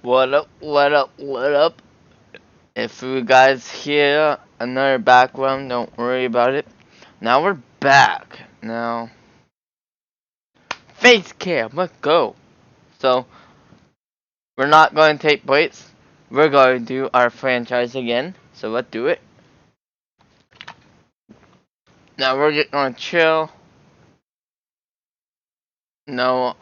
What up, what up, what up? If you guys hear another background, don't worry about it. Now we're back. Now, face cam, let's go. So, we're not going to take breaks. We're going to do our franchise again. So, let's do it. Now, we're just going to chill. No,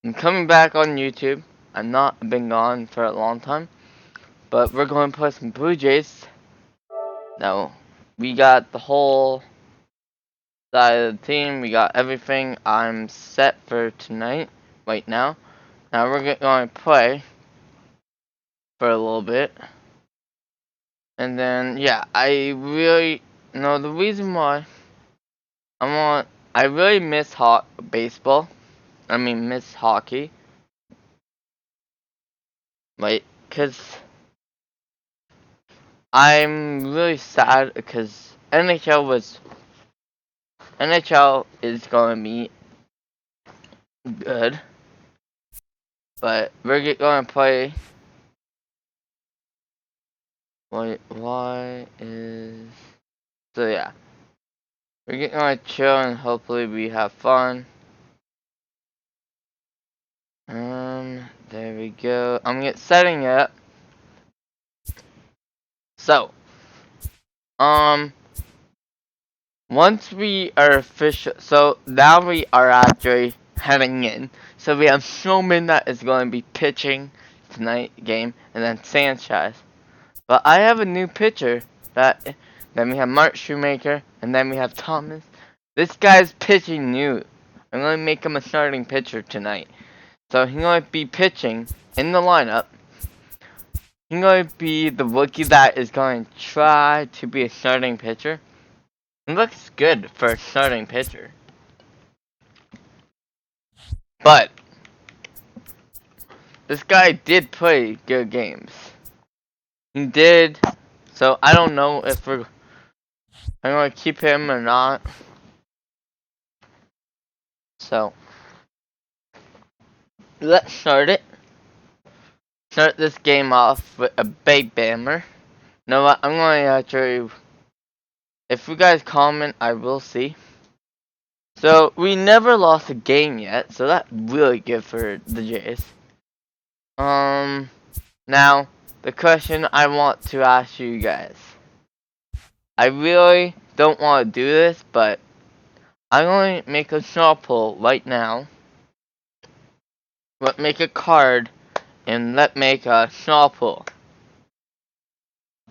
I'm coming back on YouTube. I've not been gone for a long time. But we're going to play some Blue Jays. Now, we got the whole side of the team. We got everything. I'm set for tonight, right now. Now we're going to play for a little bit. And then, yeah, I really, the reason why I really miss baseball. I mean, miss hockey. Right? Because I'm really sad because NHL is going to be good. But we're going to play. Wait, why is... So yeah. We're going to chill and hopefully we have fun. There we go. I'm setting it up. So, once we are official, so now we are actually heading in. So we have Snowman that is going to be pitching tonight game, and then Sanchez. But I have a new pitcher then we have Mark Shoemaker, and then we have Thomas. This guy's pitching new. I'm going to make him a starting pitcher tonight. So he's going to be pitching in the lineup. He's going to be the rookie that is going to try to be a starting pitcher. He looks good for a starting pitcher. But this guy did play good games. He did. So I don't know if I'm going to keep him or not. So let's start it. Start this game off with a big bammer. You know what? I'm going to actually... If you guys comment, I will see. So, we never lost a game yet, so that's really good for the Jays. Now, the question I want to ask you guys. I really don't want to do this, but I'm going to make a straw poll right now. Let's make a card, and let's make a straw poll.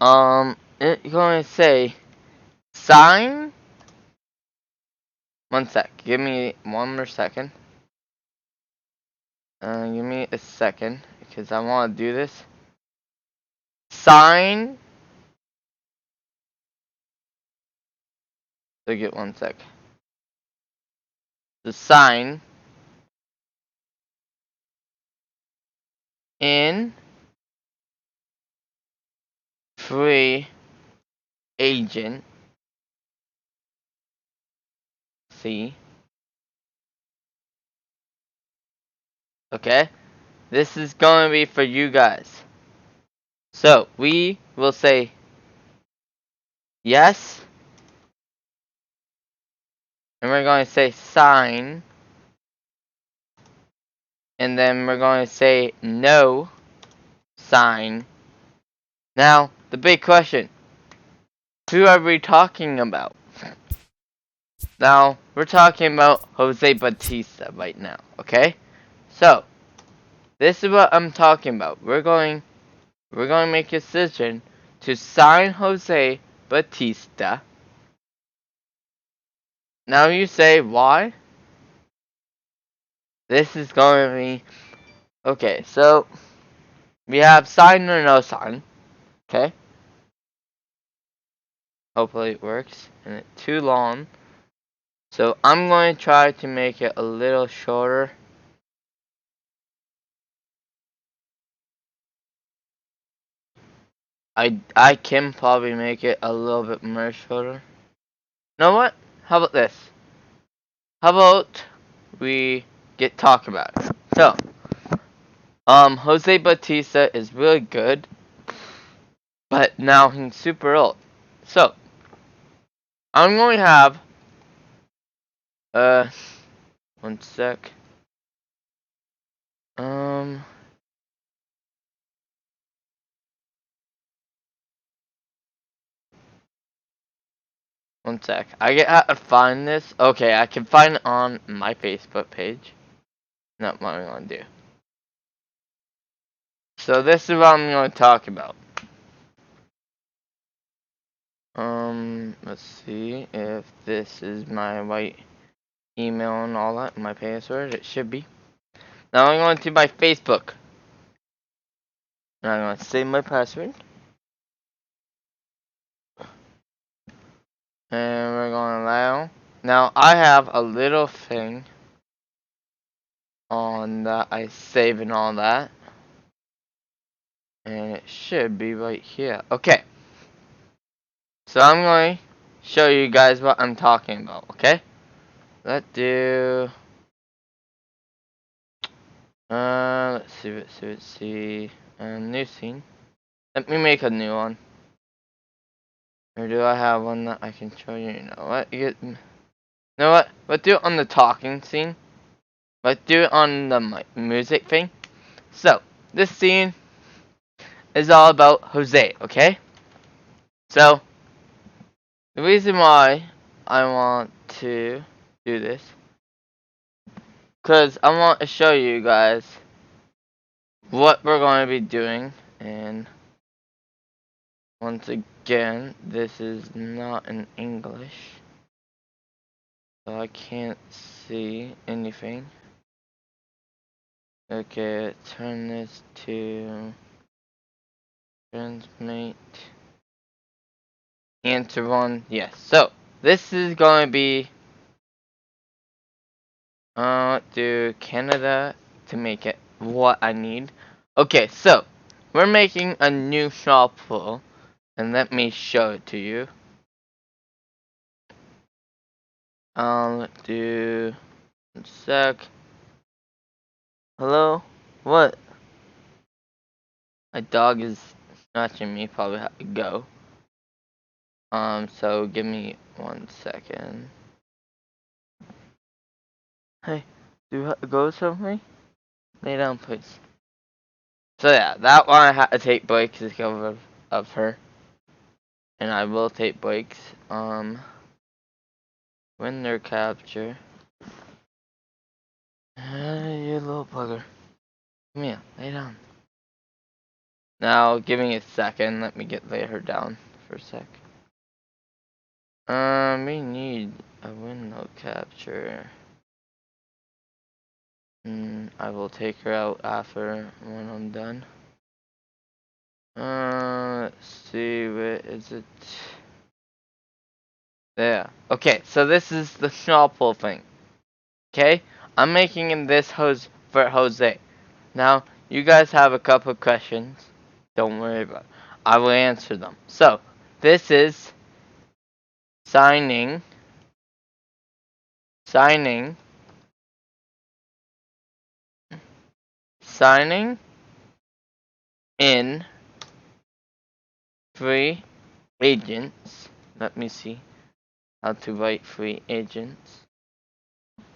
It's going to say, sign... One sec, give me one more second. Give me a second, because I want to do this. Sign. So get one sec. The sign in free agent. See. Okay. This is going to be for you guys. So we will say yes. And we're going to say sign. And then we're going to say no. Sign. Now, the big question. Who are we talking about? Now, we're talking about Jose Bautista right now, okay? So, this is what I'm talking about. We're going to make a decision to sign Jose Bautista. Now you say, why? This is going to be... Okay, so, we have sign or no sign, okay? Hopefully it works, and it's too long. So, I'm going to try to make it a little shorter. I can probably make it a little bit more shorter. You know what? How about this? How about we talk about it? So, Jose Bautista is really good, but now he's super old. So, I'm going to have, uh, one sec. Um, One sec. I get how to find this. Okay, I can find it on my Facebook page. Not what I'm going to do. So this is what I'm going to talk about. Let's see if this is my right email and all that, my password. It should be. Now I'm going to my Facebook. And I'm going to save my password. And we're going to allow. Now I have a little thing on that I save and all that. And it should be right here. Okay. So I'm going to show you guys what I'm talking about, okay? Let's do... let's see. New scene. Let me make a new one. Or do I have one that I can show you? You know what? You know what? Let's do it on the talking scene. Let's do it on the music thing. So, this scene is all about Jose, okay? So, the reason why I want to do this, because I want to show you guys what we're going to be doing, and once again, this is not in English, so I can't see anything. Okay, turn this to transmit and to run. Yes, so this is going to be to Canada to make it what I need. Okay, so we're making a new shop pool, and let me show it to you. Let's do one sec. Hello? What? My dog is snatching me, probably have to go. So give me 1 second. Hey, do you have to go somewhere? Lay down, please. So yeah, that one I had to take breaks because of her. And I will take breaks. Winner capture. You little bugger. Come here, lay down. Now, give me a second. Let me lay her down for a sec. We need a window capture. I will take her out after when I'm done. Let's see, where is it? There. Okay, so this is the shop pool thing. Okay, I'm making this hose for Jose. Now, you guys have a couple questions. Don't worry about it. I will answer them. So, this is signing in free agents. Let me see how to write free agents.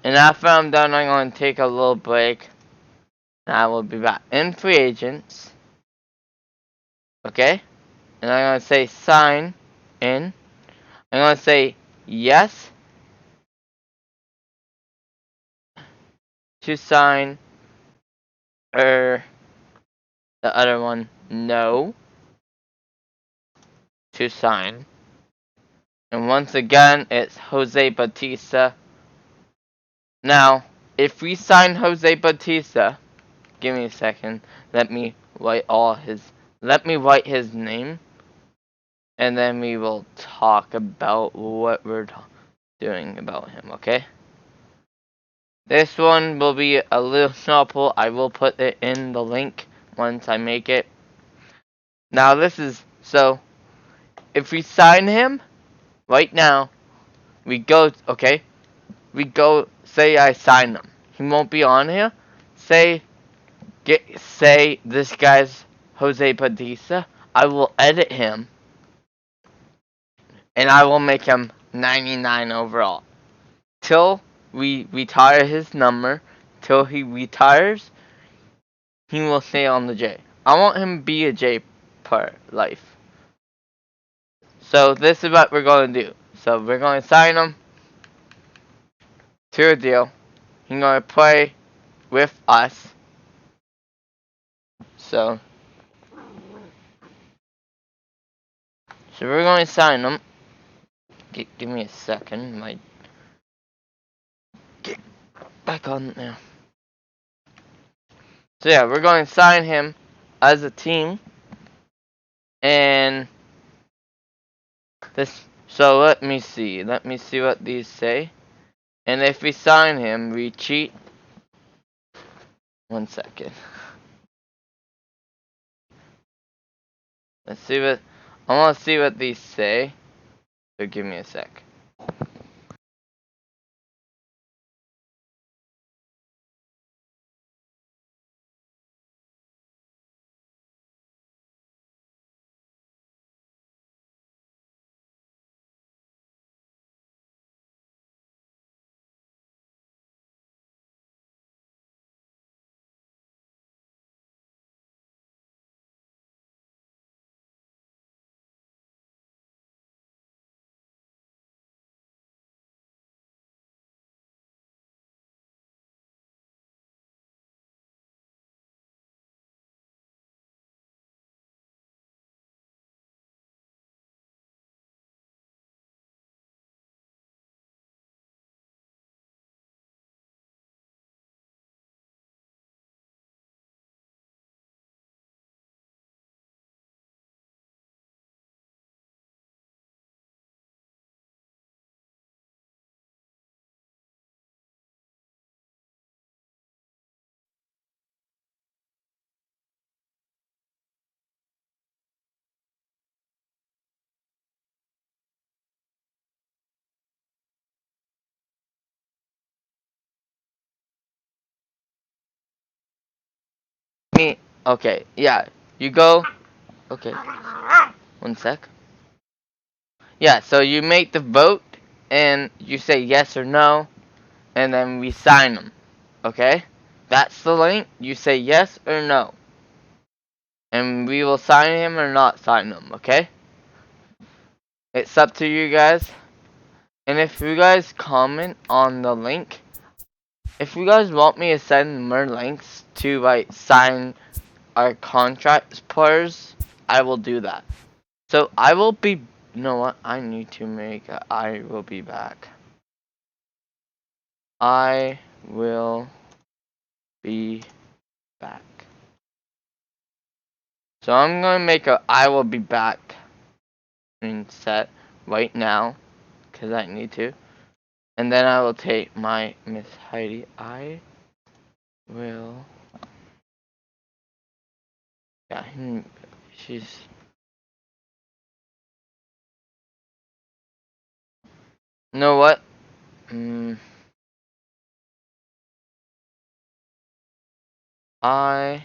And after I'm done, I'm going to take a little break. And I will be back in free agents. Okay? And I'm going to say sign in. I'm going to say yes to sign, or the other one, no to sign. And once again, it's Jose Bautista. Now, if we sign Jose Bautista, give me a second. Let me write his name, and then we will talk about what we're doing about him. Okay? This one will be a little sample. I will put it in the link once I make it. Now this is so. If we sign him right now, we go. Okay, we go. Say I sign him. He won't be on here. Say say this guy's Jose Bautista, I will edit him and I will make him 99 overall. Till we retire his number, till he retires, he will stay on the J. I want him to be a J per life. So this is what we're going to do. So we're going to sign him to a deal. He's going to play with us. So we're going to sign him. Give me a second. Get back on now. So yeah, we're going to sign him as a team. And this. So let me see. Let me see what these say. And if we sign him, we cheat. 1 second. Let's see what. I want to see what these say. So give me a sec. Me. Okay. Yeah. You go. Okay. 1 sec. Yeah. So you make the vote, and you say yes or no, and then we sign them. Okay. That's the link. You say yes or no, and we will sign him or not sign him. Okay. It's up to you guys. And if you guys comment on the link, if you guys want me to send more links to like sign our contract players, I will do that. So I will be. You know what? I need to make. I will be back. I will be back. So I'm gonna make a I will be back set right now, cause I need to. And then I will take my Miss Heidi. I will. Yeah, she's. You know what? I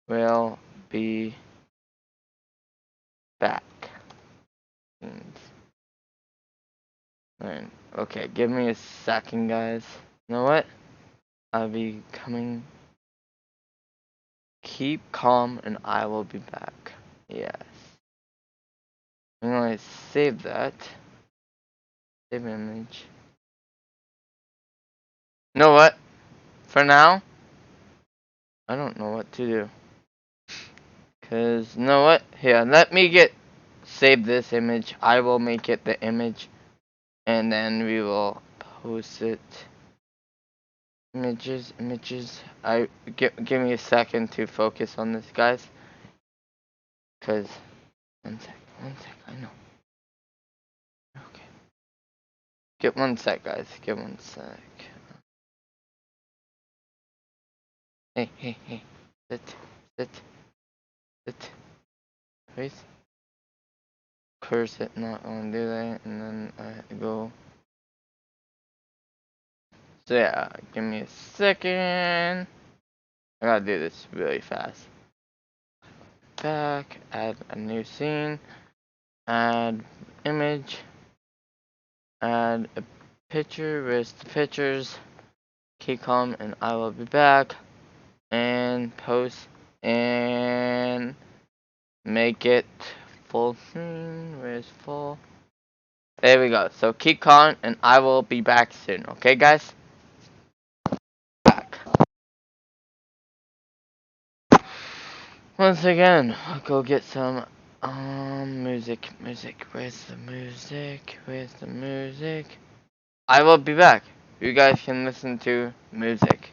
will be back. And, okay, give me a second, guys. You know what? I'll be coming. Keep calm and I will be back. Yes. I'm gonna save that. Save image. You know what? For now, I don't know what to do. Cause, you know what? Here, let me save this image. I will make it the image. And then we will post it. Images. Give me a second to focus on this, guys. Cause, 1 sec, I know. Okay. Get 1 sec, guys. Get 1 sec. Hey. Sit. Please. Curse it, not gonna do that, and then I go. So yeah, give me a second. I gotta do this really fast. Back, add a new scene, add image, add a picture with the pictures, keep calm, and I will be back, and post, and make it full screen with full. There we go. So keep calm, and I will be back soon. Okay, guys? Back. Once again, I'll go get some music. Where's the music? Where's the music? I will be back. You guys can listen to music.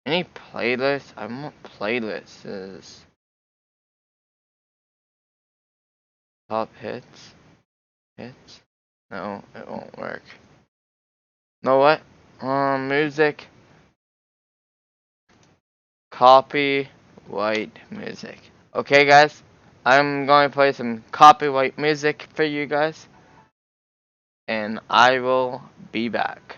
Any playlists? I want playlists. Top hits? Hits? No, it won't work. Know what? Music. Copyright music. Okay, guys? I'm going to play some copyright music for you guys. And I will be back.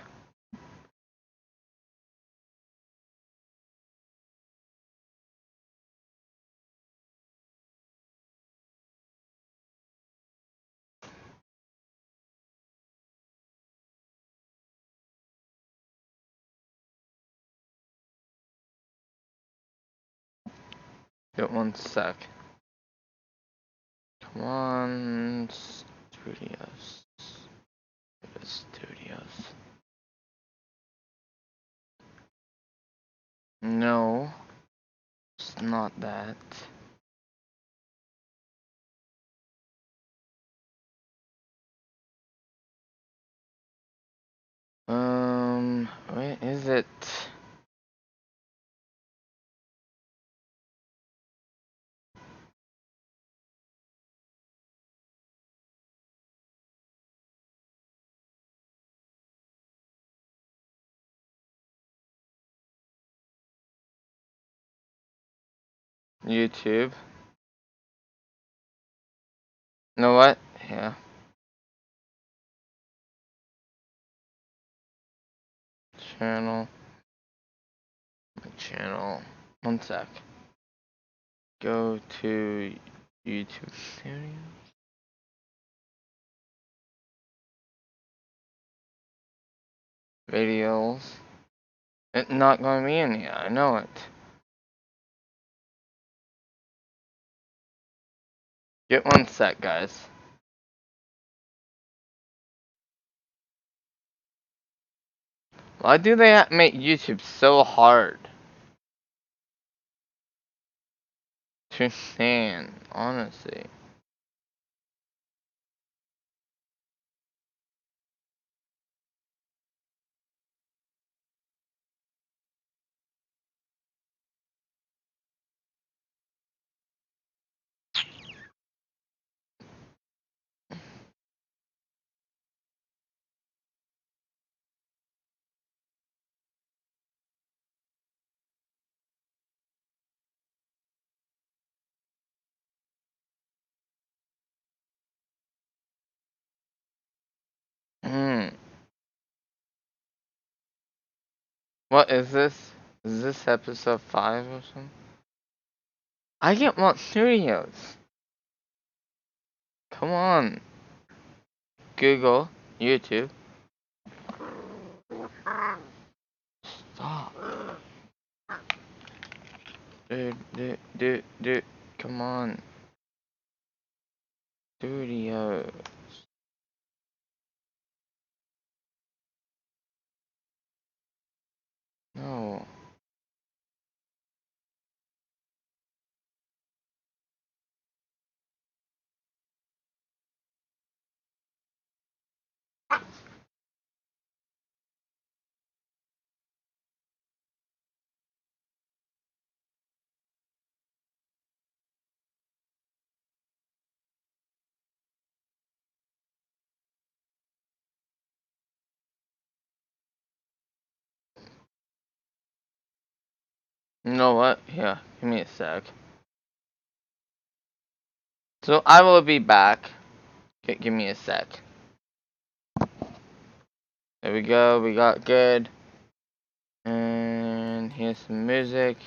Get one sec. Come on, studios. Studios. No, it's not that. Where is it? YouTube. You know what? Yeah. Channel. My channel. One sec. Go to YouTube Studio. Videos. It's not going to be in here. I know it. Get one sec, guys. Why do they make YouTube so hard to stand? Honestly. Hmm. What is this? Is this episode 5 or something? I get want studios. Come on. Google, YouTube. Stop. Dude. Come on. Studio. No. You know what? Yeah, give me a sec. So I will be back. Give me a sec. There we go. We got good. And Here's some music.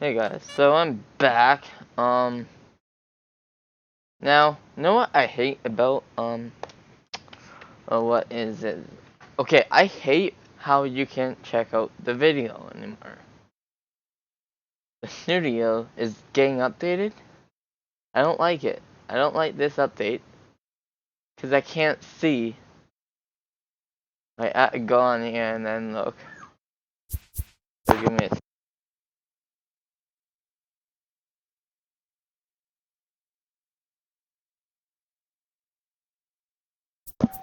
Hey guys, so I'm back. Now, you know what I hate about, what is it? Okay, I hate how you can't check out the video anymore. The studio is getting updated. I don't like it. I don't like this update. Because I can't see. I go on here and then look. So give me a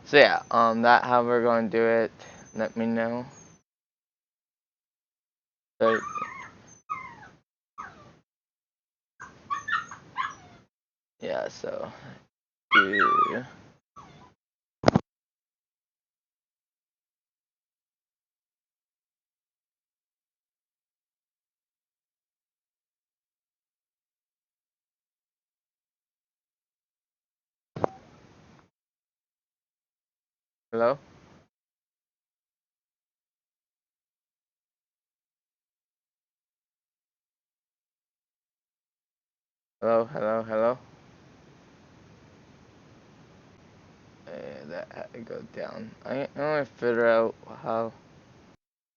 So yeah, that how we're going to do it. Let me know. So yeah, so do hello? Hello, hello, hello. That had to go down. I want to figure out how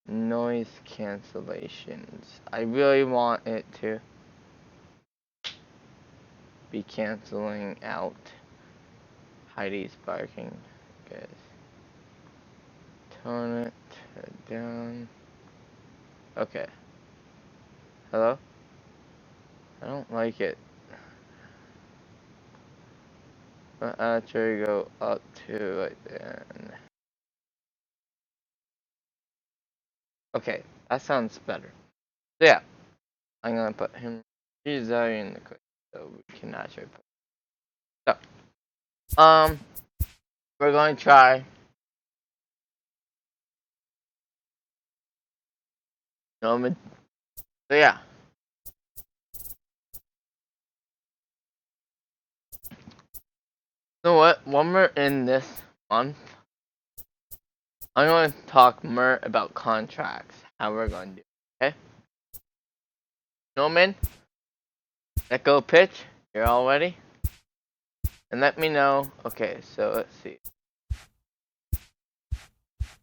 noise cancellations. I really want it to be canceling out Heidi's barking. Guys, tone it down. Okay. Hello? I don't like it. Actually go up to like there. Okay, that sounds better. So yeah, I'm gonna put him. He's already in the quick, so we can actually put. So, we're going to try. So yeah. You know what? When we're in this month, I'm going to talk more about contracts. How we're going to do it, okay? Snowman, let go pitch. You're all ready? And let me know. Okay, so let's see.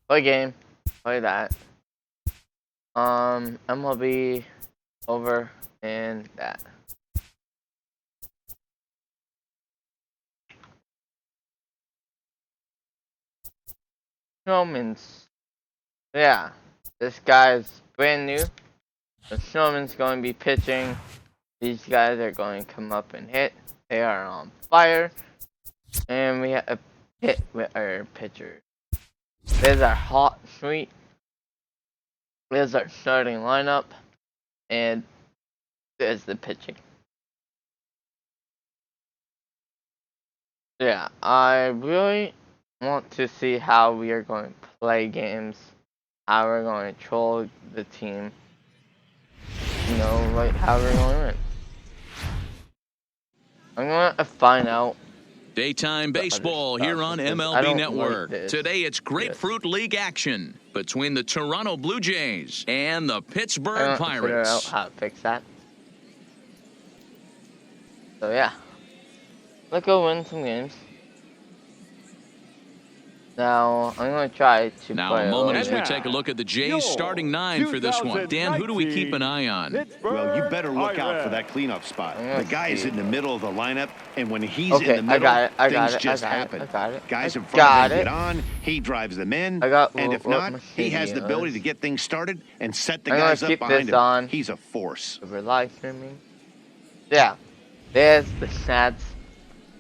Play game. Play that. MLB over and that. Snowman's. Yeah, this guy's brand new. The Snowman's going to be pitching. These guys are going to come up and hit. They are on fire. And we have a hit with our pitcher. There's our hot streak. There's our starting lineup. And there's the pitching. Yeah, I really want to see how we are going to play games. How we're going to control the team. You know, like how we're going to win. I'm going to find out. Daytime baseball here on MLB Network. Today it's Grapefruit League action between the Toronto Blue Jays and the Pittsburgh Pirates. Figure out how to fix that. So yeah, let's go win some games. Now I'm gonna try to now play a moment as we take a look at the Jays starting nine for this one. Dan, who do we keep an eye on? Well, you better look out for that cleanup spot. The guy is in the middle of the lineup, and when he's in the middle, things just happen. Guys in front of him get on, he drives them in, and if not, he has the ability to get things started and set the guys up behind him. He's a force. Over live streaming. Yeah, there's the stats.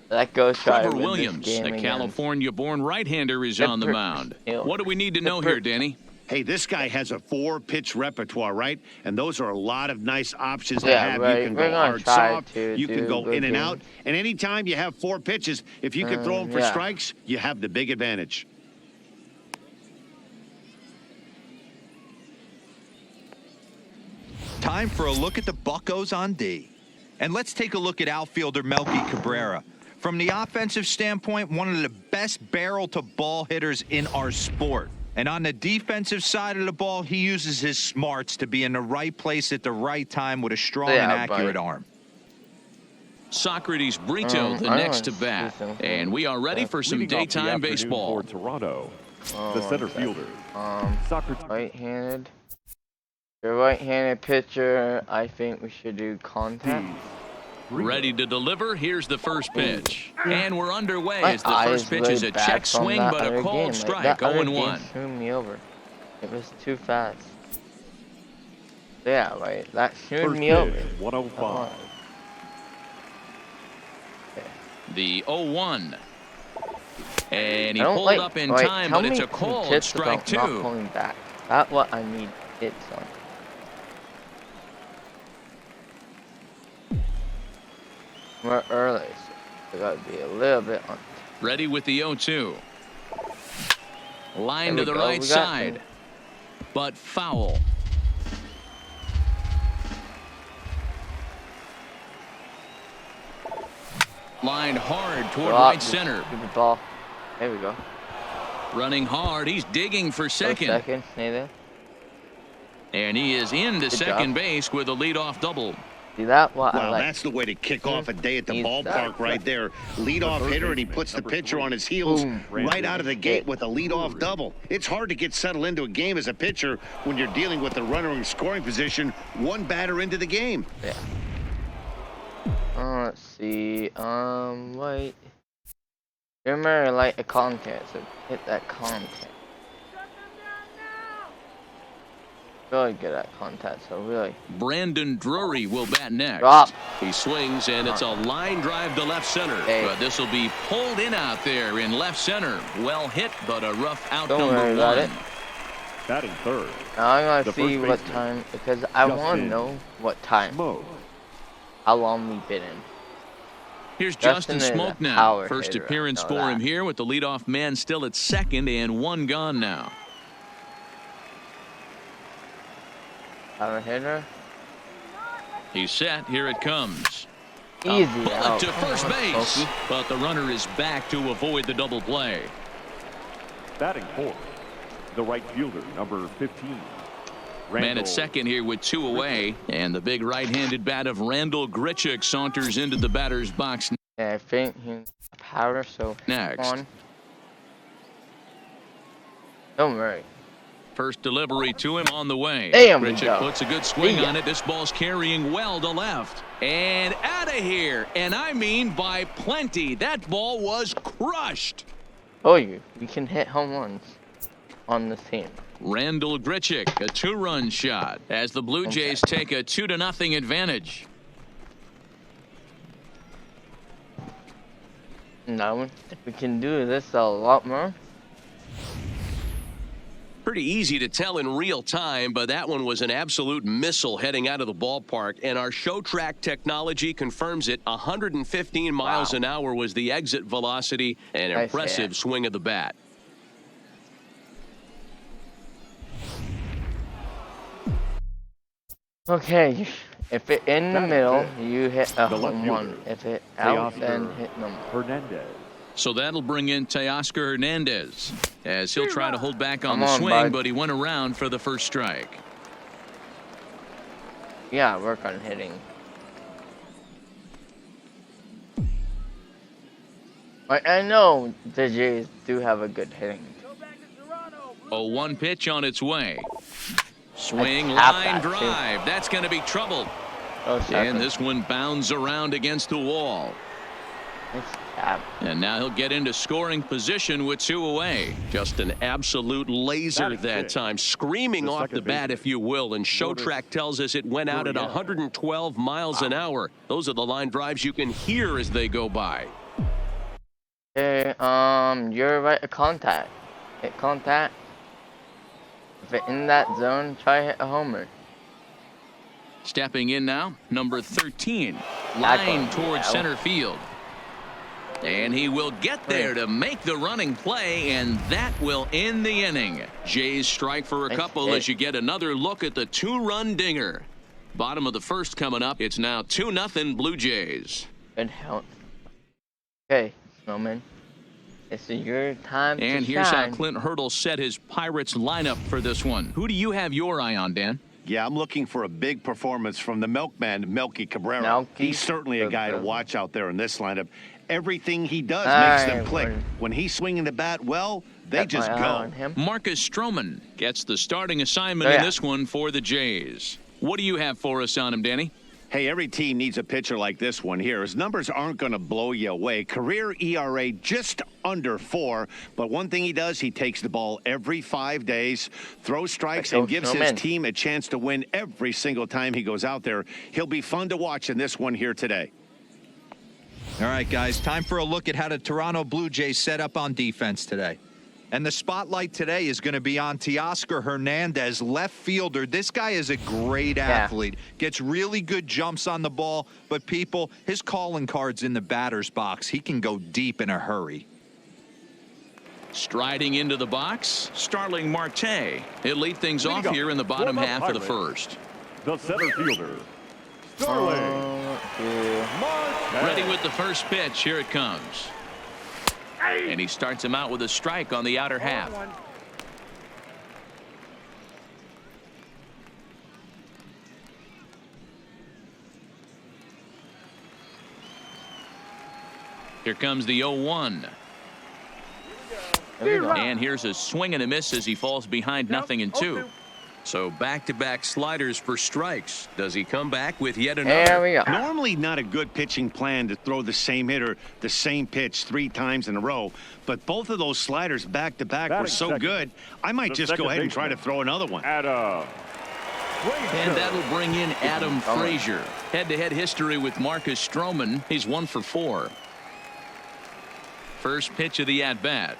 That goes Trevor Williams, the California-born right-hander, is on the mound. What do we need to know here, Danny? Hey, this guy has a 4-pitch repertoire, right? And those are a lot of nice options to have. Right. You can go hard, soft, you can go in and out. And anytime you have 4 pitches, if you can throw them for strikes, you have the big advantage. Time for a look at the Buccos on D. And let's take a look at outfielder Melky Cabrera. From the offensive standpoint, one of the best barrel-to-ball hitters in our sport. And on the defensive side of the ball, he uses his smarts to be in the right place at the right time with a strong and accurate arm. Socrates Brito, the next to bat. And we are ready for some daytime baseball. For Toronto, the center fielder. Socrates. Right-handed. The right-handed pitcher, I think we should do contact. Ready to deliver. Here's the first pitch. And we're underway as the first pitch is a check swing, but a called strike, 0-1. Threw me over. It was too fast. Yeah, right. That threw me over. 105. The 0-1. And he pulled up in time, but it's a called strike 2. Not pulling back. That's what I need hits on. We're early, so we gotta be a little bit on. Ready with the 0-2. Line to the right side, but foul. Lined hard toward right center. Stupid ball. There we go. Running hard, he's digging for second. Second, Nathan. And he is into second base with a leadoff double. See that? Well, that's the way to kick off a day at the ballpark right there. Leadoff hitter, and he puts the pitcher on his heels right out of the gate with a leadoff double. It's hard to get settled into a game as a pitcher when you're dealing with the runner in scoring position, one batter into the game. Yeah. Let's see. Wait. Remember, like a contact, so hit that contact. Really good at contact, so really. Brandon Drury will bat next. Drop. He swings, and it's a line drive to left center. But this will be pulled in out there in left center. Well hit, but a rough out. Don't worry about it. Batting third. Now I'm gonna see what time, because I want to know what time. How long we've been in. Here's Justin Smoke now. First appearance for him here with the leadoff man still at second and one gone now. Power hitter. He's set. Here it comes. Easy. Bullet to first base. But the runner is back to avoid the double play. Batting fourth, the right fielder, number 15. Man at second here with 2 away. And the big right-handed bat of Randall Grichuk saunters into the batter's box. Yeah, I think he's power, so next. On. Don't worry. First delivery to him on the way. Grichuk puts a good swing on it. This ball's carrying well to left. And out of here. And I mean by plenty. That ball was crushed. Oh, we can hit home runs on this team. Randall Grichuk, a 2-run shot as the Blue Jays take a 2-0 advantage. Now, if we can do this a lot more. Pretty easy to tell in real time, but that one was an absolute missile heading out of the ballpark, and our show track technology confirms it. 115 miles an hour was the exit velocity. An impressive swing of the bat. Okay, if it in the middle, you hit a home run. If it out, then hit no more. Hernandez. So that'll bring in Teoscar Hernandez as he'll try to hold back on the swing, but he went around for the first strike. Yeah, work on hitting. I know the Jays do have a good hitting. 0-1 pitch on its way. Swing, line drive. That's going to be trouble. And this one bounds around against the wall. And now he'll get into scoring position with 2 away. Just an absolute laser that time, screaming off the bat, if you will. And show track tells us it went out at 112 miles an hour. Those are the line drives you can hear as they go by. Okay, you're right. A contact. Hit contact. If it's in that zone, try hit a homer. Stepping in now, number 13. Line towards center field. And he will get there to make the running play, and that will end the inning. Jays strike for a couple as you get another look at the 2-run dinger. Bottom of the first coming up. It's now 2-0 Blue Jays. Good help. Okay, Snowman. This is your time to shine. And here's how Clint Hurdle set his Pirates lineup for this one. Who do you have your eye on, Dan? Yeah, I'm looking for a big performance from the milkman, Melky Cabrera. He's certainly a guy to watch out there in this lineup. Everything he does makes them click. When he's swinging the bat well, they just go. Marcus Stroman gets the starting assignment in this one for the Jays. What do you have for us on him, Danny? Hey, every team needs a pitcher like this one here. His numbers aren't going to blow you away. Career ERA just under 4. But one thing he does, he takes the ball every 5 days, throws strikes, and gives his team a chance to win every single time he goes out there. He'll be fun to watch in this one here today. All right, guys, time for a look at how the Toronto Blue Jays set up on defense today. And the spotlight today is going to be on Teoscar Hernandez, left fielder. This guy is a great athlete. Gets really good jumps on the ball. But, people, his calling card's in the batter's box. He can go deep in a hurry. Striding into the box, Starling Marte. He'll lead things off here in the bottom half of the first. The center fielder, Starling Marte. Ready with the first pitch. Here it comes. And he starts him out with a strike on the outer half. Here comes the 0-1. And here's a swing and a miss as he falls behind 0-2. So back-to-back sliders for strikes. Does he come back with yet another? There we go. Normally not a good pitching plan to throw the same hitter the same pitch 3 times in a row. But both of those sliders back-to-back were so good, I might just go ahead and try to throw another one. Adam And that'll bring in Adam Frazier. Head-to-head history with Marcus Stroman. He's 1 for 4. First pitch of the at-bat.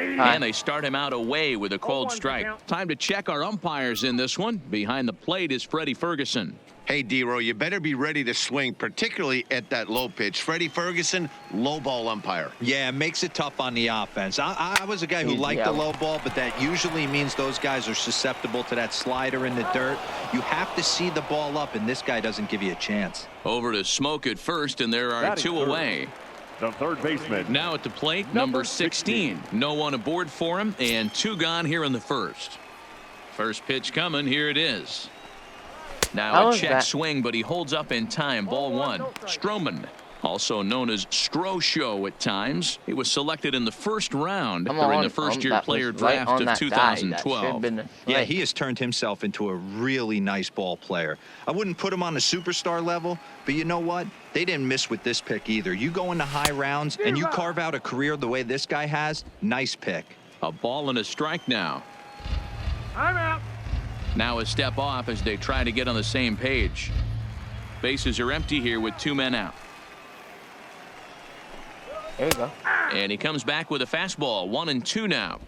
And they start him out away with a cold strike. Time to check our umpires in this one. Behind the plate is Freddie Ferguson. Hey, D-Row, you better be ready to swing, particularly at that low pitch. Freddie Ferguson, low ball umpire. Yeah, it makes it tough on the offense. I was a guy who liked the low ball, but that usually means those guys are susceptible to that slider in the dirt. You have to see the ball up, and this guy doesn't give you a chance. Over to Smoke at first, and there are 2 away. The third baseman. Now at the plate, number 16. No one aboard for him, and 2 gone here in the first. First pitch coming. Here it is. Now a check swing, but he holds up in time. Ball 1. Stroman, also known as Strosho at times. He was selected in the first round during the first-year player draft of 2012. Yeah, he has turned himself into a really nice ball player. I wouldn't put him on a superstar level, but you know what? They didn't miss with this pick either. You go into high rounds and you carve out a career the way this guy has, nice pick. A ball and a strike now. I'm out. Now a step off as they try to get on the same page. Bases are empty here with 2 men out. There you go. And he comes back with a fastball. 1-2 now.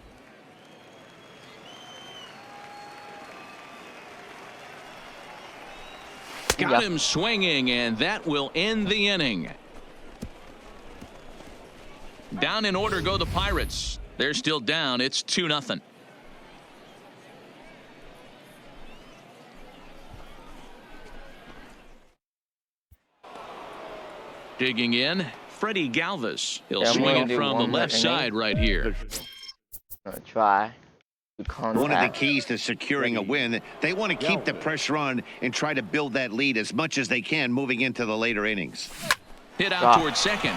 Got him swinging, and that will end the inning. Down in order go the Pirates. They're still down. It's 2-0. Digging in, Freddie Galvis. He'll swing it from the left side right here. Gonna try. One of the keys to securing a win, they want to keep the pressure on and try to build that lead as much as they can moving into the later innings. Hit out towards second.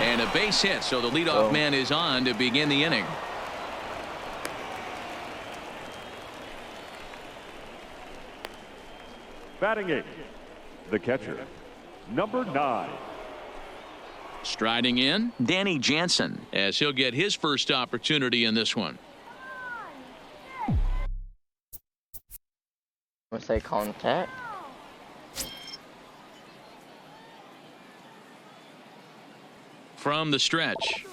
And a base hit, so the leadoff man is on to begin the inning. Batting 8, the catcher, number 9. Striding in, Danny Jansen, as he'll get his first opportunity in this one. What's say contact? From the stretch.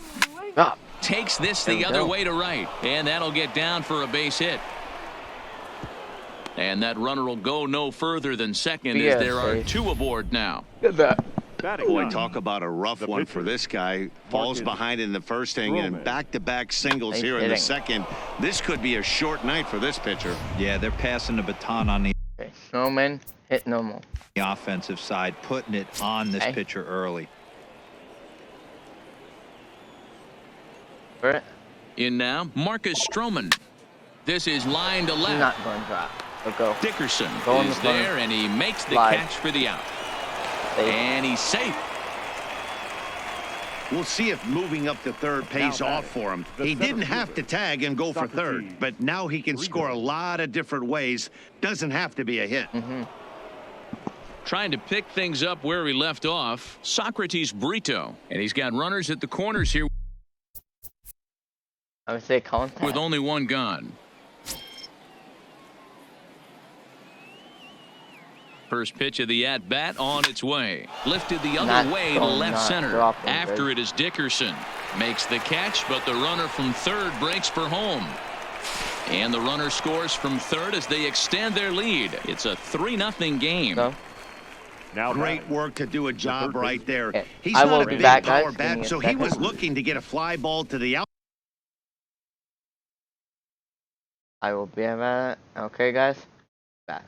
Ah. Takes this the other way to right. And that'll get down for a base hit. And that runner will go no further than second as there are 2 aboard now. Look at that. Boy, talk about a rough one for this guy. Falls behind in the first inning and back-to-back singles here in the second. This could be a short night for this pitcher. Yeah, they're passing the baton on the Snowman hit normal. offensive side, putting it on this pitcher early. In now, Marcus Stroman. This is line to left. Not going to drop. Go. Dickerson go is there, and he makes the catch for the out. Safe. And he's safe. We'll see if moving up to third pays off for him. He didn't have to tag and go for third, but now he can score a lot of different ways. Doesn't have to be a hit. Trying to pick things up where he left off, Socrates Brito. And he's got runners at the corners here. I would say contact. With only one gone. First pitch of the at-bat on its way. Lifted the other way to left center. After it is Dickerson. Makes the catch, but the runner from third breaks for home. And the runner scores from third as they extend their lead. It's a 3-0 game. No. Now great work to do a job right there. Okay. He's not a big power bat, so he was looking to get a fly ball to the out. I will be back. Okay, guys. Back.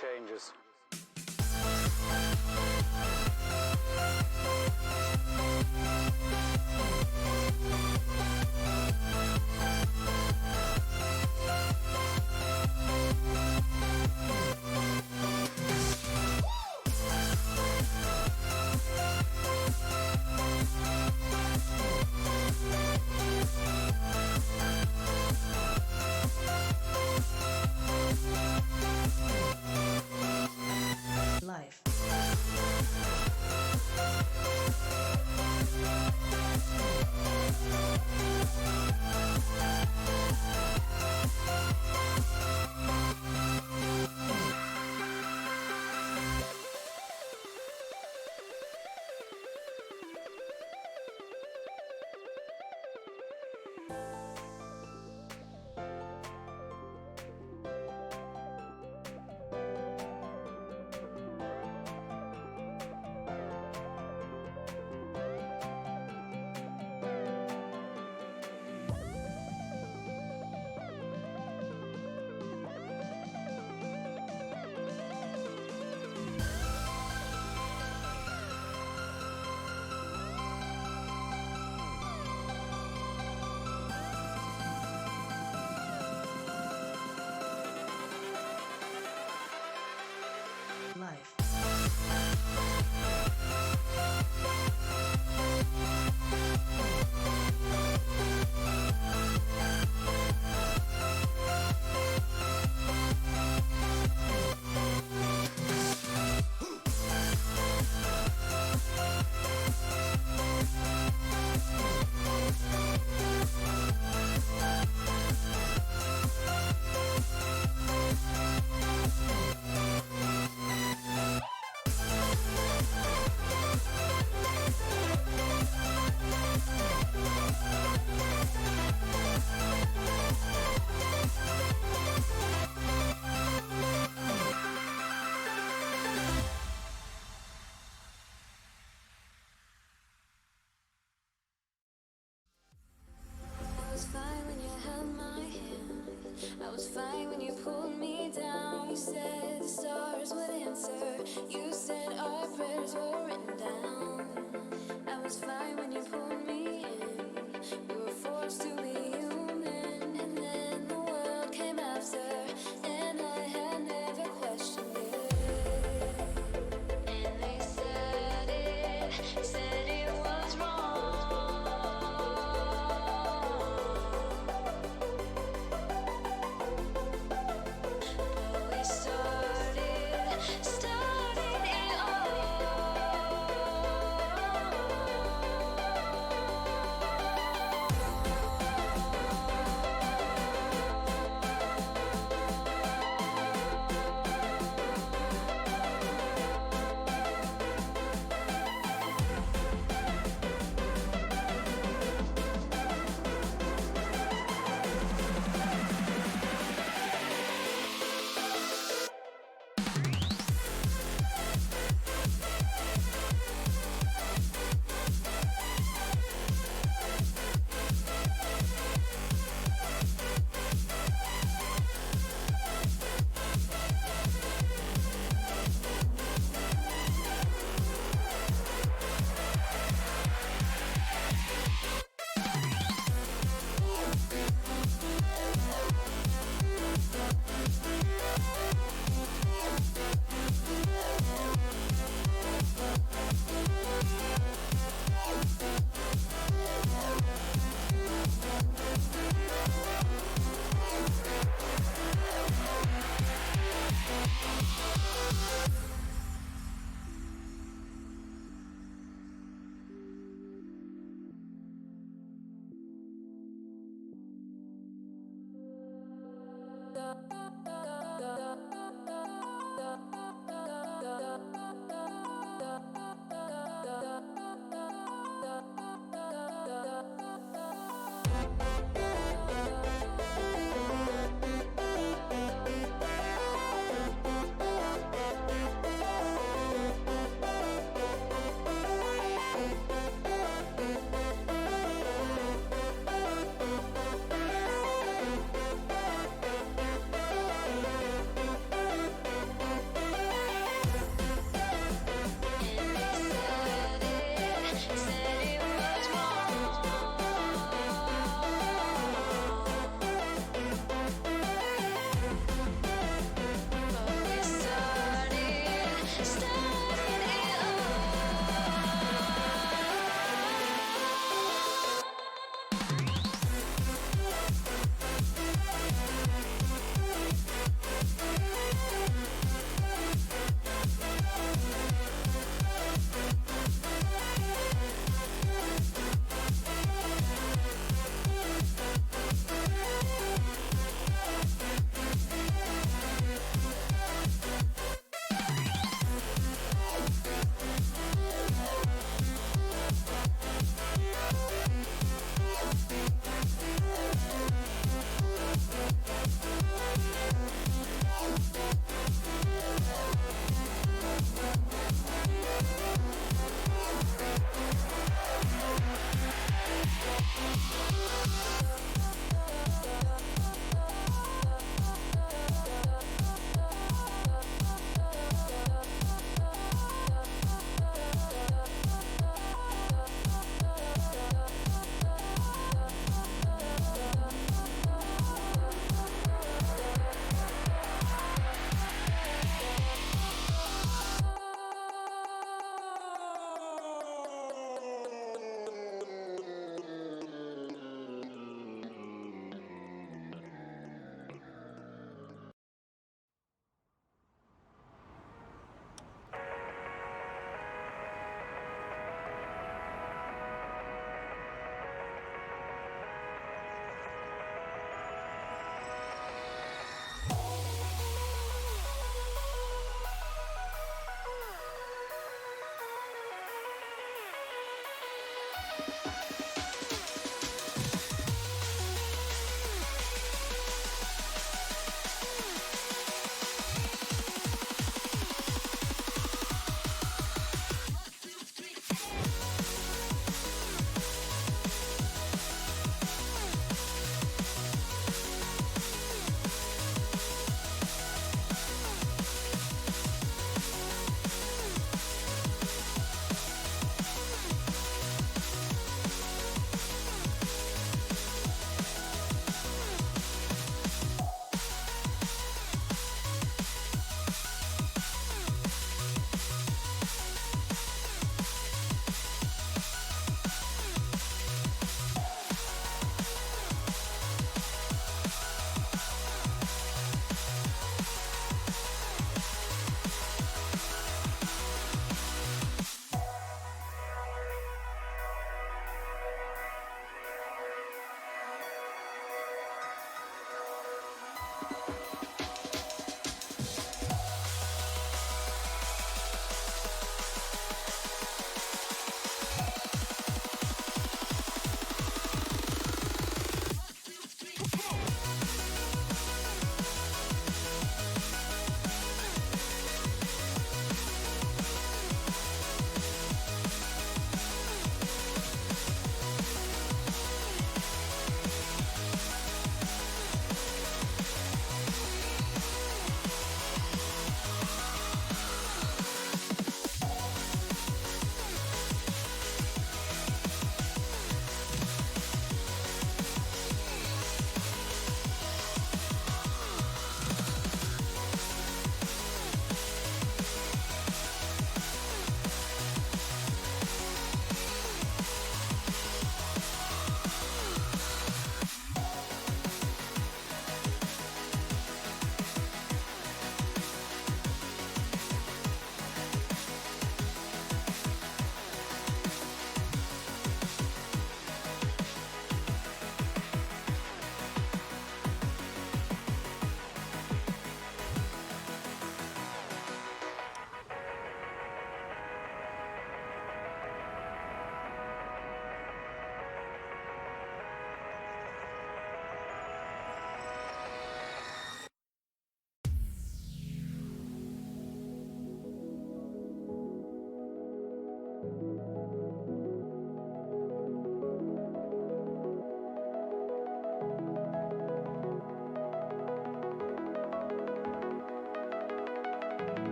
changes. Life. Life. I was fine when you held my hand. I was fine when you pulled me down. You said the stars would answer. You said our prayers were written down. I was fine when you pulled me in. We were forced to be human, and then the world came after, and I had never questioned it. And they said it was wrong. Started it all.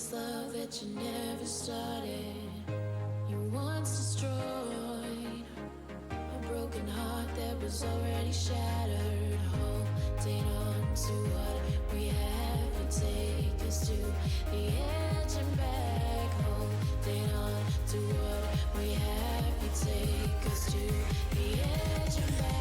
this love that you never started. You once destroyed a broken heart that was already shattered. Holding on to what we have, you take us to the edge and back. Holding on to what we have, you take us to the edge and back.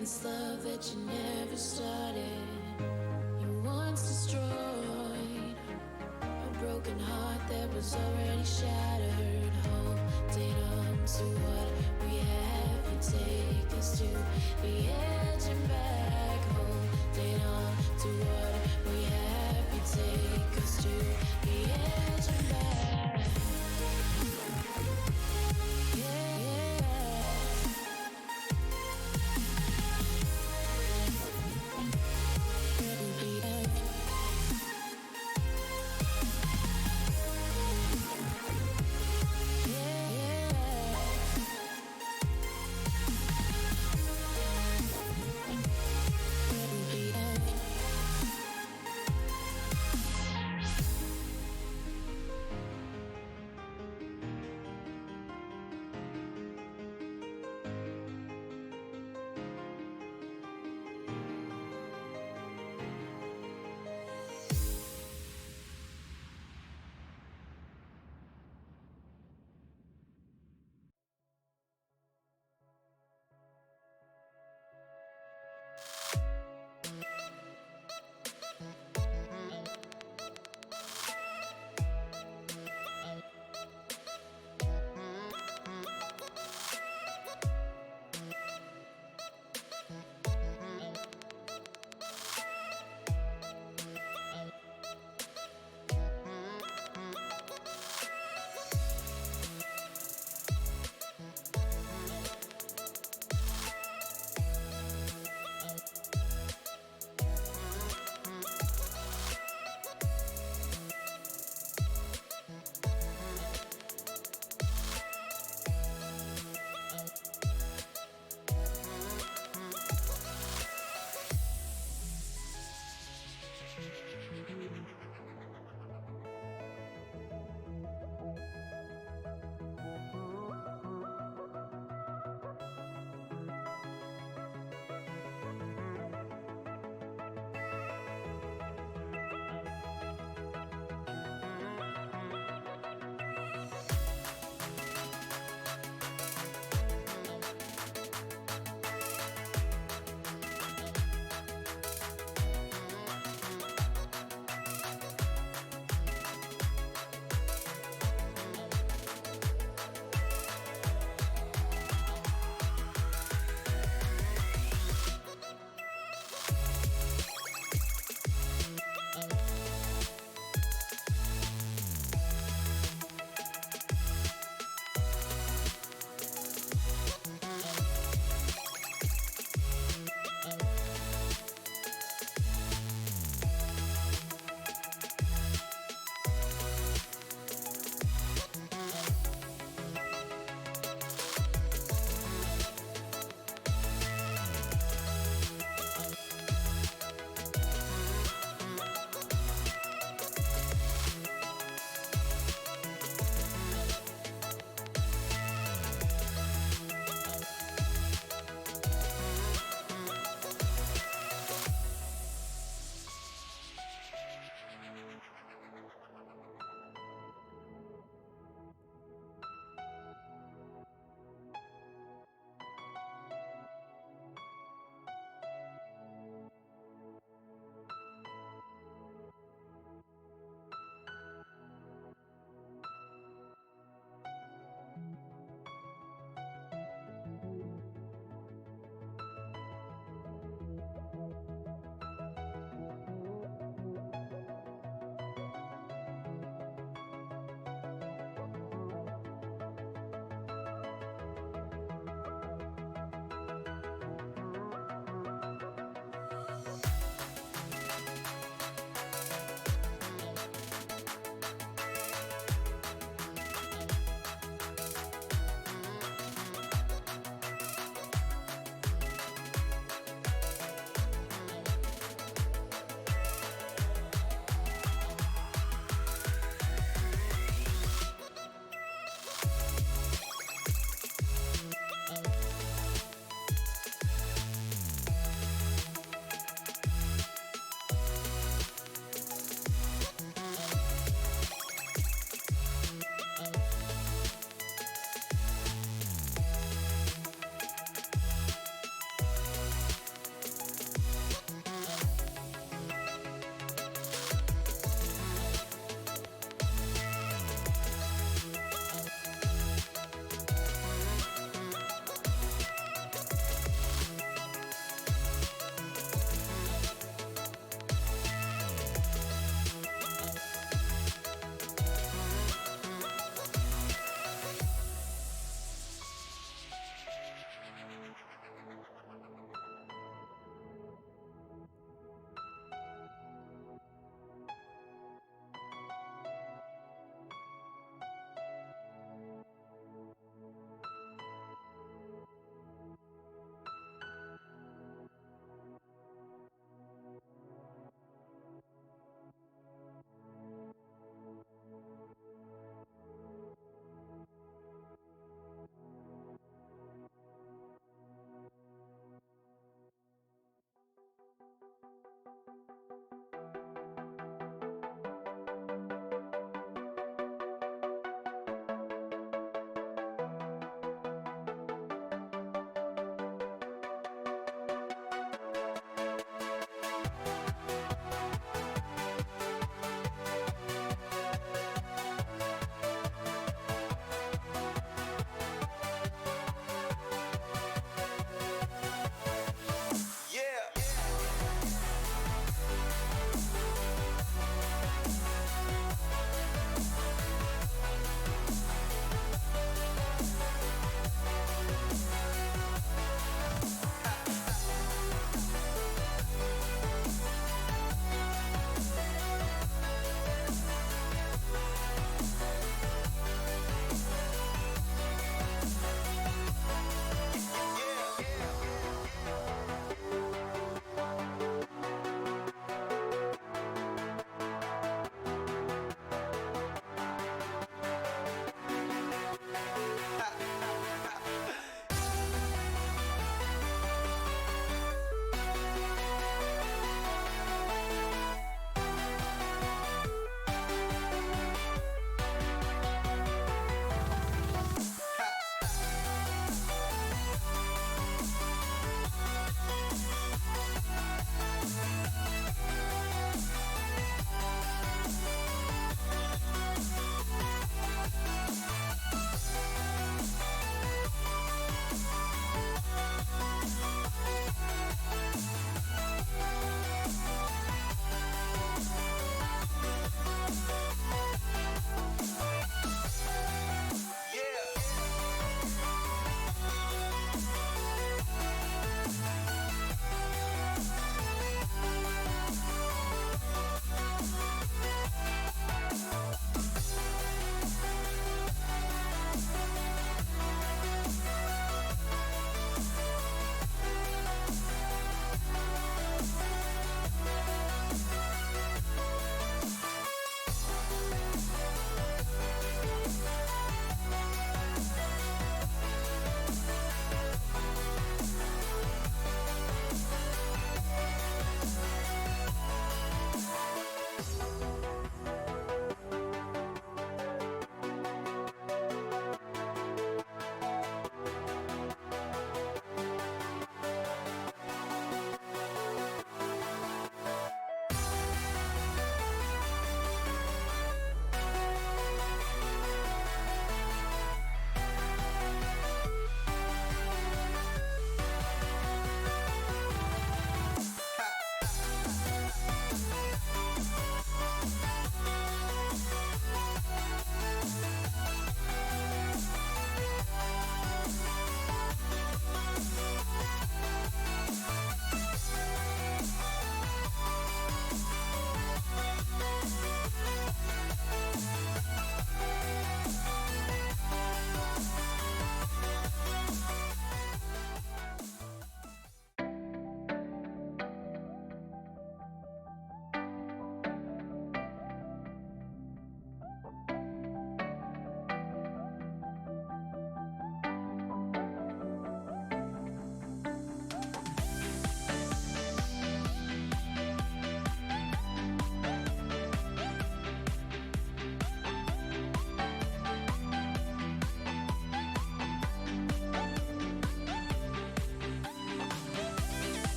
This love that you never started. You once destroyed a broken heart that was already shattered. Holding on to what we have, you take us to the edge and back. Holding on to what we have, you take us to the edge and back.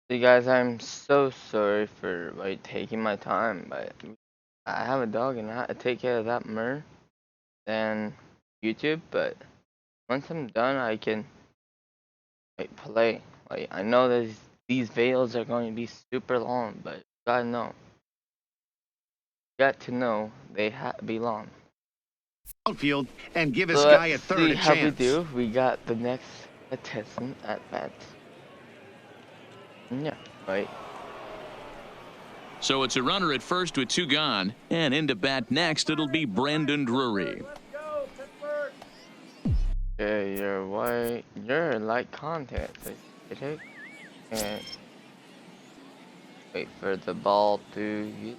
See guys, I'm so sorry for like taking my time, but I have a dog and I have to take care of that more than YouTube. But once I'm done, I can like play. Like I know that these videos are going to be super long, but you gotta know. You got to know they have to be long. Outfield and give his guy a third chance. How we do? We got the next contestant at bat. Yeah, right. So it's a runner at first with 2 gone, and into bat next it'll be Brandon Drury. Yeah, you're like content. So hit and wait for the ball to get.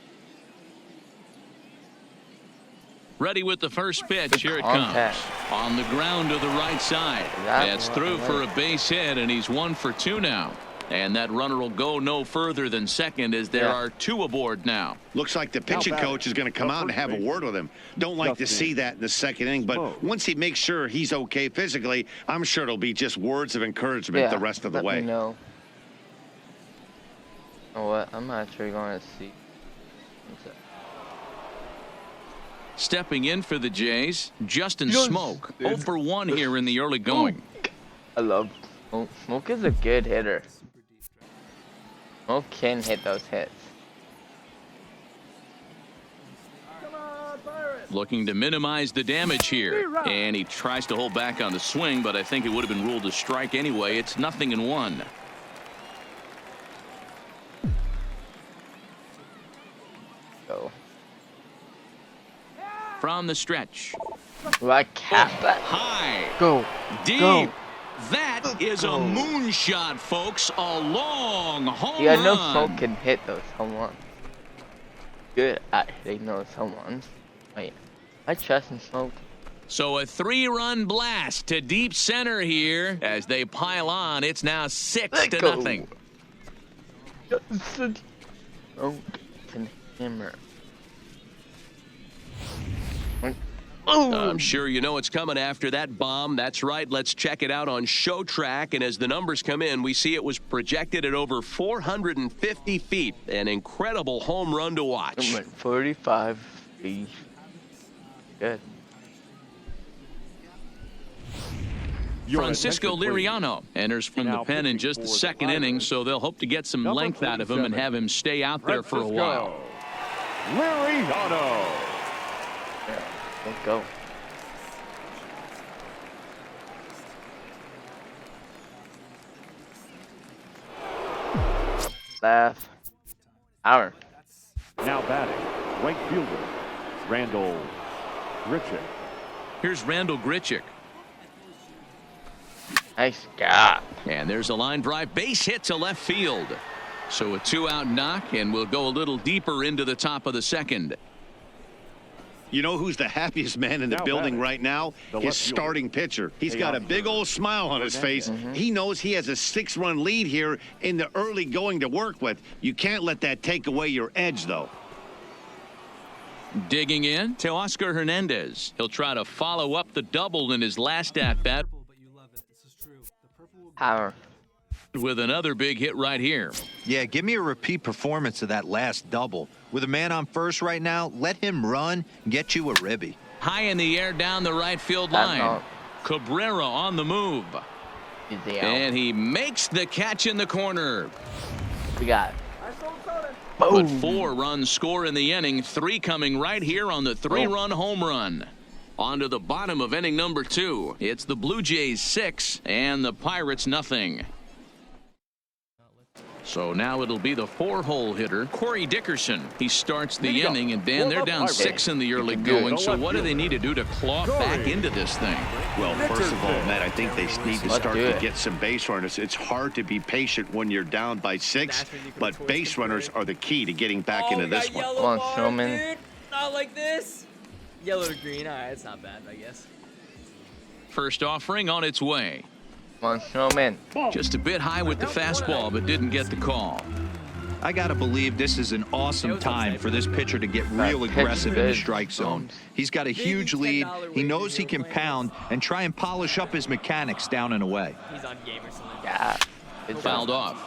Ready with the first pitch. Here it comes. On the ground to the right side. That's through for a base hit, and he's 1 for 2 now. And that runner will go no further than second as there are 2 aboard now. Looks like the pitching coach is going to come out and have a word with him. Don't like to see that in the second inning, but once he makes sure he's okay physically, I'm sure it'll be just words of encouragement the rest of the way. Let me know. You know what? I'm actually going to see. Stepping in for the Jays, Justin Smoke. 0 for 1 here in the early going. I love Smoke. Smoke is a good hitter. Smoke can hit those hits. Looking to minimize the damage here. And he tries to hold back on the swing, but I think it would have been ruled a strike anyway. It's 0-1. Go. From the stretch. Like cap that. High. Go. Deep. Go. That is a moonshot, folks. A long home run. Yeah, I know Smoke can hit those home runs. Good at hitting those home runs. Wait, I trust in Smoke. So a 3-run blast to deep center here as they pile on. It's now 6-0. Smoke can hammer. I'm sure you know what's coming after that bomb. That's right. Let's check it out on ShowTrack. And as the numbers come in, we see it was projected at over 450 feet. An incredible home run to watch. 45 feet. Good. Francisco Liriano enters from the pen in just the second inning, so they'll hope to get some length out of him and have him stay out there for a while. Liriano. Let's go. Left. Hour. Now batting, right fielder, Randall Grichuk. Here's Randall Grichuk. Nice guy. And there's a line drive base hit to left field. So a 2-out knock, and we'll go a little deeper into the top of the second. You know who's the happiest man in the building right now? His starting pitcher. He's got a big old smile on his face. He knows he has a 6-run lead here in the early going to work with. You can't let that take away your edge, though. Digging in to Oscar Hernandez. He'll try to follow up the double in his last at-bat. Power. With another big hit right here. Yeah, give me a repeat performance of that last double. With a man on first right now, let him run and get you a ribby. High in the air down the right field line. Cabrera on the move. And he makes the catch in the corner. We got. But 4 runs score in the inning, 3 coming right here on the 3-run home run. On to the bottom of inning number 2. It's the Blue Jays 6 and the Pirates nothing. So now it'll be the 4-hole hitter, Corey Dickerson. He starts the inning, and Dan, they're down 6 in the early going. So what do they need to do to claw back into this thing? Well, first of all, Matt, I think they need to start to get some base runners. It's hard to be patient when you're down by 6, but base runners are the key to getting back into this one. Come on, Showman. Dude, not like this. Yellow to green. All right, it's not bad, I guess. First offering on its way. Come on, Showman. Just a bit high with the fastball, but didn't get the call. I got to believe this is an awesome time for this pitcher to get real aggressive in the strike zone. He's got a huge lead. He knows he can pound and try and polish up his mechanics down and away. He's on game or something. Yeah. It fouled off.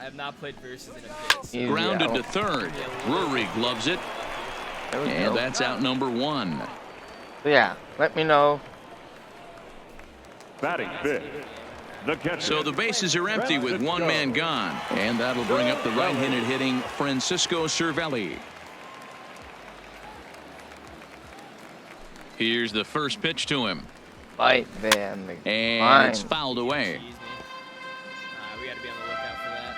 I have not played versus in a bit. So. Grounded to third. Drury gloves it. And that's out number 1. Yeah, let me know. Batting fifth, the catcher. So the bases are empty with one man gone. And that'll bring up the right-handed hitting Francisco Cervelli. Here's the first pitch to him. Right there. And it's fouled away. We got to be on the lookout for that.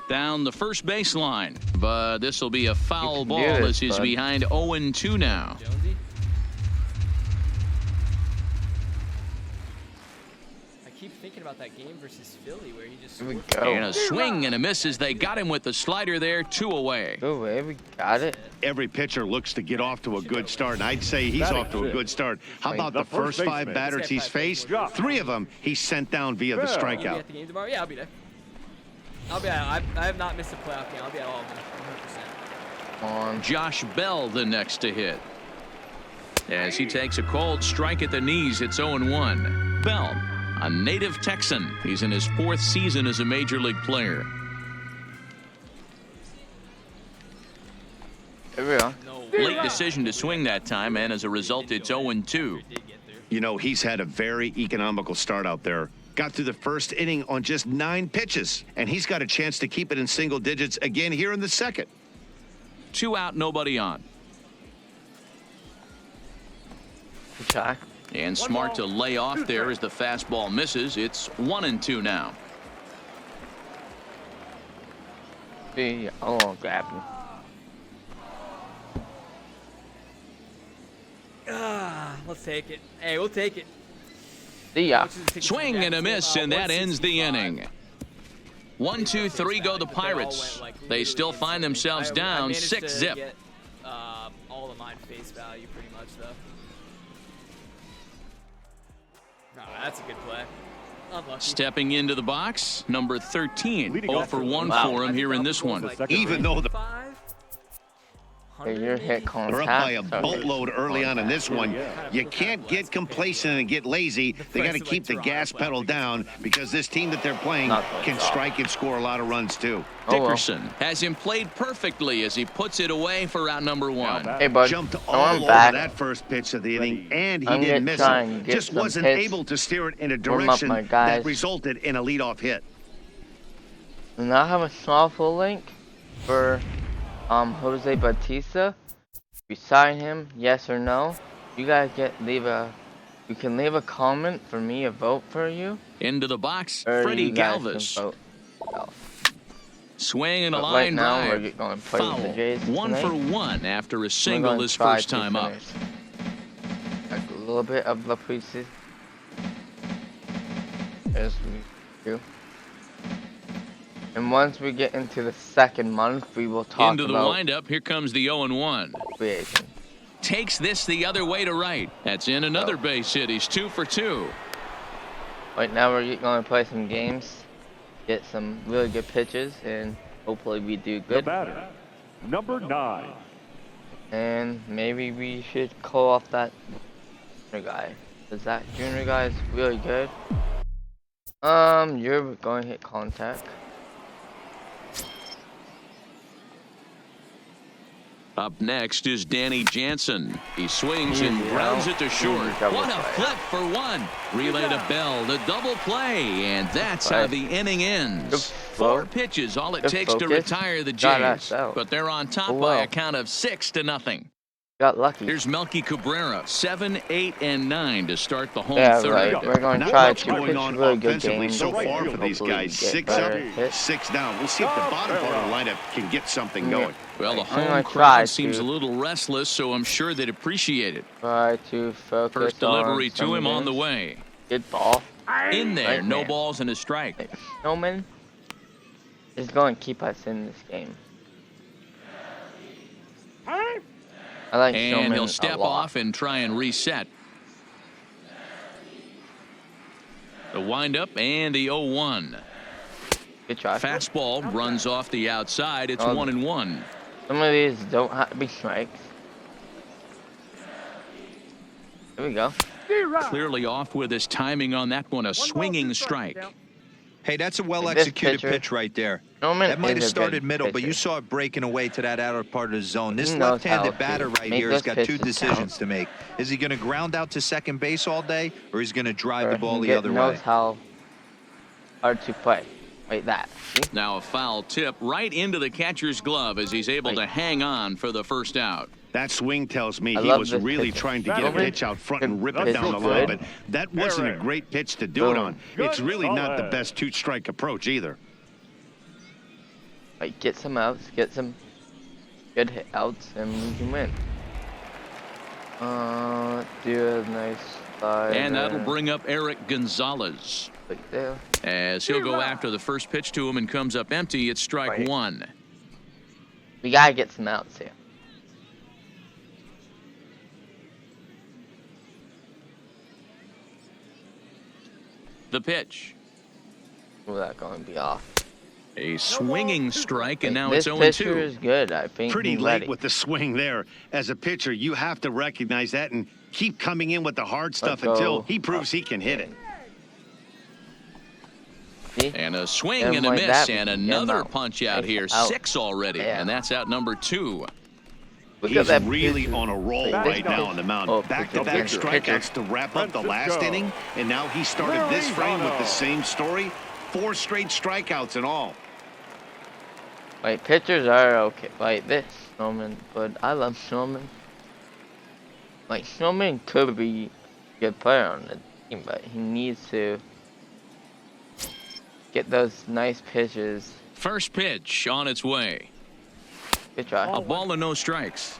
Down the first baseline, but this will be a foul ball this, as he's bud. behind 0-2 now. Jonesy? I keep thinking about that game versus Philly where he just Here we scored. go. And a swing and a miss as they got him with the slider there, 2 away. Go away, we got it. Every pitcher looks to get off to a good start, and I'd say he's off to a good start. How about the first 5 batters he's faced? 3 of them he's sent down via the Will you be strikeout. at the game tomorrow? Yeah, I'll be there. I'll be at, I have not missed a playoff game. I'll be at all of them, 100%. On. Josh Bell the next to hit. As he takes a cold strike at the knees, it's 0-1. Bell, a native Texan. He's in his 4th season as a major league player. Here we go. No Late way. decision to swing that time, and as a result, it's 0-2. You know, he's had a very economical start out there. Got through the first inning on just 9 pitches, and he's got a chance to keep it in single digits again here in the second. 2 out, nobody on. Good try. And smart to lay off there as the fastball misses. It's 1-2 now. See, oh, grab him. Let's take it. Hey, we'll take it. See ya. Swing and a miss, and that ends the inning. 1, 2, 3 go the Pirates. They still find themselves down 6-zip. Get, all of mine face value pretty much though. No, that's a good play. Unlucky. Stepping into the box, number 13. Leading 0 off for for 1 Wow. for him here in this one. Even though the Hey, your hit they're up by a contact. boatload early on in this one. You can't get complacent and get lazy. They got to keep the gas pedal down because this team that they're playing can strike and score a lot of runs too. Oh, well. Dickerson has him played perfectly as he puts it away for out number 1. Hey, bud. Jumped Oh, all I'm over back. that first pitch of the inning, and he I'm didn't gonna miss try it. and get Just some wasn't hits. able to steer it in a Warm up direction my guys. that resulted in a leadoff hit. And I have a small full link for Jose Bautista. If you sign him, yes or no. You guys you can leave a comment for me, a vote for you. Into the box, Or Freddie you guys can Galvis. vote. Swing and a But line right now, drive. we're going to play with the Foul. Jays 1 tonight. for 1 after a We're single gonna his try first to time up. finish. A little bit of the preseason. As we do. And once we get into the second month, we will talk Into the about windup, here comes the 0-1. free agent. Takes this the other way to right. That's in another base hit. He's 2 for 2. Right now, we're going to play some games, get some really good pitches, and hopefully we do The good. batter, number 9. And maybe we should call off that junior guy. Because that junior guy is really good. You're going to hit contact. Up next is Danny Jansen. He swings and grounds it to short. What a flip for 1. Relay to Bell, the double play, and that's how the inning ends. 4 pitches, all it takes to retire the Jays. But they're on top by a count of 6-0. Got lucky. Here's Melky Cabrera, 7, 8, and 9 to start the home Yeah, third. right. We're going to Not try much to going pitch on really good offensively games. so far for these Hopefully we guys. get 6 better up, hits. 6 down. We'll see if the bottom part of the lineup can get something going. Well, the I'm home gonna crowd try seems to. a little restless, so I'm sure they'd appreciate it. Try to focus First delivery on to some him on the games. way. Good ball. In there, Right no there. balls and a strike. Snowman is going to keep us in this game. I like And Snowman he'll a step lot. off and try and reset. The windup and the 0-1. Good try. Fastball runs off the outside. It's 1-1. Some of these don't have to be strikes. Here we go. Clearly off with his timing on that one. A swinging strike. Hey, that's a well-executed pitch right there. That might have started middle, but you saw it breaking away to that outer part of the zone. This left-handed batter right here has got two decisions to make. Is he going to ground out to second base all day, or is he going to drive the ball the other way? He knows how hard to play. Like that. See? Now a foul tip right into the catcher's glove as he's able to hang on for the first out. That swing tells me he was really trying to get a pitch out front and rip it down the line, but that wasn't a great pitch to do it on. It's really not the best two-strike approach either. Like, get some outs, get some good hit outs, and we can win. Do a nice slide. And that'll bring up Eric Gonzalez. Right there. As he'll go after the first pitch to him and comes up empty, it's strike one. We gotta get some outs here. The pitch. Well, that's gonna be off. A swinging strike, and now this it's 0-2. This pitcher is good, I think. Pretty late with the swing there. As a pitcher, you have to recognize that and keep coming in with the hard stuff until he proves he can hit it. See? And a swing and a miss, and another punch out here. 6 already, and that's out number 2. He's really on a roll right now on the mound. Back-to-back strikeouts to wrap up the last inning, and now he started this frame with the same story. 4 straight strikeouts and all. Like, pitchers are okay. Like this, Snowman, but I love Snowman. Like, Snowman could be a good player on the team, but he needs to get those nice pitches. First pitch on its way. Good try. A ball and no strikes.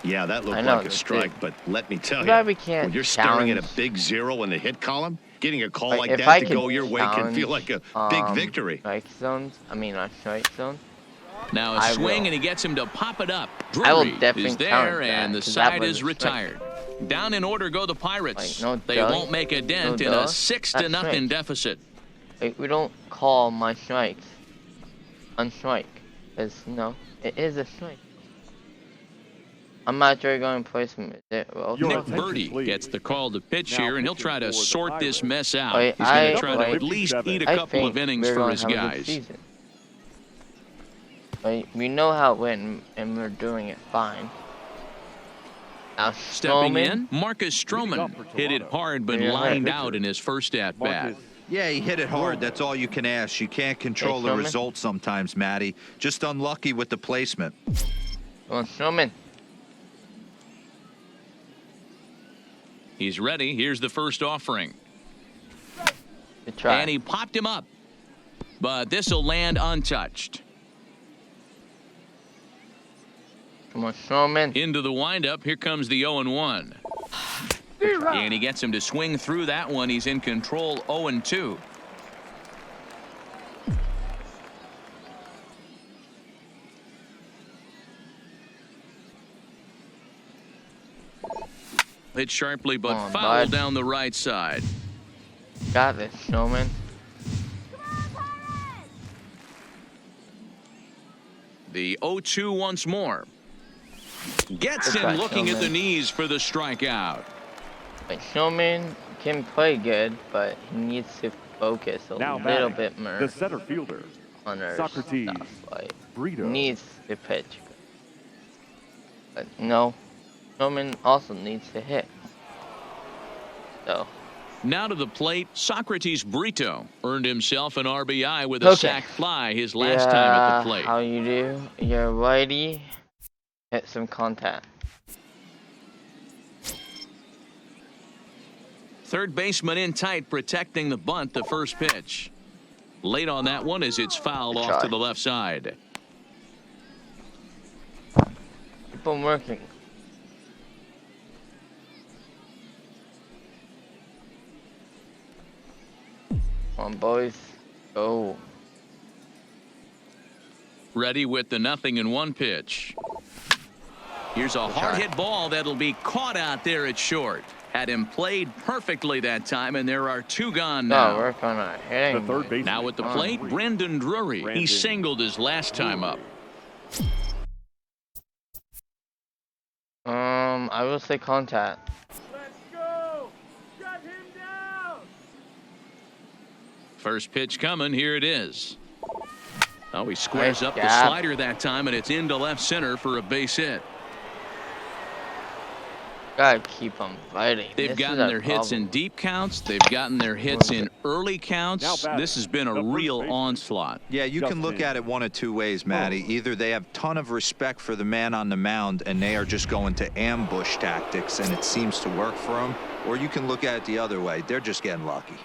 Yeah, that looked like a strike, but let me tell you, when you're staring at a big 0 in the hit column, getting a call like that to go your way can feel like a big victory. Strike zones. I mean, strike zones. Now a swing, and he gets him to pop it up. Drury is there, and the side is retired. Down in order go the Pirates. They won't make a dent in a 6-0 deficit. Like, we don't call my strikes on strike. Because, it is a strike. I'm not sure going to play some. Nick Birdie gets the call to pitch here, and he'll try to sort this mess out. He's going to try to at least eat a couple of innings for his guys. We know how it went, and we're doing it fine. Now, stepping in, Marcus Stroman hit it hard, but lined out in his first at-bat. Yeah, he hit it hard. That's all you can ask. You can't control the result sometimes, Matty. Just unlucky with the placement. Come on, Stroman. He's ready. Here's the first offering. Good try. And he popped him up. But this will land untouched. Come on, Stroman. Into the windup. Here comes the 0-1. And he gets him to swing through that one. He's in control, 0-2. Hit sharply, but foul down the right side. Got this, Snowman. The 0-2 once more. Gets him looking at the knees for the strikeout. Like, Snowman can play good, but he needs to focus a little bit more. The center fielder, on Socrates stuff. Like, Brito. Needs to pitch. But no, Snowman also needs to hit. So. Now to the plate, Socrates Brito earned himself an RBI with a sac fly his last time at the plate. How you do? You're righty. Hit some contact. Third baseman in tight, protecting the bunt, the first pitch. Late on that one as it's fouled off to the left side. Keep on working. Come on, boys. Go. Ready with the 0-1 pitch. Here's a hard hit ball that'll be caught out there at short. Had him played perfectly that time, and there are 2 gone now. Work on our hitting. The third baseman. Now at the plate, Brendan Drury. He singled his last time up. I will say contact. Let's go. First pitch coming. Here it is. Oh, he squares up the slider that time, and it's into left center for a base hit. Gotta keep them fighting. They've gotten their hits in deep counts. They've gotten their hits in early counts. This has been a real onslaught. Yeah, you can look at it one of two ways, Matty. Either they have a ton of respect for the man on the mound and they are just going to ambush tactics and it seems to work for them, or you can look at it the other way. They're just getting lucky.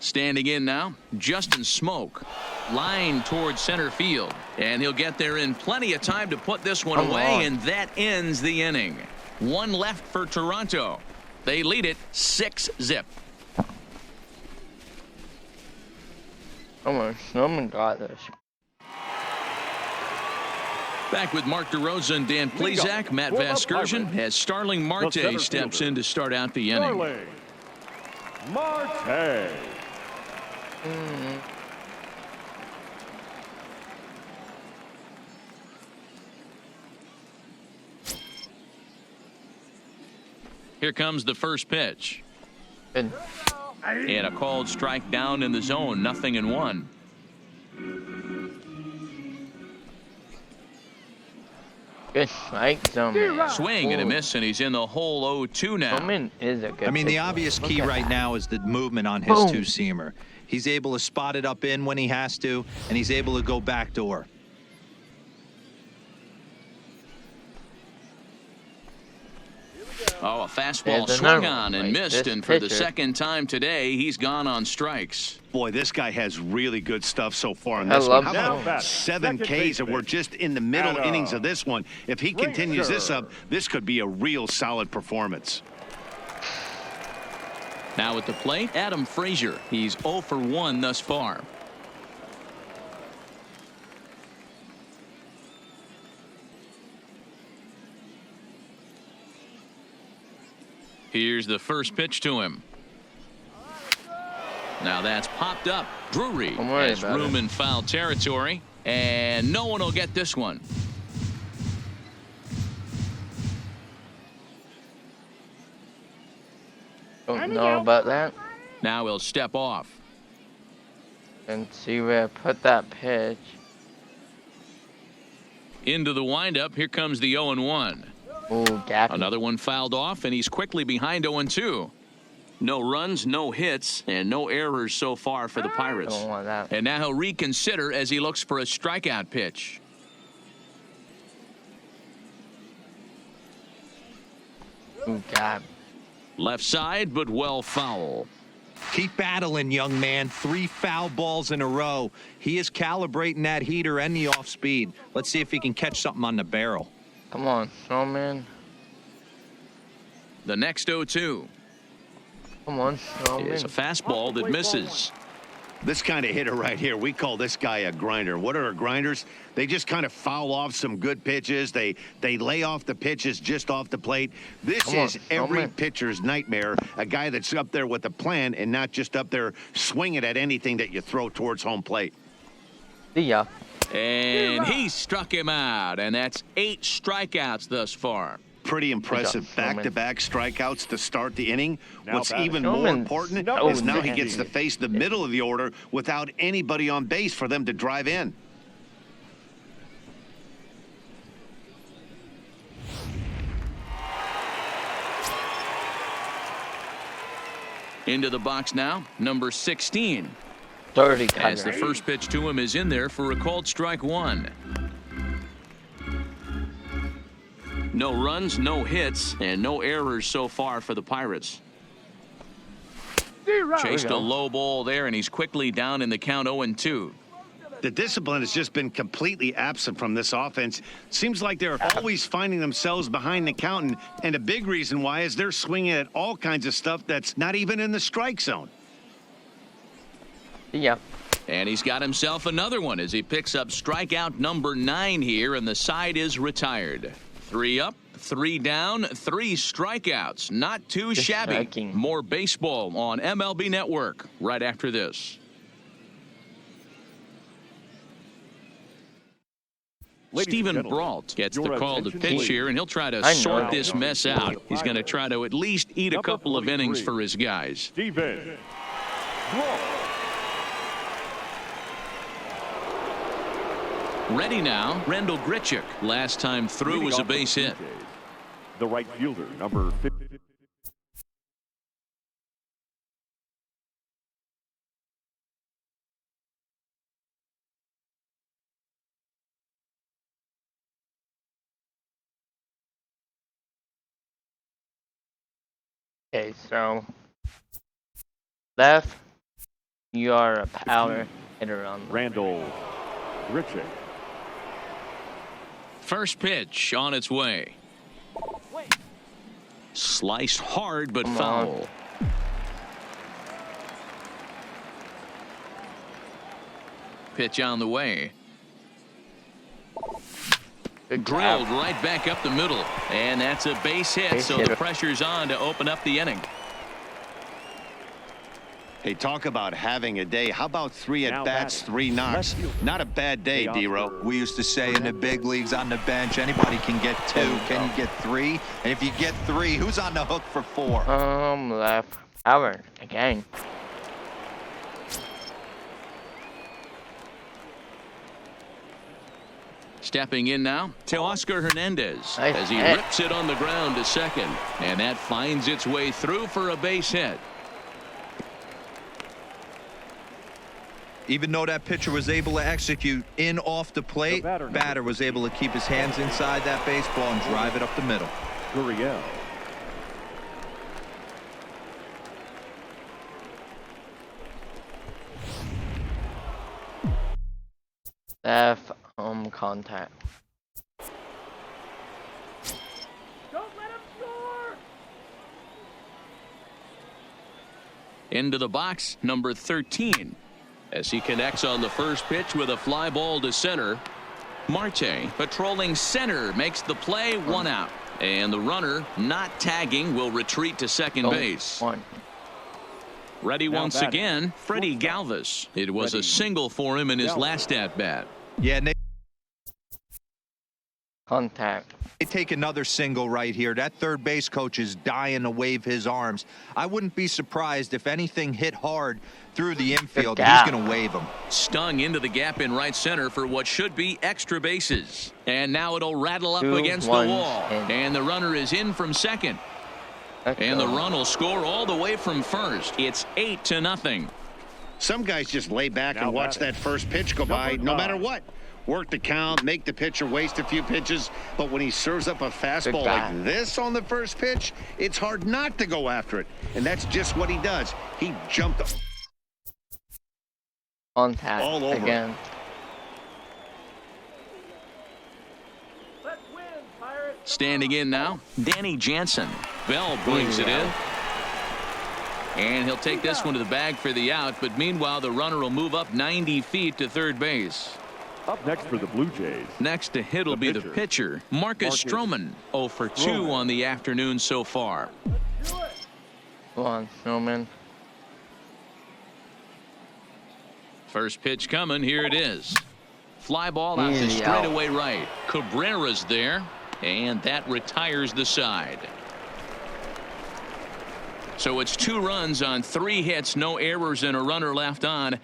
Standing in now, Justin Smoke. Line towards center field. And he'll get there in plenty of time to put this one away, and that ends the inning. One left for Toronto. They lead it 6-0. Someone got this. Back with Mark DeRosa and Dan Plesac. Matt Vasgersian as Starling Marte steps in to start out the inning. Starling Marte. Here comes the first pitch. Good. And a called strike down in the zone. 0-1. Good strike, Zoman. Swing and a miss, and he's in the hole 0-2 now. Zoman is a good I mean, the pitcher. obvious key right now is the movement on his two-seamer. He's able to spot it up in when he has to, and he's able to go backdoor. Oh, a fastball swung on and missed, and for the second time today, he's gone on strikes. Boy, this guy has really good stuff so far in this one. How about 7 Ks, and we're just in the middle innings of this one. If he continues this up, this could be a real solid performance. Now at the plate, Adam Frazier. He's 0 for 1 thus far. Here's the first pitch to him. Now that's popped up. Drury has room in foul territory, and no one will get this one. Don't know about that. Now he'll step off. And see where I put that pitch. Into the windup. Here comes the 0-1. Ooh, Gappy. Another one fouled off, and he's quickly behind 0-2. No runs, no hits, and no errors so far for the Pirates. Don't want that. And now he'll reconsider as he looks for a strikeout pitch. Ooh, God. Left side, but well foul. Keep battling, young man. 3 foul balls in a row. He is calibrating that heater and the off speed. Let's see if he can catch something on the barrel. Come on, Snowman. The next 0-2. Come on, Snowman. It's a fastball that misses. This kind of hitter right here, we call this guy a grinder. What are grinders? They just kind of foul off some good pitches. They lay off the pitches just off the plate. This is every pitcher's nightmare, a guy that's up there with a plan and not just up there swinging at anything that you throw towards home plate. See ya. And he struck him out, and that's 8 strikeouts thus far. Pretty impressive back-to-back strikeouts to start the inning. What's even more important is now he gets to face the middle of the order without anybody on base for them to drive in. Into the box now, number 16. Dirty as the first pitch to him is in there for a called strike 1. No runs, no hits, and no errors so far for the Pirates. Chased a low ball there, and he's quickly down in the count 0-2. The discipline has just been completely absent from this offense. Seems like they're always finding themselves behind the count, and a big reason why is they're swinging at all kinds of stuff that's not even in the strike zone. Yeah. And he's got himself another one as he picks up strikeout number 9 here, and the side is retired. 3 up, 3 down, 3 strikeouts. Not too shabby. More baseball on MLB Network right after this. Stephen Brault gets the call to pitch here, and he'll try to sort this mess out. He's going to try to at least eat a couple of innings for his guys. Stephen Brault. Ready now, Randall Grichuk. Last time through was a base hit. The right fielder, number 50. Okay, so left, you are a power hitter on Randall Grichuk. First pitch on its way. Sliced hard but foul. Pitch on the way. Drilled right back up the middle, and that's a base hit, so the pressure's on to open up the inning. Hey, talk about having a day. How about 3 at-bats, 3 knocks? Not a bad day, D-Row. We used to say in the big leagues on the bench, anybody can get 2. Can you get 3? And if you get 3, who's on the hook for 4? Left power again. Stepping in now, Teoscar Hernandez as he rips it on the ground to second, and that finds its way through for a base hit. Even though that pitcher was able to execute in off the plate, batter was able to keep his hands inside that baseball and drive it up the middle. Gurriel. Left contact. Don't let him score! Into the box, number 13. As he connects on the first pitch with a fly ball to center. Marte patrolling center makes the play, 1 out. And the runner not tagging will retreat to second base. Ready once again, Freddie Galvis. It was a single for him in his last at-bat. Yeah, and Contact. they take another single right here. That third base coach is dying to wave his arms. I wouldn't be surprised if anything hit hard through the infield. He's going to wave them. Stung into the gap in right center for what should be extra bases. And now it'll rattle up against the wall. And the runner is in from second. And the run will score all the way from first. It's 8-0. Some guys just lay back and watch that first pitch go by no matter what. Work the count, make the pitcher waste a few pitches, but when he serves up a fastball like this on the first pitch, it's hard not to go after it. And that's just what he does. He jumped Contact all over again. Standing in now, Danny Jansen. Bell brings it in. And he'll take this one to the bag for the out, but meanwhile the runner will move up 90 feet to third base. Up next for the Blue Jays. Next to hit will be the pitcher, Marcus Stroman. 0 for 2 on the afternoon so far. Go on, Stroman. First pitch coming, here it is. Fly ball out to straightaway right. Cabrera's there, and that retires the side. So it's 2 runs on 3 hits, no errors, and a runner left on.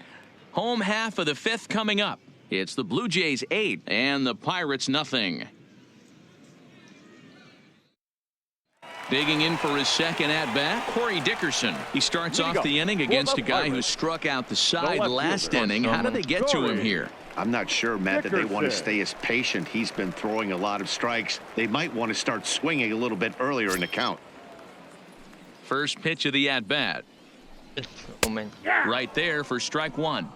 Home half of the 5th coming up. It's the Blue Jays 8 and the Pirates nothing. Digging in for his second at-bat, Corey Dickerson. He starts off the inning against a guy who struck out the side last inning. How did they get to him here? I'm not sure, Matt, that they want to stay as patient. He's been throwing a lot of strikes. They might want to start swinging a little bit earlier in the count. First pitch of the at-bat. Right there for strike 1.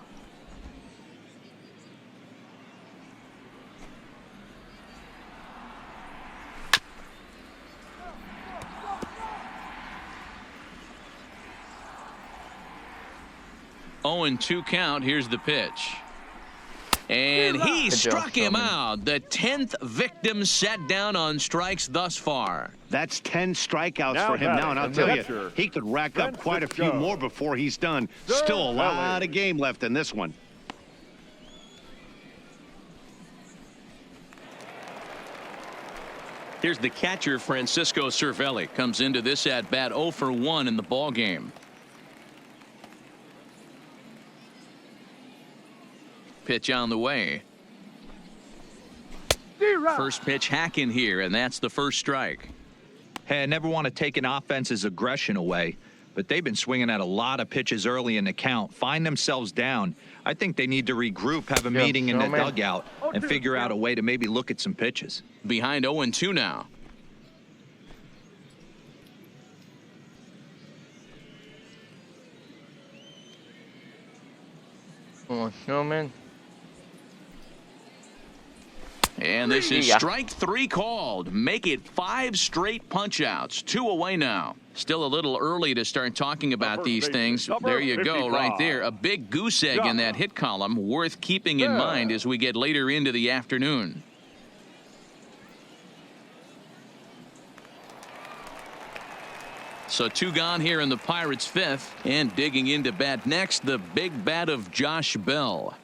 Oh, and 2 count. Here's the pitch. And he struck him out. The 10th victim set down on strikes thus far. That's 10 strikeouts for him now, and I'll tell you, he could rack up quite a few more before he's done. Still a lot of game left in this one. Here's the catcher, Francisco Cervelli. Comes into this at bat 0 for 1 in the ball game. Pitch on the way. First pitch hacking here, and that's the first strike. Hey, I never want to take an offense's aggression away, but they've been swinging at a lot of pitches early in the count, find themselves down. I think they need to regroup, have a meeting in the dugout, and figure out a way to maybe look at some pitches. Behind 0-2 now. Snowman. And this is strike 3 called. Make it 5 straight punch outs. 2 away now. Still a little early to start talking about these things. There you go, right there. A big goose egg in that hit column, worth keeping in mind as we get later into the afternoon. So 2 gone here in the Pirates' 5th. And digging into bat next, the big bat of Josh Bell.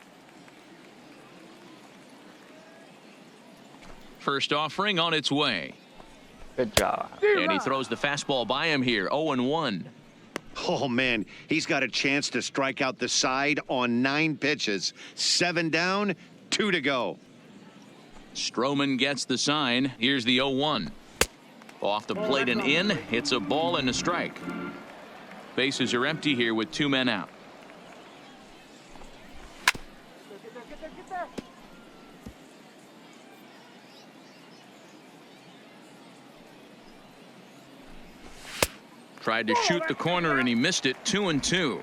First offering on its way. Good job. And he throws the fastball by him here. 0-1. Oh, man, he's got a chance to strike out the side on 9 pitches. 7 down, 2 to go. Stroman gets the sign. Here's the 0-1. Off the plate and in. It's a ball and a strike. Bases are empty here with 2 men out. Tried to shoot the corner and he missed it. 2-2.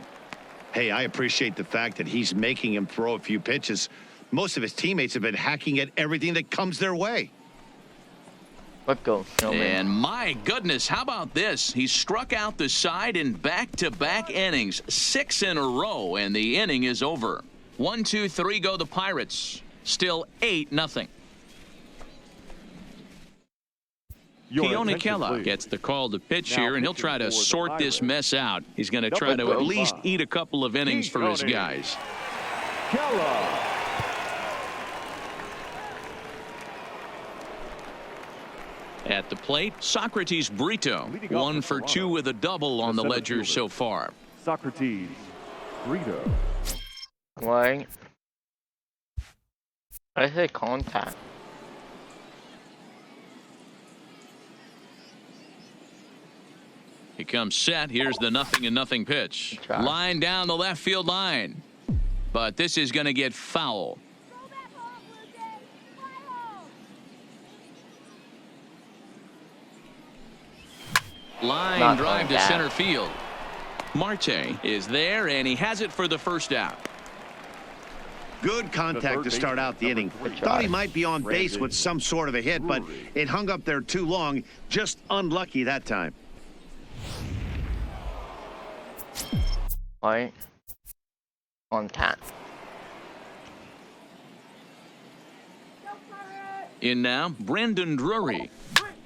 Hey, I appreciate the fact that he's making him throw a few pitches. Most of his teammates have been hacking at everything that comes their way. Let's go. And my goodness, how about this? He struck out the side in back-to-back innings. 6 in a row, and the inning is over. 1, 2, 3 go the Pirates. Still 8-0. Keone Kela gets the call to pitch here, and he'll try to sort this mess out. He's going to try to at least eat a couple of innings for his guys. At the plate, Socrates Brito. 1 for 2 with a double on the ledger so far. Socrates Brito. Why? I say contact. He comes set. Here's the 0-0 pitch. Line down the left field line. But this is going to get foul. Line drive to center field. Marte is there, and he has it for the first out. Good contact to start out the inning. Thought he might be on base with some sort of a hit, but it hung up there too long. Just unlucky that time. Right. Contact. In now, Brandon Drury.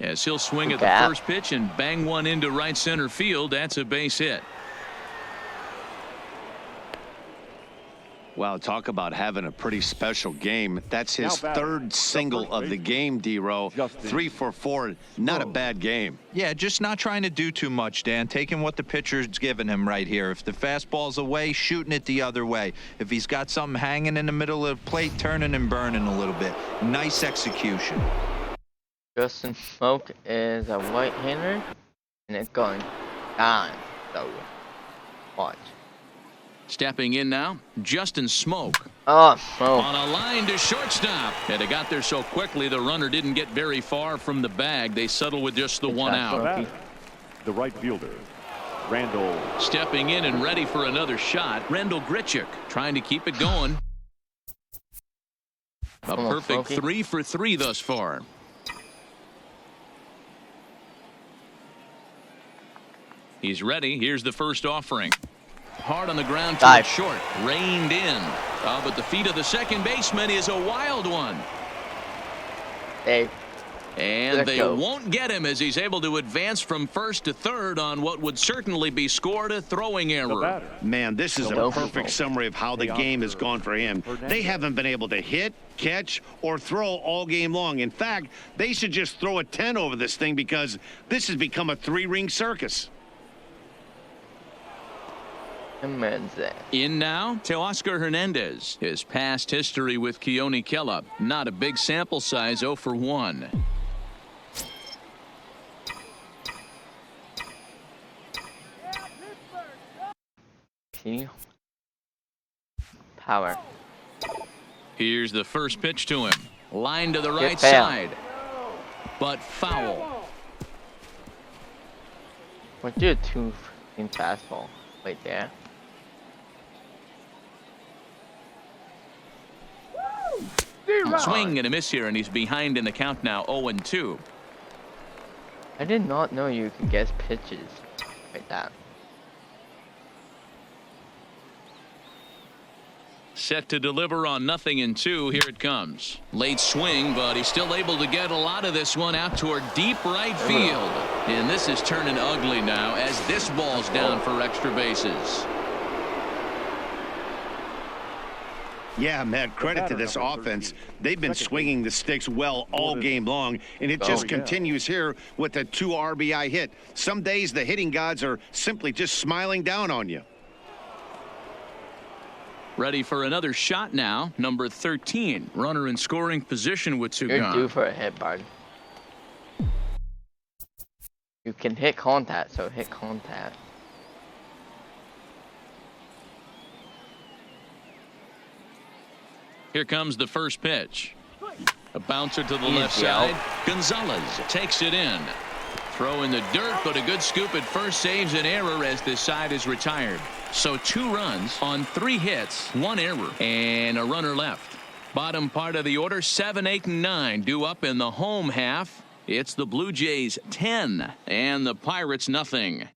As he'll swing at the first pitch and bang one into right center field. That's a base hit. Wow, talk about having a pretty special game. That's his 3rd single of the game, D-Row. 3 for 4. Not a bad game. Yeah, just not trying to do too much, Dan. Taking what the pitcher's giving him right here. If the fastball's away, shooting it the other way. If he's got something hanging in the middle of the plate, turning and burning a little bit. Nice execution. Justin Smoke is a right-hander, and it's going down. So, watch. Stepping in now, Justin Smoke. On a line to shortstop. And it got there so quickly, the runner didn't get very far from the bag. They settle with just the 1 out. The right fielder, Randall. Stepping in and ready for another shot, Randall Grichuk trying to keep it going. A perfect 3 for 3 thus far. He's ready. Here's the first offering. Hard on the ground to short. Reined in. But the feet of the second baseman is a wild one. Hey. And they won't get him as he's able to advance from first to third on what would certainly be scored a throwing error. Man, this is a perfect summary of how the game has gone for him. They haven't been able to hit, catch, or throw all game long. In fact, they should just throw a 10 over this thing because this has become a three-ring circus. In now, Teoscar Hernandez. His past history with Keone Kela. Not a big sample size, 0 for 1. Power. Here's the first pitch to him. Line to the right side. But foul. What do a 2 in fastball right there? Swing and a miss here, and he's behind in the count now, 0-2. I did not know you could guess pitches like that. Set to deliver on 0-2. Here it comes. Late swing, but he's still able to get a lot of this one out toward deep right field. And this is turning ugly now as this ball's down for extra bases. Yeah, Matt, credit to this offense. They've been swinging the sticks well all game long, and it just continues here with a 2 RBI hit. Some days the hitting gods are simply just smiling down on you. Ready for another shot now. Number 13. Runner in scoring position with 2 gone. You're due for a hit, bud. You can hit contact, so hit contact. Here comes the first pitch. A bouncer to the left side. Gonzalez takes it in. Throw in the dirt, but a good scoop at first saves an error as this side is retired. So 2 runs on 3 hits, 1 error, and a runner left. Bottom part of the order, 7, 8, and 9 due up in the home half. It's the Blue Jays 10 and the Pirates nothing.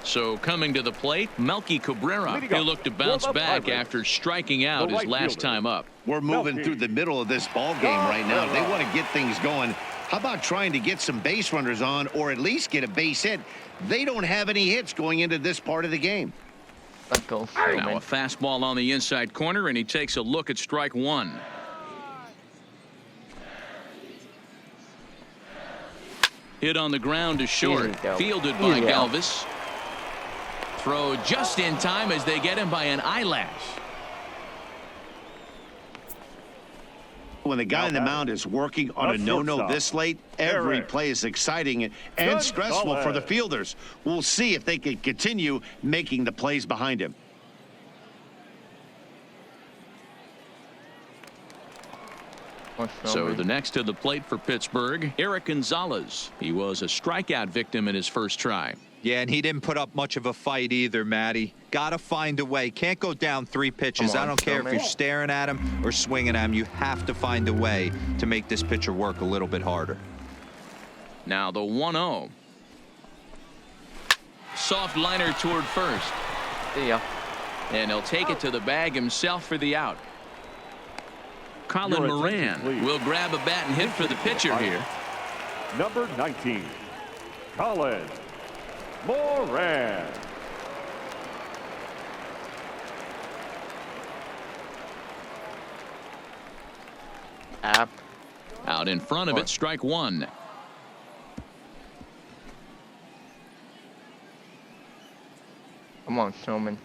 So coming to the plate, Melky Cabrera. He'll look to bounce back after striking out his last time up. We're moving through the middle of this ball game right now. They want to get things going. How about trying to get some base runners on or at least get a base hit? They don't have any hits going into this part of the game. Let's go. Now a fastball on the inside corner, and he takes a look at strike 1. Hit on the ground to short. Fielded by Galvis. Throw just in time as they get him by an eyelash. When the guy on the mound is working on a no-no this late, every play is exciting and stressful for the fielders. We'll see if they can continue making the plays behind him. So the next to the plate for Pittsburgh, Eric Gonzalez. He was a strikeout victim in his first try. Yeah, and he didn't put up much of a fight either, Matty. Gotta find a way. Can't go down 3 pitches. I don't care if you're staring at him or swinging at him. You have to find a way to make this pitcher work a little bit harder. Now the 1-0. Soft liner toward first. See ya. And he'll take it to the bag himself for the out. Colin Moran will grab a bat and hit for the pitcher here. Number 19, Colin Moran. Out in front of it, strike 1. Come on, Snowman.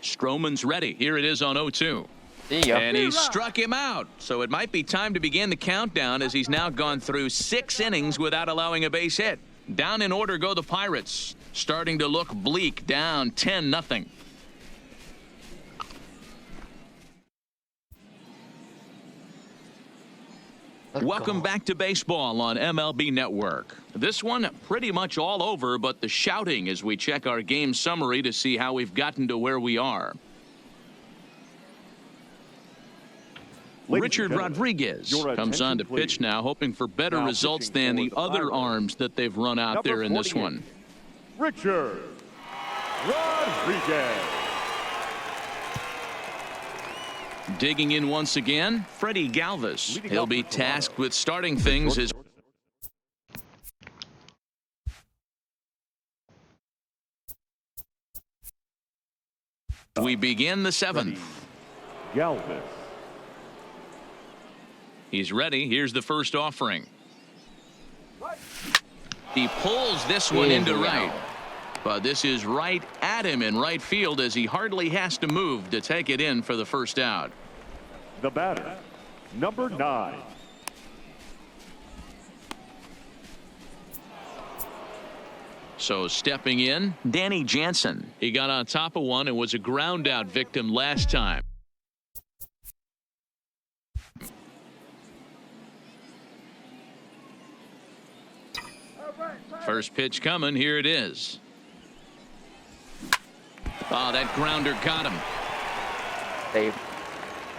Stroman's ready. Here it is on 0-2. And he struck him out. So it might be time to begin the countdown as he's now gone through 6 innings without allowing a base hit. Down in order go the Pirates. Starting to look bleak, down 10-0. Welcome back to baseball on MLB Network. This one pretty much all over, but the shouting as we check our game summary to see how we've gotten to where we are. Richard Rodriguez comes on to pitch now, hoping for better results than the other arms that they've run out there in this one. Richard Rodriguez. Digging in once again, Freddie Galvis. He'll be tasked with starting things as we begin the seventh. Galvis. He's ready. Here's the first offering. He pulls this one into right. But this is right at him in right field as he hardly has to move to take it in for the first out. The batter, number 9. So stepping in, Danny Jansen. He got on top of one and was a ground out victim last time. First pitch coming. Here it is. Oh, that grounder got him. Save.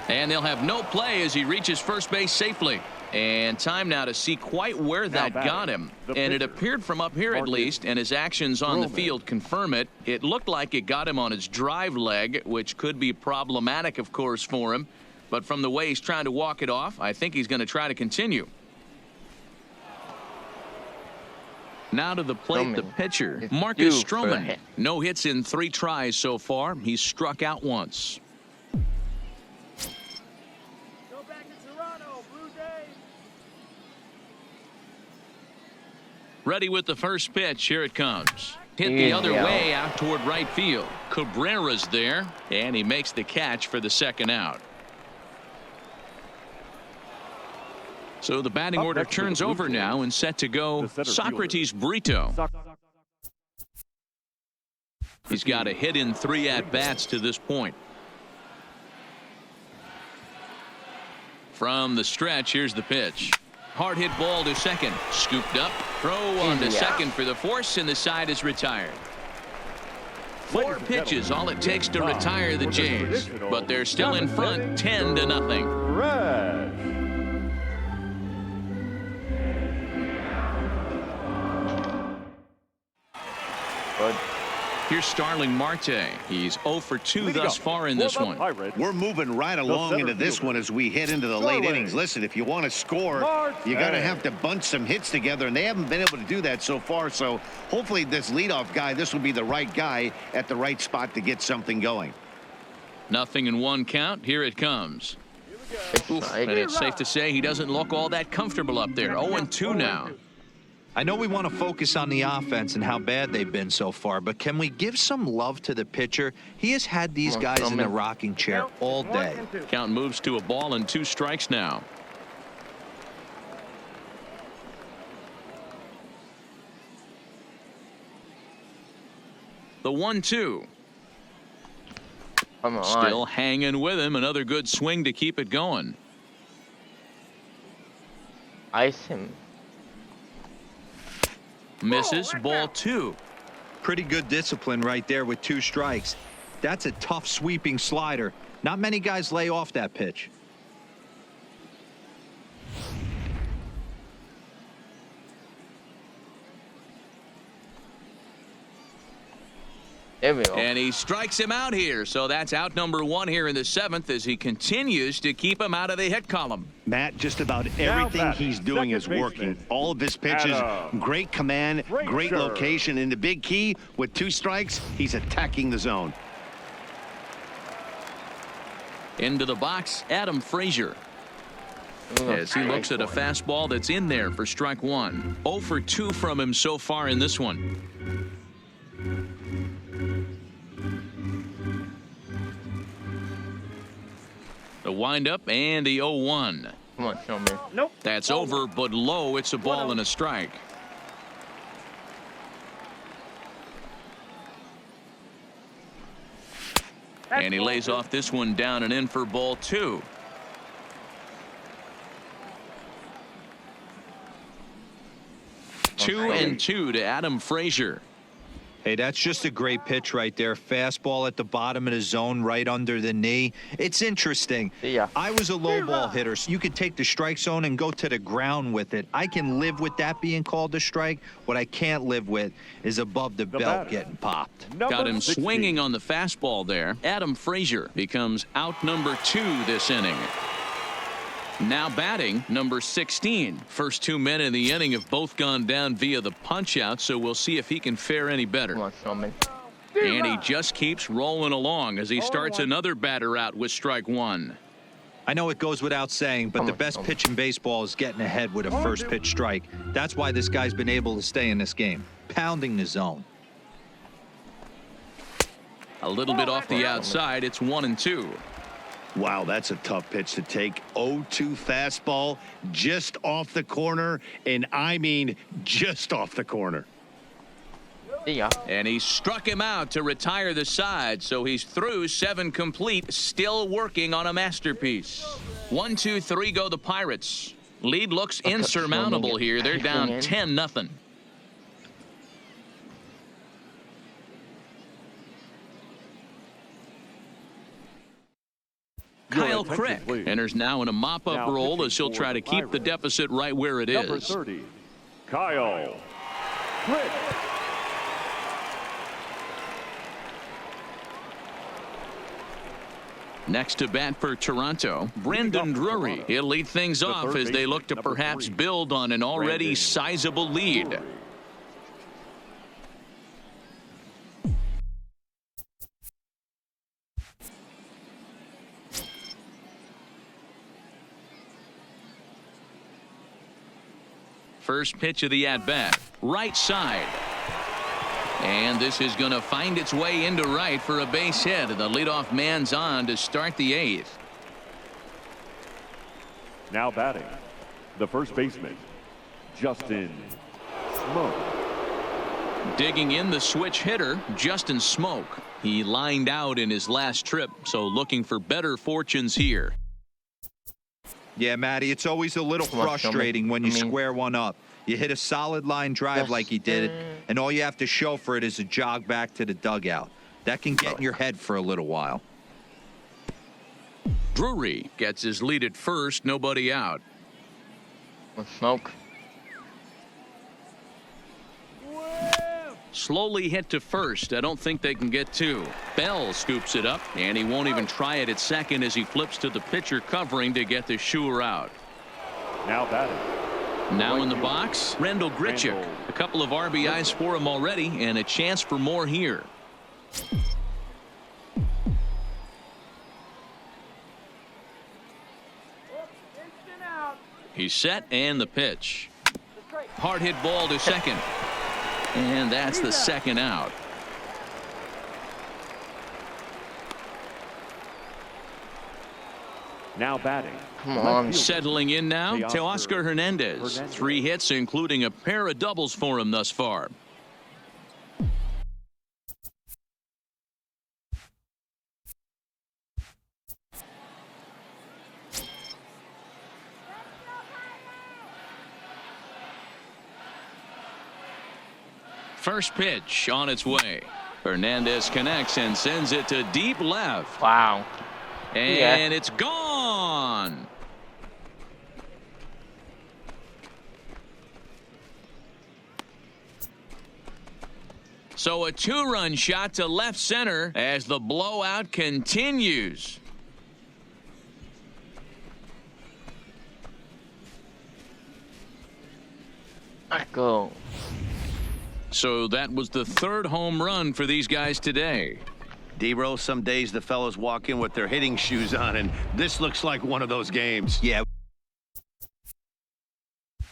And they'll have no play as he reaches first base safely. And time now to see quite where that got him. And it appeared from up here at least, and his actions on the field confirm it. It looked like it got him on his drive leg, which could be problematic, of course, for him. But from the way he's trying to walk it off, I think he's going to try to continue. Now to the plate, the pitcher, Marcus Stroman. No hits in 3 tries so far. He's struck out once. Go back to Toronto, Blue Jays. Ready with the first pitch. Here it comes. Hit the other way out toward right field. Cabrera's there, and he makes the catch for the second out. So the batting order turns over now and set to go Socrates Brito. He's got a hit in 3 at-bats to this point. From the stretch, here's the pitch. Hard hit ball to second. Scooped up. Throw on to second for the force, and the side is retired. 4 pitches, all it takes to retire the Jays. But they're still in front, 10-0. Red. Here's Starling Marte. He's 0 for 2 thus far in this one. We're moving right along into this one as we head into the late innings. Listen, if you want to score, you got to have to bunch some hits together, and they haven't been able to do that so far. So hopefully this leadoff guy, this will be the right guy at the right spot to get something going. 0-1 count. Here it comes. And it's safe to say he doesn't look all that comfortable up there. 0-2 now. I know we want to focus on the offense and how bad they've been so far, but can we give some love to the pitcher? He has had these guys in the rocking chair all day. Count moves to a ball and 2 strikes now. The 1-2. Still hanging with him. Another good swing to keep it going. Ice him. Misses. Ball 2. Pretty good discipline right there with 2 strikes. That's a tough sweeping slider. Not many guys lay off that pitch. There we go. And he strikes him out here. So that's out number 1 here in the 7th as he continues to keep him out of the hit column. Matt, just about everything he's doing is working. All of his pitches, great command, great location. And the big key, with 2 strikes, he's attacking the zone. Into the box, Adam Frazier. As he looks at a fastball that's in there for strike 1. 0 for 2 from him so far in this one. The windup and the 0-1. Come on, show me. Nope. That's over, but low. It's a ball and a strike. And he lays off this one down and in for ball 2. Two and 2 to Adam Frazier. Hey, that's just a great pitch right there. Fastball at the bottom of the zone, right under the knee. It's interesting. Yeah. I was a low ball hitter, so you could take the strike zone and go to the ground with it. I can live with that being called a strike. What I can't live with is above the belt getting popped. Got him 16. swinging on the fastball there. Adam Frazier becomes out number 2 this inning. Now batting, number 16. First 2 men in the inning have both gone down via the punch-out, so we'll see if he can fare any better. Come on, Snowman. And he just keeps rolling along as he starts another batter out with strike 1. I know it goes without saying, but the best pitch in baseball is getting ahead with a first pitch strike. That's why this guy's been able to stay in this game, pounding the zone. A little bit off the outside. It's 1-2. Wow, that's a tough pitch to take. 0-2 fastball just off the corner, and I mean just off the corner. Yeah. And he struck him out to retire the side, so he's through 7 complete, still working on a masterpiece. 1, 2, 3 go the Pirates. Lead looks insurmountable here. They're down 10-0. Kyle Crick enters now in a mop-up role as he'll try to keep the deficit right where it Number is. 30, Kyle Crick. Next to bat for Toronto, Brandon Drury. He'll lead things off as they look to perhaps build on an already sizable lead. First pitch of the at-bat, right side. And this is going to find its way into right for a base hit. The leadoff man's on to start the 8th. Now batting, the first baseman, Justin Smoke. Digging in the switch hitter, Justin Smoke. He lined out in his last trip, so looking for better fortunes here. Yeah, Matty, it's always a little frustrating when you square one up. You hit a solid line drive like he did, and all you have to show for it is a jog back to the dugout. That can get in your head for a little while. Drury gets his lead at first, nobody out. Smoke. Slowly hit to first. I don't think they can get 2. Bell scoops it up, and he won't even try it at second as he flips to the pitcher covering to get the shooter out. Now batting. Now in the box, Randall Grichuk. A couple of RBIs for him already, and a chance for more here. He's set, and the pitch. Hard hit ball to second. And that's the second out. Now batting. Come on. Settling in now, Teoscar Hernandez. 3 hits, including a pair of doubles for him thus far. First pitch on its way. Hernandez connects and sends it to deep left. Wow. And it's gone. So a 2-run shot to left center as the blowout continues. Go. So that was the 3rd home run for these guys today. D-Roll, some days the fellas walk in with their hitting shoes on, and this looks like one of those games. Yeah.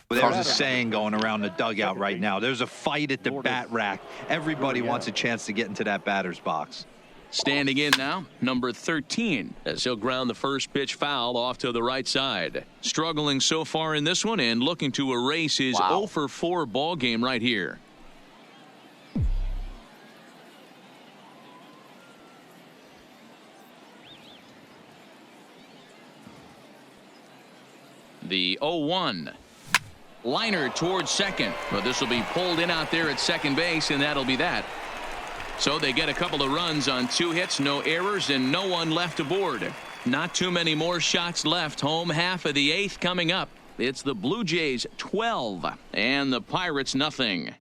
There's a saying going around the dugout right now. There's a fight at the bat rack. Everybody wants a chance to get into that batter's box. Standing in now, number 13, as he'll ground the first pitch foul off to the right side. Struggling so far in this one and looking to erase his 0 for 4 ball game right here. The 0-1. Liner towards second, but this will be pulled in out there at second base, and that'll be that. So they get a couple of runs on 2 hits, no errors, and no one left aboard. Not too many more shots left. Home half of the 8th coming up. It's the Blue Jays 12 and the Pirates nothing.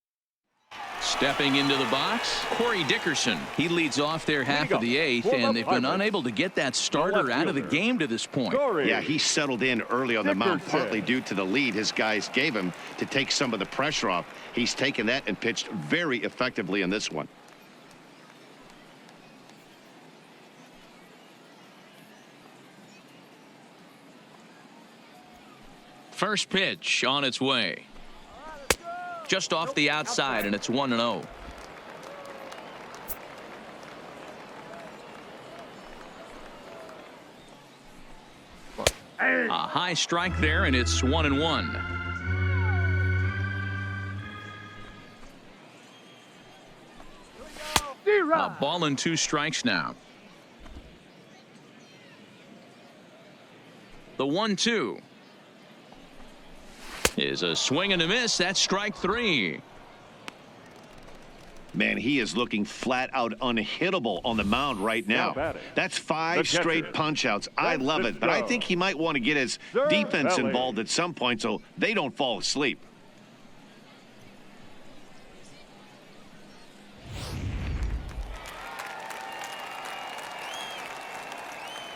Stepping into the box, Corey Dickerson. He leads off their half of the 8th, and they've been unable to get that starter out of the game to this point. Yeah, he settled in early on the mound, partly due to the lead his guys gave him to take some of the pressure off. He's taken that and pitched very effectively in this one. First pitch on its way. Just off the outside, and it's 1-0. A high strike there, and it's 1-1. A ball and 2 strikes now. The 1-2. Is a swing and a miss. That's strike 3. Man, he is looking flat out unhittable on the mound right now. That's 5 straight punch outs. I love it, but I think he might want to get his defense involved at some point so they don't fall asleep.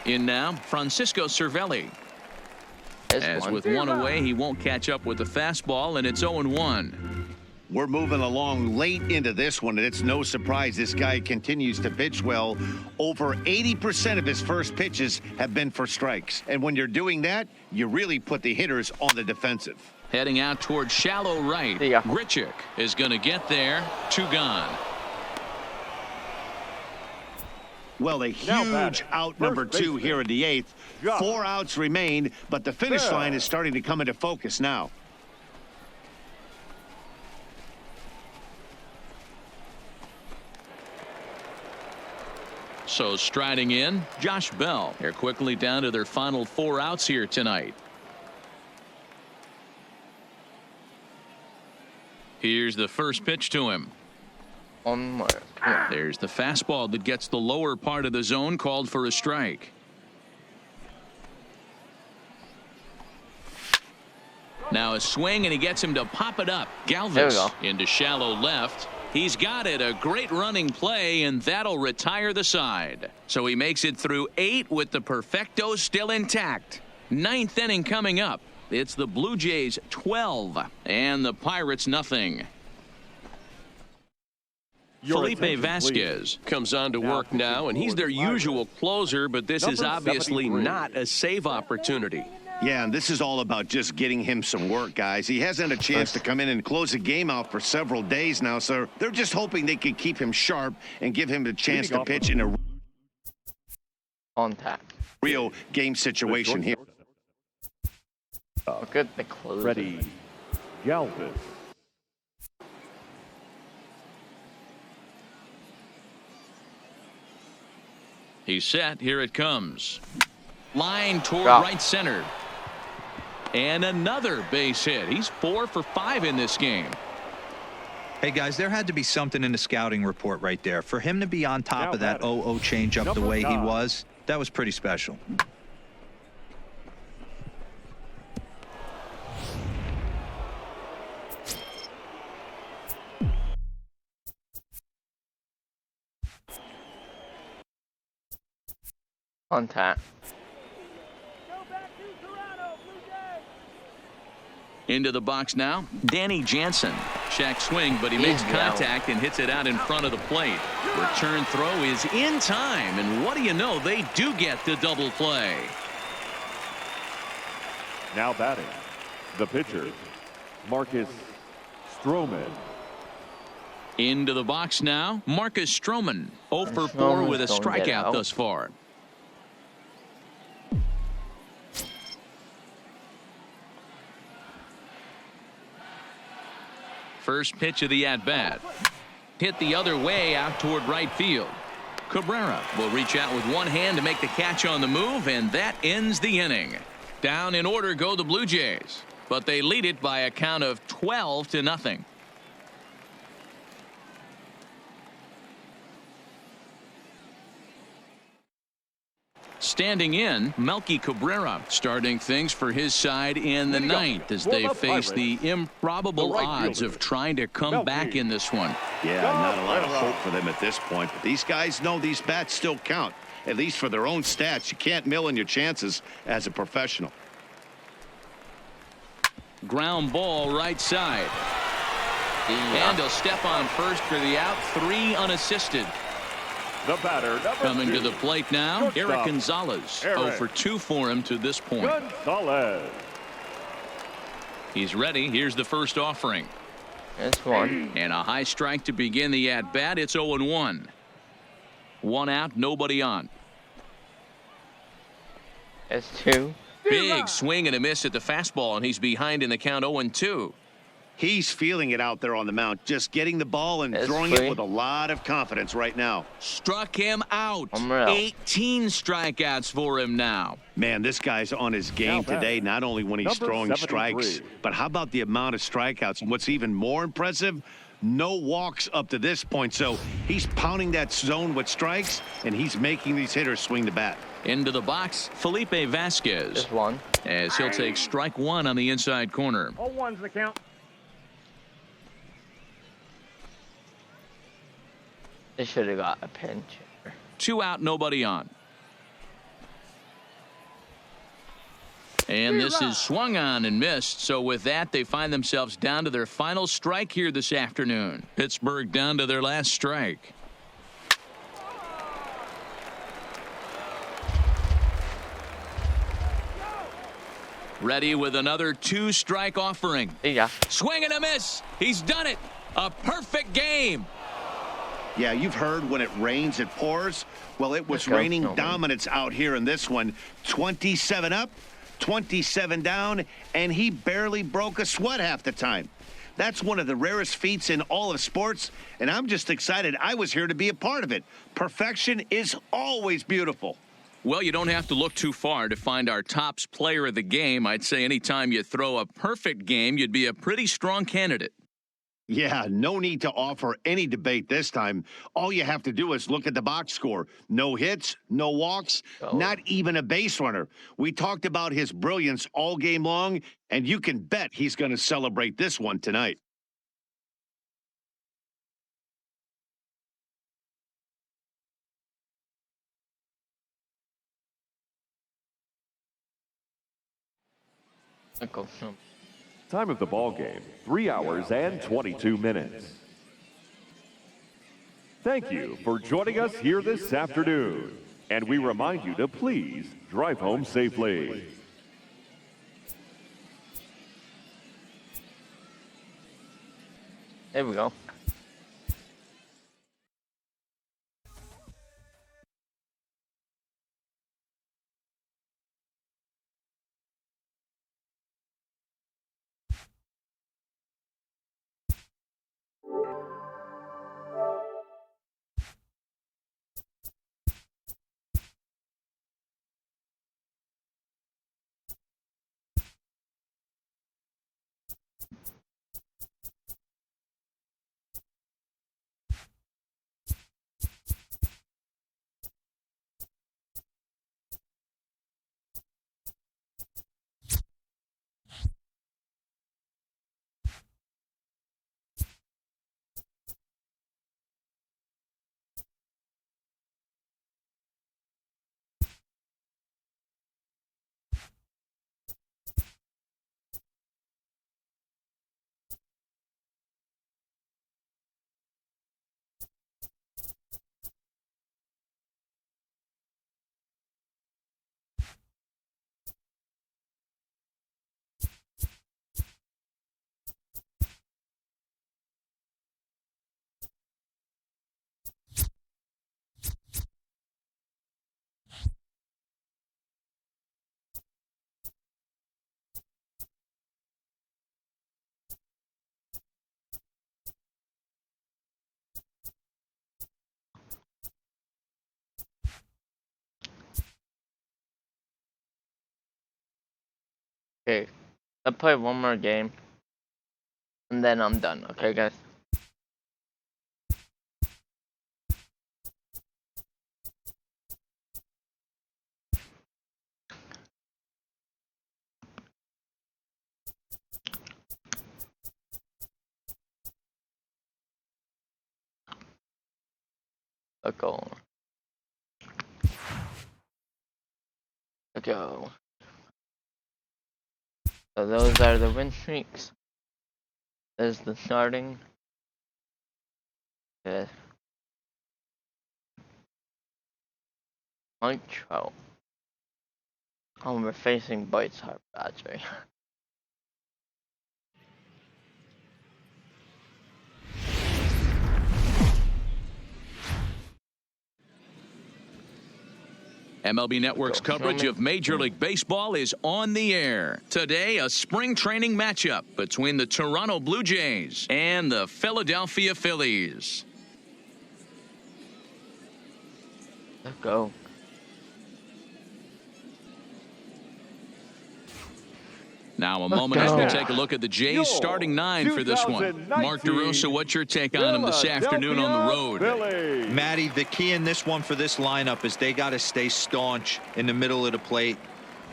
In now, Francisco Cervelli. As with 1 away, he won't catch up with the fastball, and it's 0-1. We're moving along late into this one, and it's no surprise this guy continues to pitch well. Over 80% of his first pitches have been for strikes. And when you're doing that, you really put the hitters on the defensive. Heading out towards shallow right. Grichuk is going to get there. 2 gone. Well, a huge out number 2 here in the 8th. 4 outs remain, but the finish line is starting to come into focus now. So striding in, Josh Bell. They're quickly down to their final 4 outs here tonight. Here's the first pitch to him. There's the fastball that gets the lower part of the zone, called for a strike. Now a swing, and he gets him to pop it up. Galvis into shallow left. He's got it. A great running play, and that'll retire the side. So he makes it through 8 with the perfecto still intact. 9th inning coming up. It's the Blue Jays 12 and the Pirates nothing. Felipe Vasquez comes on to work now, and he's their usual closer, but this is obviously not a save opportunity. Yeah, and this is all about just getting him some work, guys. He hasn't had a chance to come in and close the game out for several days now, so they're just hoping they can keep him sharp and give him a chance to pitch in a real game situation here. Look at the closer. Ready, Galvis. He's set. Here it comes. Line toward right center. And another base hit. He's 4 for 5 in this game. Hey, guys, there had to be something in the scouting report right there. For him to be on top of that 0-0 changeup the way he was, that was pretty special. On tap. Into the box now, Danny Jansen. Check swing, but he makes contact and hits it out in front of the plate. Return throw is in time, and what do you know? They do get the double play. Now batting, the pitcher, Marcus Stroman. Into the box now, Marcus Stroman. 0 for 4 with a strikeout thus far. First pitch of the at-bat. Hit the other way out toward right field. Cabrera will reach out with one hand to make the catch on the move, and that ends the inning. Down in order go the Blue Jays, but they lead it by a count of 12-0. Standing in, Melky Cabrera starting things for his side in the ninth as they face the improbable odds of trying to come back in this one. Yeah, not a lot of hope for them at this point, but these guys know these bats still count, at least for their own stats. You can't mill in your chances as a professional. Ground ball right side. And he'll step on first for the out, 3 unassisted. The batter, coming 2. to the plate now, Eric Gonzalez. 0 for 2 for him to this point. Gonzalez. He's ready. Here's the first offering. That's 1. And a high strike to begin the at-bat. It's 0-1. 1 out, nobody on. That's 2. Big swing and a miss at the fastball, and he's behind in the count 0-2. He's feeling it out there on the mound, just getting the ball and throwing it with a lot of confidence right now. Struck him out. 18 strikeouts for him now. Man, this guy's on his game today, not only when he's throwing strikes, but how about the amount of strikeouts? And what's even more impressive, no walks up to this point. So he's pounding that zone with strikes, and he's making these hitters swing the bat. Into the box, Felipe Vasquez. Just 1. As he'll take strike 1 on the inside corner. 0-1's the count. They should have got a pinch. 2 out, nobody on. And this is swung on and missed. So with that, they find themselves down to their final strike here this afternoon. Pittsburgh down to their last strike. Ready with another 2-strike offering. Yeah. Swing and a miss. He's done it. A perfect game. Yeah, you've heard when it rains, it pours. Well, it was raining dominance out here in this one. 27 up, 27 down, and he barely broke a sweat half the time. That's one of the rarest feats in all of sports, and I'm just excited I was here to be a part of it. Perfection is always beautiful. Well, you don't have to look too far to find our tops player of the game. I'd say anytime you throw a perfect game, you'd be a pretty strong candidate. Yeah, no need to offer any debate this time. All you have to do is look at the box score. No hits, no walks, not even a base runner. We talked about his brilliance all game long, and you can bet he's going to celebrate this one tonight. Time of the ball game, 3 hours and 22 minutes. Thank you for joining us here this afternoon. And we remind you to please drive home safely. There we go. Okay, I'll play one more game, and then I'm done, okay, guys? Let's go. Let's go. So those are the win streaks. There's the starting. Yeah. Intro. Oh, we're facing Bites Harbor, actually. MLB Network's coverage of Major League Baseball is on the air. Today, a spring training matchup between the Toronto Blue Jays and the Philadelphia Phillies. Let's go. Now a moment as we take a look at the Jays starting nine for this one. Mark DeRosa, what's your take on him this afternoon on the road? Matty, the key in this one for this lineup is they got to stay staunch in the middle of the plate.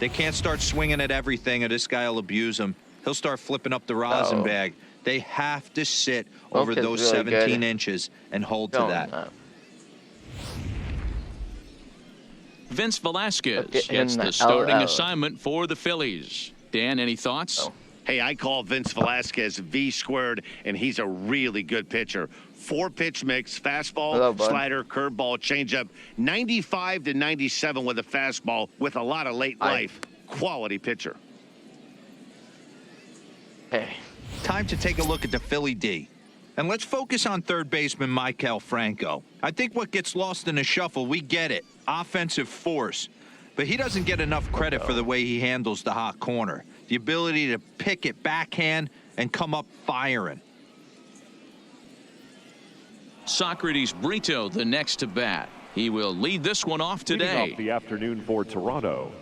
They can't start swinging at everything or this guy will abuse them. He'll start flipping up the rosin bag. They have to sit over those really 17 inches and hold to that. Vince Velasquez gets the starting assignment for the Phillies. Dan, any thoughts? Hey, I call Vince Velasquez V squared, and he's a really good pitcher. 4-pitch mix, fastball, slider, curveball, changeup, 95 to 97 with a fastball with a lot of late life. Quality pitcher. Hey. Time to take a look at the Philly D. And let's focus on third baseman Maikel Franco. I think what gets lost in the shuffle, we get it. Offensive force. But he doesn't get enough credit for the way he handles the hot corner. The ability to pick it backhand and come up firing. Socrates Brito, the next to bat. He will lead this one off today. Leading off the afternoon for Toronto,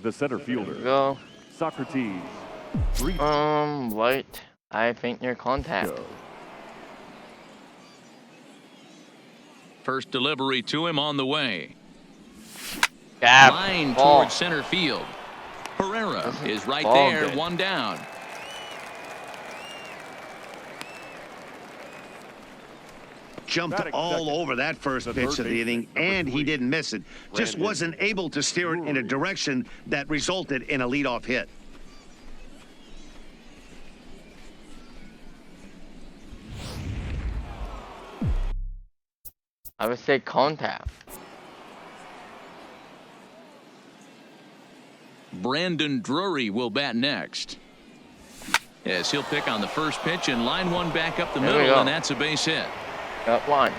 the center fielder, go. Socrates Brito. White. I think you're contact. Go. First delivery to him on the way. Line towards center field. Herrera is right there, one down. Jumped all over that first pitch of the inning, and he didn't miss it. Just wasn't able to steer it in a direction that resulted in a leadoff hit. I would say contact. Brandon Drury will bat next. Yes, he'll pick on the first pitch and line one back up the middle, and that's a base hit. Got one.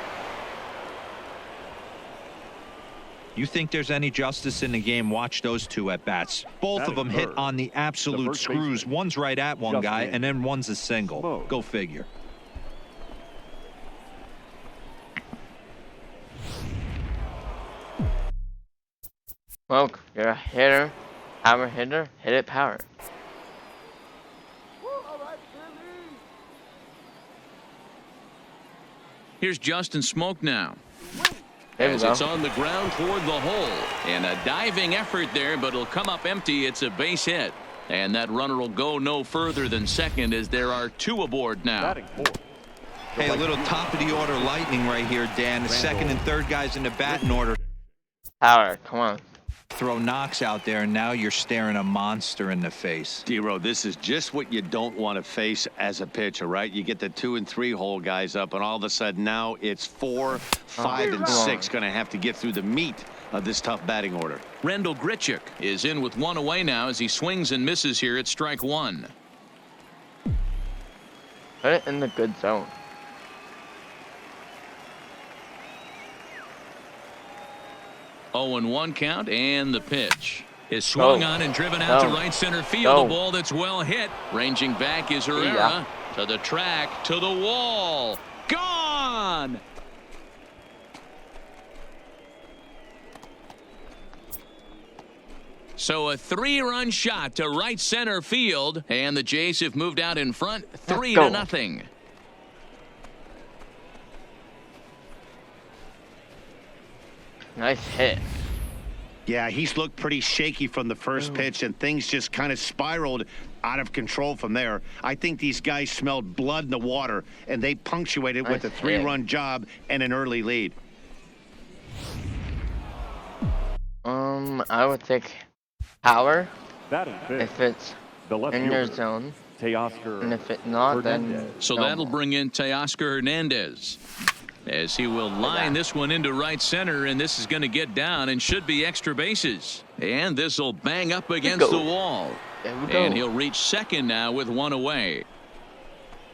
You think there's any justice in the game? Watch those two at bats. Both of them hit on the absolute screws. One's right at one guy, and then one's a single. Go figure. Smoke, you're a hitter. Power hitter, hit it power. Here's Justin Smoke now. As it's on the ground toward the hole. And a diving effort there, but it'll come up empty. It's a base hit. And that runner will go no further than second as there are two aboard now. Hey, a little top of the order lightning right here, Dan. The second and third guys in the batting order. Power, come on. Throw Knox out there, and now you're staring a monster in the face. D-Row, this is just what you don't want to face as a pitcher, right? You get the 2 and 3 hole guys up, and all of a sudden now it's 4, 5, and 6 going to have to get through the meat of this tough batting order. Randall Grichuk is in with one away now as he swings and misses here at strike one. Put it in the good zone. Oh, and 1 count, and the pitch is swung on and driven out to right center field. A ball that's well hit. Ranging back is Herrera to the track, to the wall. Gone! So a 3-run shot to right center field, and the Jays have moved out in front 3-0. Nice hit. Yeah, he's looked pretty shaky from the first pitch, and things just kind of spiraled out of control from there. I think these guys smelled blood in the water, and they punctuated with a 3-run job and an early lead. I would take power if it's the in your zone. And if it's not, then so no that'll more. bring in Teoscar Hernandez, as he will line this one into right center, and this is going to get down and should be extra bases. And this will bang up against the wall. And he'll reach second now with one away.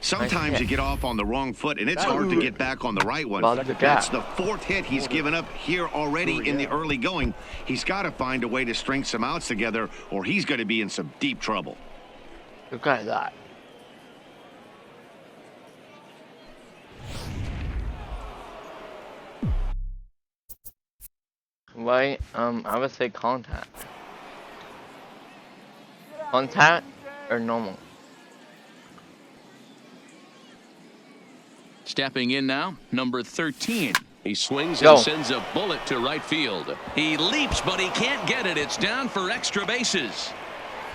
Sometimes you get off on the wrong foot, and it's hard to get back on the right one. That's the 4th hit he's given up here already in the early going. He's got to find a way to string some outs together, or he's going to be in some deep trouble. Look at that. Wait, I would say contact. Contact or normal? Stepping in now, number 13. He swings and sends a bullet to right field. He leaps, but he can't get it. It's down for extra bases.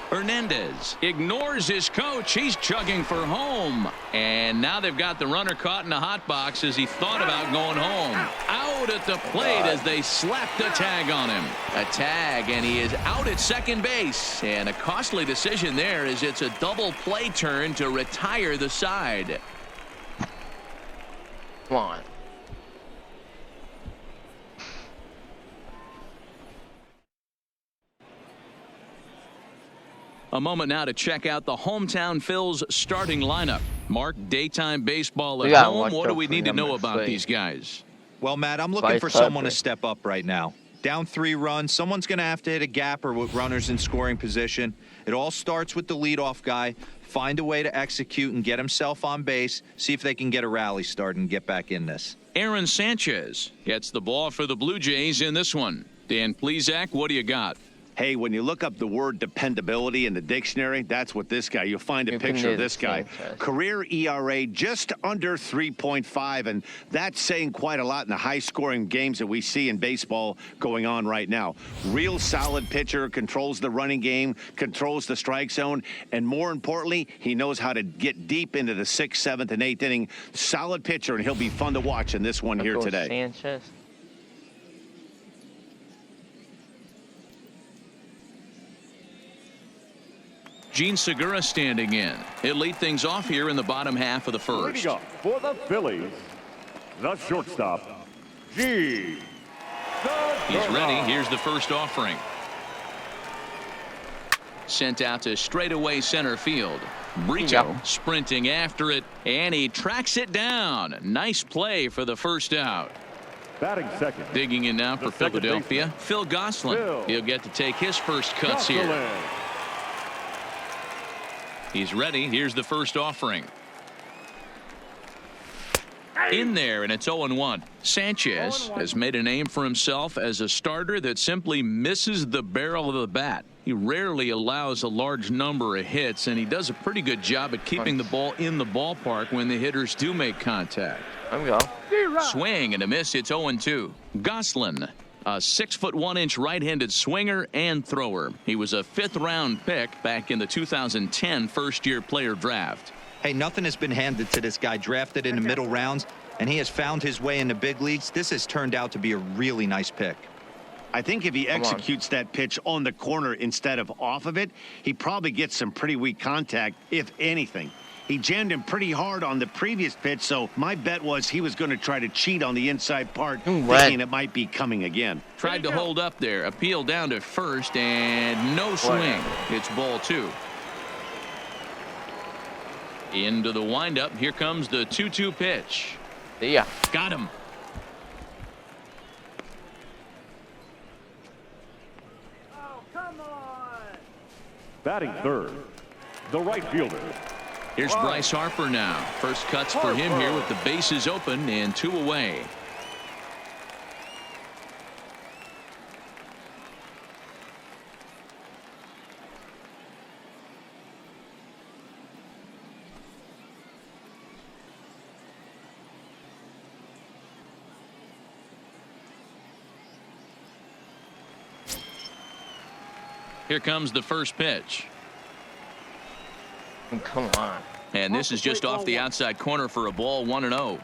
Hernandez ignores his coach. He's chugging for home. And now they've got the runner caught in a hot box as he thought about going home. Out at the plate as they slapped a tag on him. A tag, and he is out at second base. And a costly decision there as it's a double play turn to retire the side. Come on. A moment now to check out the Hometown Phils starting lineup. Mark, daytime baseball at home. What do we need to know about these guys? Well, Matt, I'm looking for someone to step up right now. Down 3 runs, someone's going to have to hit a gapper with runners in scoring position. It all starts with the leadoff guy. Find a way to execute and get himself on base. See if they can get a rally started and get back in this. Aaron Sanchez gets the ball for the Blue Jays in this one. Dan Plesac, what do you got? Hey, when you look up the word dependability in the dictionary, that's what this guy, you'll find a picture of this guy. Career ERA just under 3.5, and that's saying quite a lot in the high-scoring games that we see in baseball going on right now. Real solid pitcher, controls the running game, controls the strike zone, and more importantly, he knows how to get deep into the 6th, 7th, and 8th inning. Solid pitcher, and he'll be fun to watch in this one here today. Sanchez. Gene Segura standing in. He'll lead things off here in the bottom half of the first. Leading up for the Phillies, the shortstop, Gene Segura. He's ready. Here's the first offering. Sent out to straightaway center field. Brito sprinting after it, and he tracks it down. Nice play for the first out. Batting second. Digging in now for Philadelphia, Phil Gosselin. He'll get to take his first cuts here. He's ready. Here's the first offering. In there, and it's 0-1. Sanchez has made a name for himself as a starter that simply misses the barrel of the bat. He rarely allows a large number of hits, and he does a pretty good job at keeping the ball in the ballpark when the hitters do make contact. There we go. Swing and a miss. It's 0-2. Gosselin, a 6'1" right-handed swinger and thrower. He was a 5th-round pick back in the 2010 first-year player draft. Hey, nothing has been handed to this guy. Drafted in the middle rounds, and he has found his way in the big leagues. This has turned out to be a really nice pick. I think if he executes that pitch on the corner instead of off of it, he probably gets some pretty weak contact, if anything. He jammed him pretty hard on the previous pitch, so my bet was he was going to try to cheat on the inside part, thinking it might be coming again. Tried to hold up there. Appeal down to first, and no swing. It's ball 2. Into the windup. Here comes the 2-2 pitch. Yeah. Got him. Oh, come on. Batting third, the right fielder. Here's Bryce Harper now. First cuts for him here with the bases open and 2 away. Here comes the first pitch. Come on. And this is just off the outside corner for a ball, 1-0.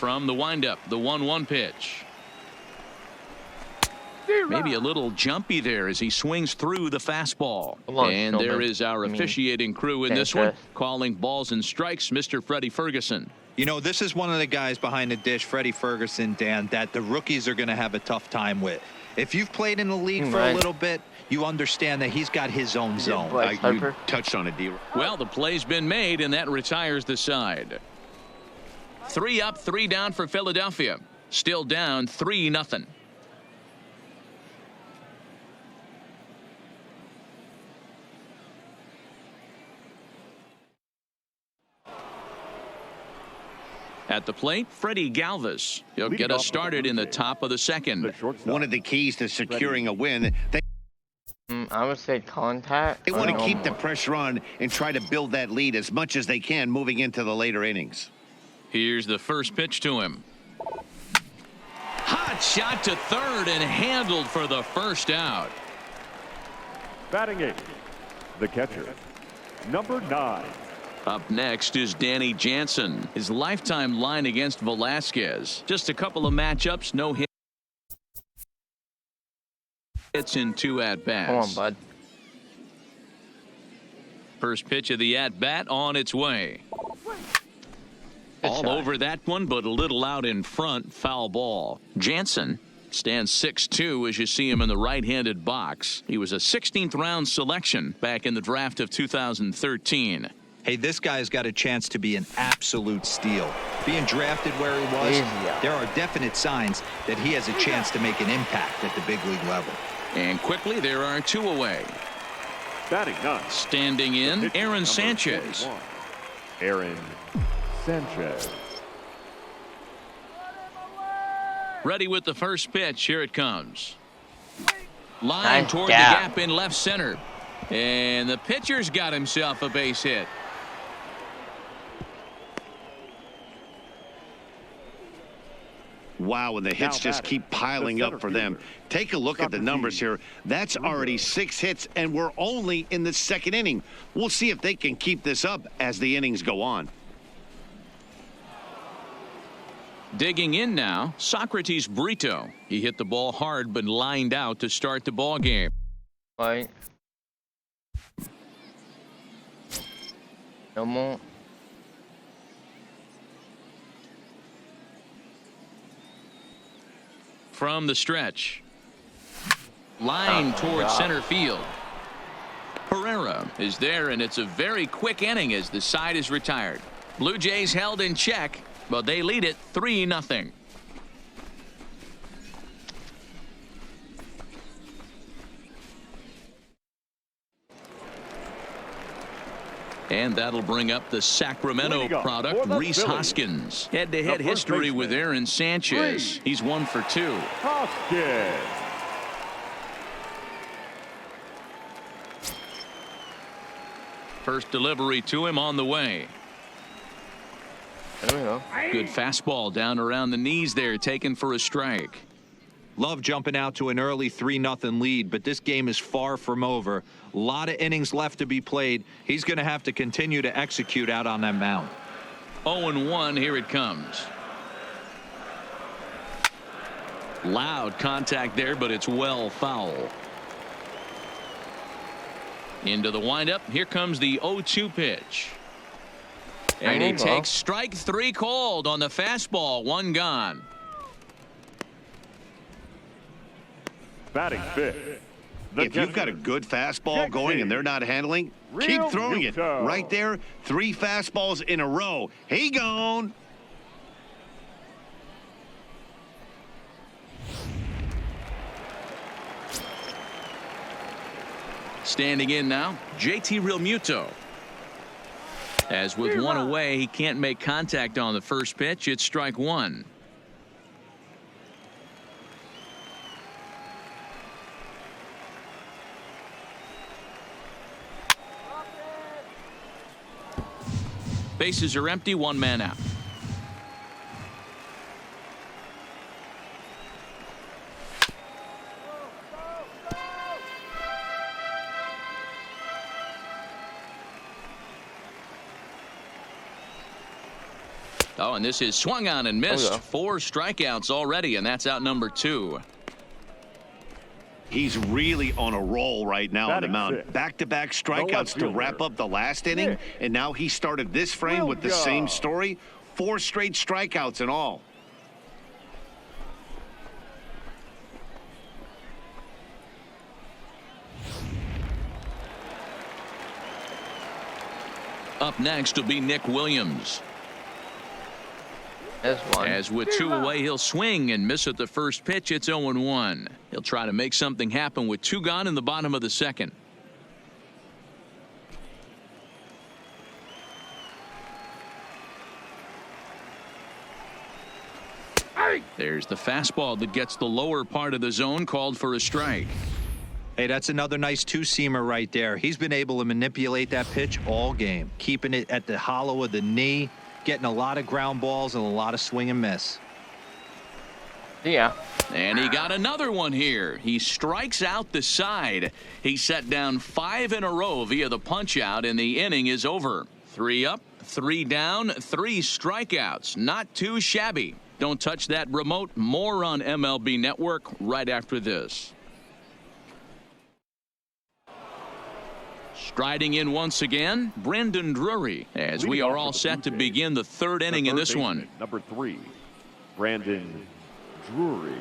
from the windup, the 1-1 pitch. Maybe a little jumpy there as he swings through the fastball. And there is our officiating crew in this one, calling balls and strikes, Mr. Freddie Ferguson. You know, this is one of the guys behind the dish, Freddie Ferguson, Dan, that the rookies are going to have a tough time with. If you've played in the league for a little bit, you understand that he's got his own zone. You touched on it, D. Well, the play's been made, and that retires the side. 3 up, 3 down for Philadelphia. Still down 3-0. At the plate, Freddie Galvis. He'll get us started in the top of the second. One of the keys to securing a win. I would say contact. They want to keep the pressure on and try to build that lead as much as they can moving into the later innings. Here's the first pitch to him. Hot shot to third and handled for the first out. Batting 8, the catcher, number 9. Up next is Danny Jansen. His lifetime line against Velasquez. Just a couple of matchups, no hits in 2 at-bats. Come on, bud. First pitch of the at-bat on its way. All over that one, but a little out in front. Foul ball. Jansen stands 6'2" as you see him in the right-handed box. He was a 16th round selection back in the draft of 2013. Hey, this guy's got a chance to be an absolute steal. Being drafted where he was, there are definite signs that he has a chance to make an impact at the big league level. And quickly, there are 2 away. Batting 9. Standing in, Aaron Sanchez. Aaron Sanchez. Ready with the first pitch. Here it comes. Line toward the gap in left center. And the pitcher's got himself a base hit. Wow, and the hits just keep piling up for them. Take a look at the numbers here. That's already 6 hits, and we're only in the second inning. We'll see if they can keep this up as the innings go on. Digging in now, Socrates Brito. He hit the ball hard but lined out to start the ball game. Right. No more. From the stretch. Line towards center field. Pereira is there, and it's a very quick inning as the side is retired. Blue Jays held in check, but they lead it 3-0. And that'll bring up the Sacramento product, Rhys Hoskins. Head-to-head history with Aaron Sanchez. He's 1 for 2. Hoskins. First delivery to him on the way. There we go. Good fastball down around the knees there, taken for a strike. Love jumping out to an early 3-0 lead, but this game is far from over. A lot of innings left to be played. He's going to have to continue to execute out on that mound. 0-1, here it comes. Loud contact there, but it's well foul. Into the windup. Here comes the 0-2 pitch. And he takes strike 3 called on the fastball. 1 gone. Batting 5th. If you've got a good fastball going and they're not handling, keep throwing it. Right there, 3 fastballs in a row. He gone. Standing in now, JT Realmuto. As with 1 away, he can't make contact on the first pitch. It's strike 1. Bases are empty, 1 man out. Oh, and this is swung on and missed. 4 strikeouts already, and that's out number 2. He's really on a roll right now on the mound. Back-to-back strikeouts to wrap up the last inning, and now he started this frame with the same story. 4 straight strikeouts in all. Up next will be Nick Williams. As with 2 away, he'll swing and miss at the first pitch. It's 0-1. He'll try to make something happen with 2 gone in the bottom of the second. There's the fastball that gets the lower part of the zone, called for a strike. Hey, that's another nice 2-seamer right there. He's been able to manipulate that pitch all game, keeping it at the hollow of the knee, getting a lot of ground balls and a lot of swing and miss. Yeah. And he got another one here. He strikes out the side. He set down 5 in a row via the punch out, and the inning is over. 3 up, 3 down, 3 strikeouts. Not too shabby. Don't touch that remote. More on MLB Network right after this. Striding in once again, Brandon Drury, as we are all set to begin the 3rd inning in this one. Number 3, Brandon Drury.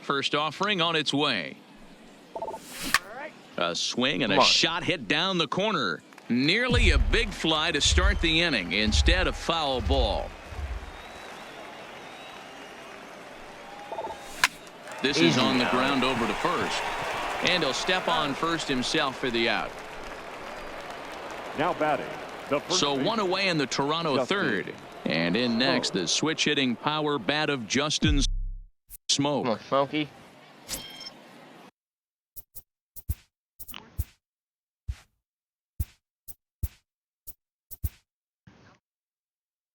First offering on its way. A swing and a shot hit down the corner. Nearly a big fly to start the inning. Instead, a foul ball. This is on the ground over to first. And he'll step on first himself for the out. Now batting. So 1 away in the Toronto 3rd. And in next, the switch-hitting power bat of Justin Smoke. Come on, Smokey.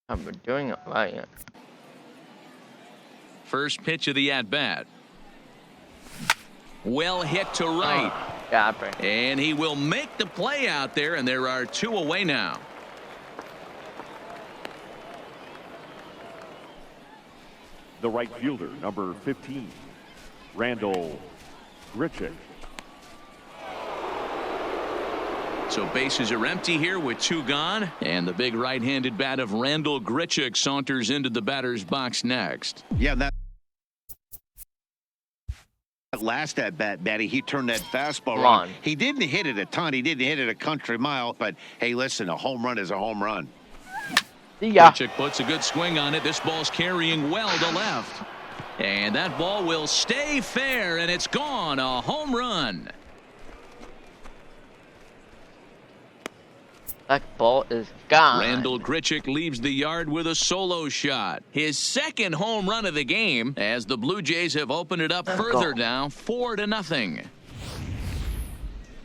I've been doing it right. First pitch of the at-bat. Well hit to right. And he will make the play out there, and there are 2 away now. The right fielder, number 15, Randall Grichuk. So bases are empty here with 2 gone, and the big right-handed bat of Randall Grichuk saunters into the batter's box next. Yeah, that last at bat, Batty, he turned that fastball around. He didn't hit it a ton. He didn't hit it a country mile, but hey, listen, a home run is a home run. Grichuk puts a good swing on it. This ball's carrying well to left. And that ball will stay fair, and it's gone. A home run. That ball is gone. Randall Grichuk leaves the yard with a solo shot. His 2nd home run of the game, as the Blue Jays have opened it up further now, 4-0.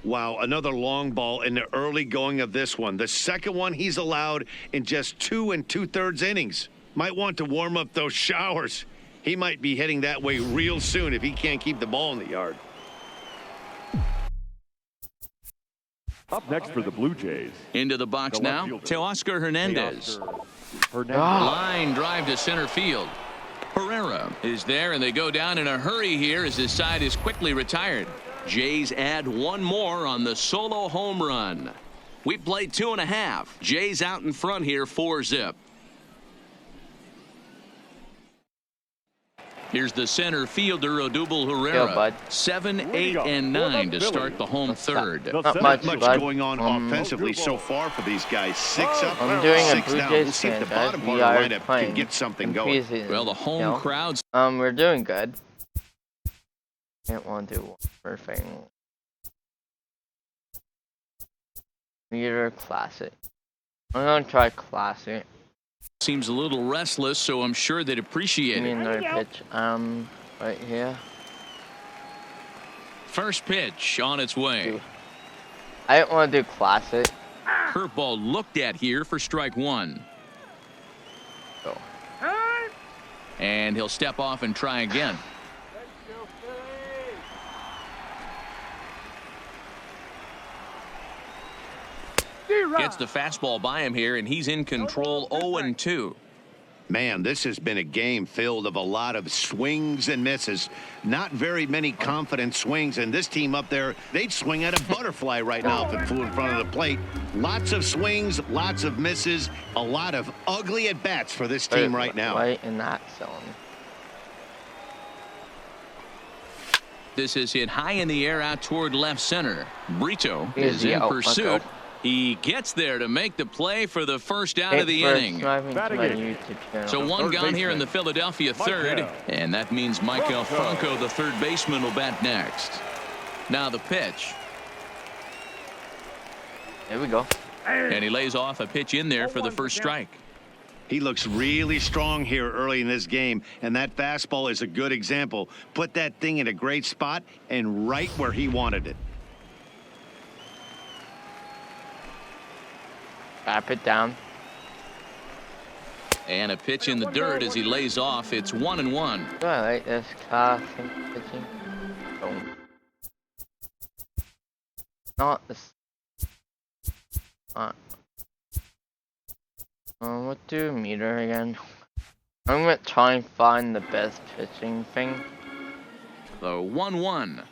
Wow, another long ball in the early going of this one. The second one he's allowed in just 2 2/3 innings. Might want to warm up those showers. He might be heading that way real soon if he can't keep the ball in the yard. Up next for the Blue Jays. Into the box now, Teoscar Hernandez. Line drive to center field. Herrera is there, and they go down in a hurry here as his side is quickly retired. Jays add 1 more on the solo home run. We played 2.5. Jays out in front here, 4-zip. Here's the center fielder, Odubel Herrera. 7, 8, and 9 to start the home 3rd. Not much going on offensively so far for these guys. 6 up, I'm doing 6 a down. Blue We'll see if the Jays fan, bottom guys. part We of are the lineup playing can get something going. Well, the home crowd's we're doing good. Can't want to do one more thing. Meter classic. I'm gonna try classic. seems a little restless, so I'm sure they'd appreciate Give me it. another pitch. Right here. First pitch on its way. I don't want to do classic. Curveball looked at here for strike 1. Go. And he'll step off and try again. Gets the fastball by him here, and he's in control 0-2. Man, this has been a game filled of a lot of swings and misses. Not very many confident swings, and this team up there, they'd swing at a butterfly right now if it flew in front of the plate. Lots of swings, lots of misses, a lot of ugly at-bats for this team right now. Right in that zone. This is hit high in the air out toward left center. Brito is in pursuit. He gets there to make the play for the first out of the inning. So one gone here in the Philadelphia third, and that means Michael Franco, the third baseman, will bat next. Now the pitch. There we go. And he lays off a pitch in there for the first strike. He looks really strong here early in this game, and that fastball is a good example. Put that thing in a great spot and right where he wanted it. Tap it down. And a pitch in the dirt as he lays off. It's 1-1. I like this classic pitching. Oh. Not this. What do meter again? I'm gonna try and find the best pitching thing. The 1-1.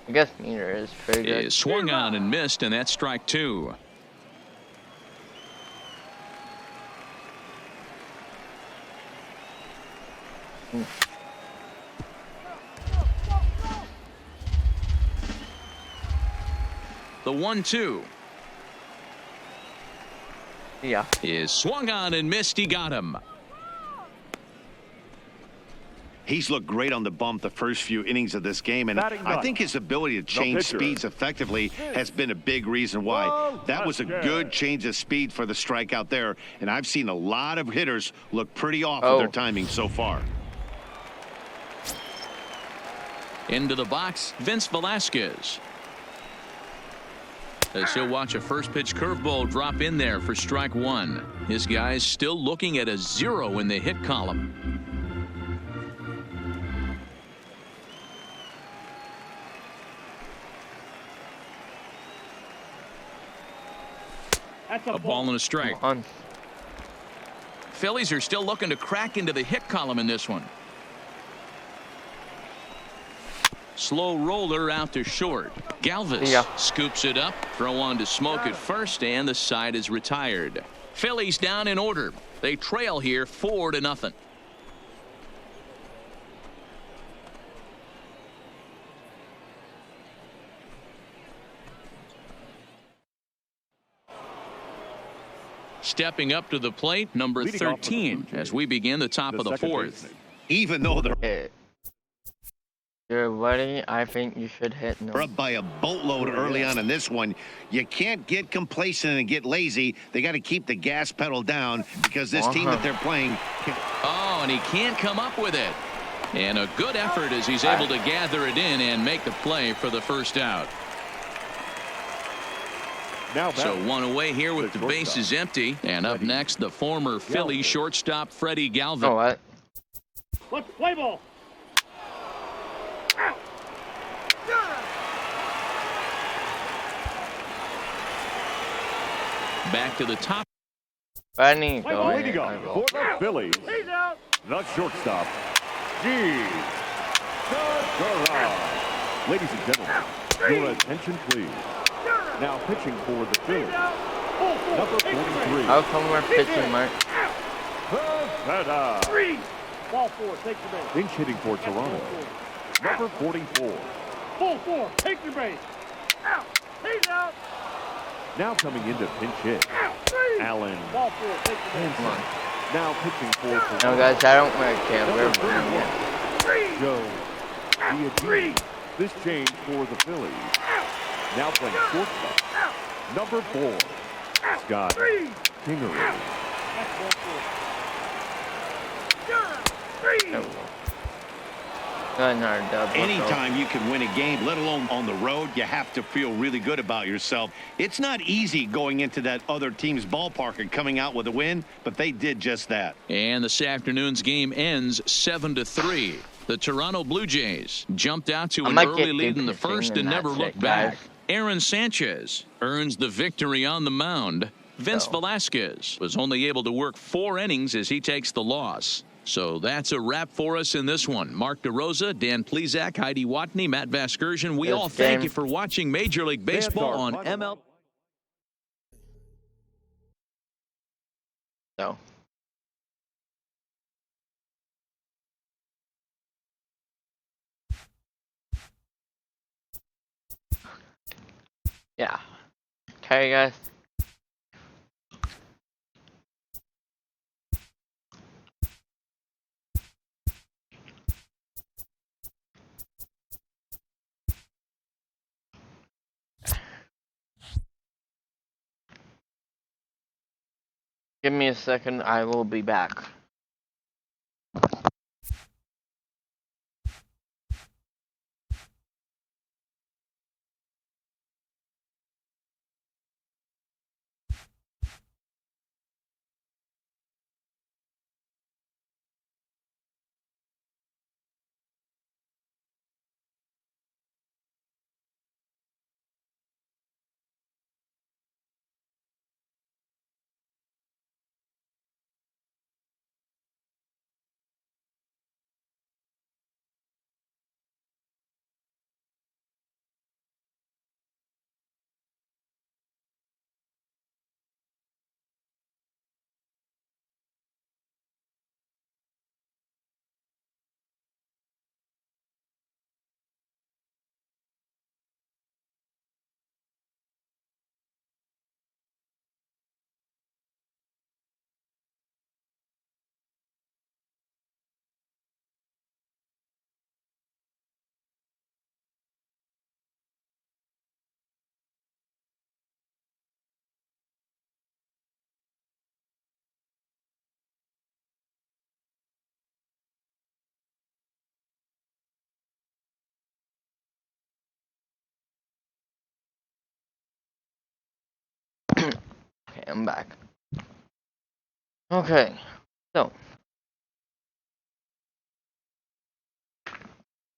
I guess meter is pretty good. Is swung on and missed, and that's strike two. The 1-2. Yeah. Is swung on and missed. He got him. He's looked great on the bump the first few innings of this game, and I think his ability to change speeds effectively has been a big reason why. That was a good change of speed for the strikeout there, and I've seen a lot of hitters look pretty off with their timing so far. Into the box, Vince Velasquez. As he'll watch a first pitch curveball drop in there for strike one. His guy's still looking at a 0 in the hit column. A ball and a strike. Phillies are still looking to crack into the hit column in this one. Slow roller out to short. Galvis scoops it up. Throw on to Smoke at first, and the side is retired. Phillies down in order. They trail here 4-0. Stepping up to the plate, number 13, as we begin the top of the fourth. Even though they're You're ready. I think you should hit no. up by a boatload early on in this one. You can't get complacent and get lazy. They got to keep the gas pedal down because this team that they're playing. Oh, and he can't come up with it. And a good effort as he's able to gather it in and make the play for the first out. So one away here with the bases empty. And up next, the former Philly shortstop, Freddie Galvis. Oh, what? Let's play ball. Back to the top. I need to go. Leading off for the Phillies, the shortstop, G. Segura. Ladies and gentlemen, your attention please. Now pitching for the Phillies, number 43. How come we're pitching, Mark? Pivetta. Ball 4, take the base. Pinch hitting for Toronto, number 44. Ball 4, take the base. Out. He's out. Now coming into pinch hit, Allen. Ball 4, take the base. Now pitching for Toronto. No, guys, I don't really care. We're winning. Joe Diagini. This change for the Phillies. Now playing shortstop, number 4, Scott Kingery. Anytime you can win a game, let alone on the road, you have to feel really good about yourself. It's not easy going into that other team's ballpark and coming out with a win, but they did just that. And this afternoon's game ends 7-3. The Toronto Blue Jays jumped out to an early lead in the first and never looked back. Aaron Sanchez earns the victory on the mound. Vince Velasquez was only able to work 4 innings as he takes the loss. So that's a wrap for us in this one. Mark DeRosa, Dan Plesac, Heidi Watney, Matt Vasgersian. We all thank you for watching Major League Baseball on ML. No. Yeah. Okay, guys. Give me a second, I will be back. Okay, I'm back. Okay, so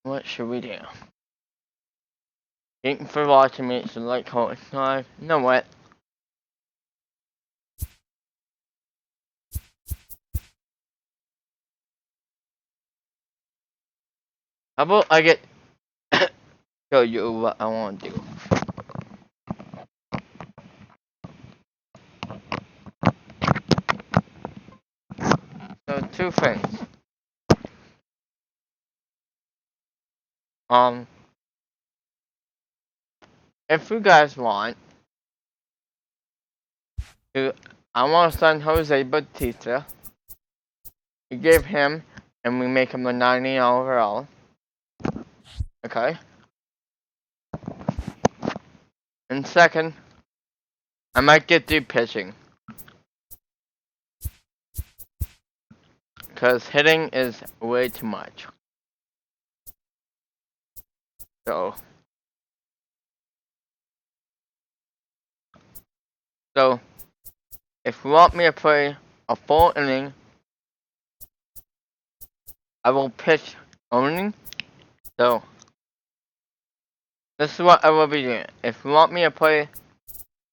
what should we do? Thank you for watching me. So like, comment, subscribe. You know what? How about I get show you what I want to do? So 2 things. If you guys want to, I want to send Jose Bautista. We give him, and we make him a 90 overall. Okay. And second, I might get through pitching. Because hitting is way too much. So if you want me to play a full inning, I will pitch only. So this is what I will be doing. If you want me to play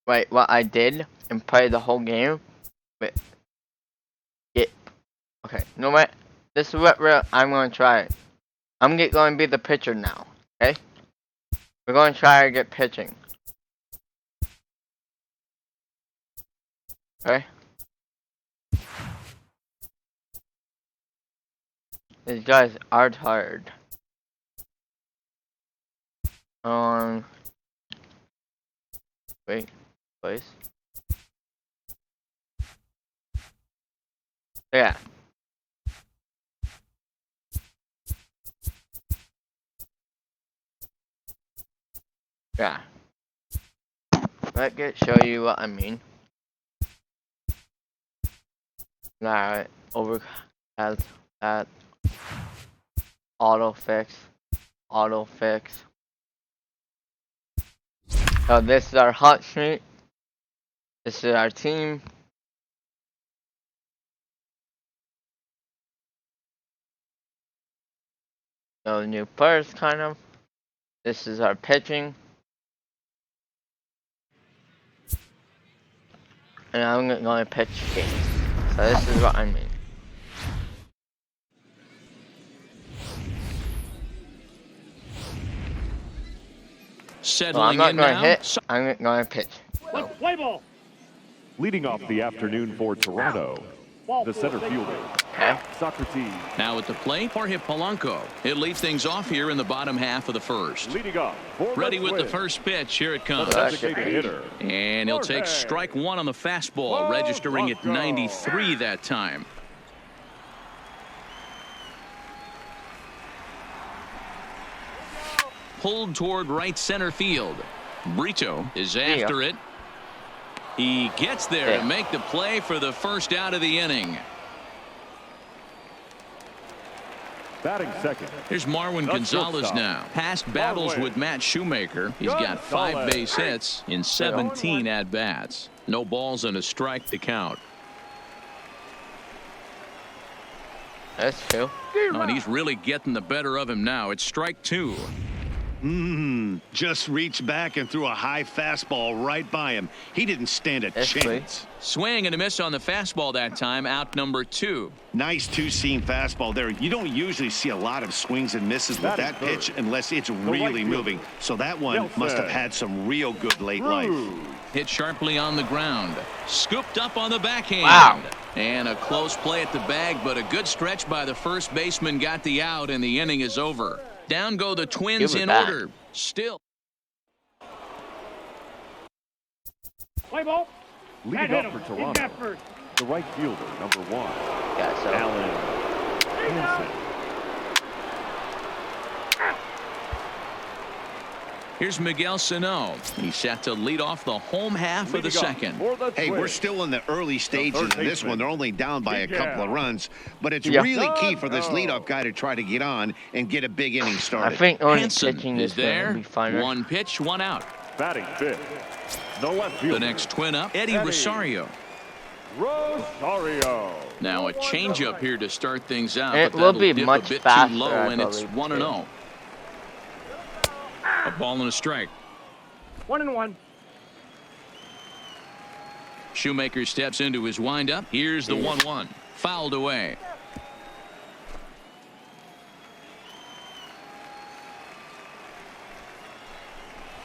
what I did and play the whole game, but okay, you know what? This is what I'm going to try. I'm going to be the pitcher now. Okay? We're going to try to get pitching. Okay? These guys are tired. Wait, please. Yeah. Yeah. Let me show you what I mean. Alright, over has that auto fix. So this is our hot streak. This is our team. No new players, kind of. This is our pitching. and I'm going to pitch games. So this is what I mean. So I'm not going to hit, I'm going to pitch. So. Play ball. Leading off the afternoon for Toronto, the center fielder, Socrates. Now at the plate, Jorge Polanco. It leads things off here in the bottom half of the first. Leading off. Ready with the first pitch. Here it comes. And he'll take strike one on the fastball, registering at 93 that time. Pulled toward right center field. Brito is after it. He gets there to make the play for the first out of the inning. Batting second. Here's Marwin Gonzalez now. Past battles with Matt Shoemaker. He's got 5 base hits in 17 at-bats. No balls and a strike to count. That's two. Oh, and he's really getting the better of him now. It's strike 2. Just reached back and threw a high fastball right by him. He didn't stand a chance. Swing and a miss on the fastball that time. Out number 2. Nice two-seam fastball there. You don't usually see a lot of swings and misses with that pitch unless it's really moving. So that one must have had some real good late life. Hit sharply on the ground. Scooped up on the backhand. Wow. And a close play at the bag, but a good stretch by the first baseman got the out, and the inning is over. Down go the Twins in order. Still. Play ball. Leading up for Toronto, the right fielder, number 1, Alan Hansen. Here's Miguel Sano. He's set to lead off the home half of the second. Hey, we're still in the early stages of this one. They're only down by a couple of runs, but it's really key for this leadoff guy to try to get on and get a big inning started. I think Hansen is there. 1 pitch, 1 out. Batting fifth, the left fielder. The next twin up, Eddie Rosario. Now a changeup here to start things out. It but will be dip much a bit faster, too low, and it's 1-0. A ball and a strike. 1-1. Shoemaker steps into his windup. Here's the 1-1. Fouled away.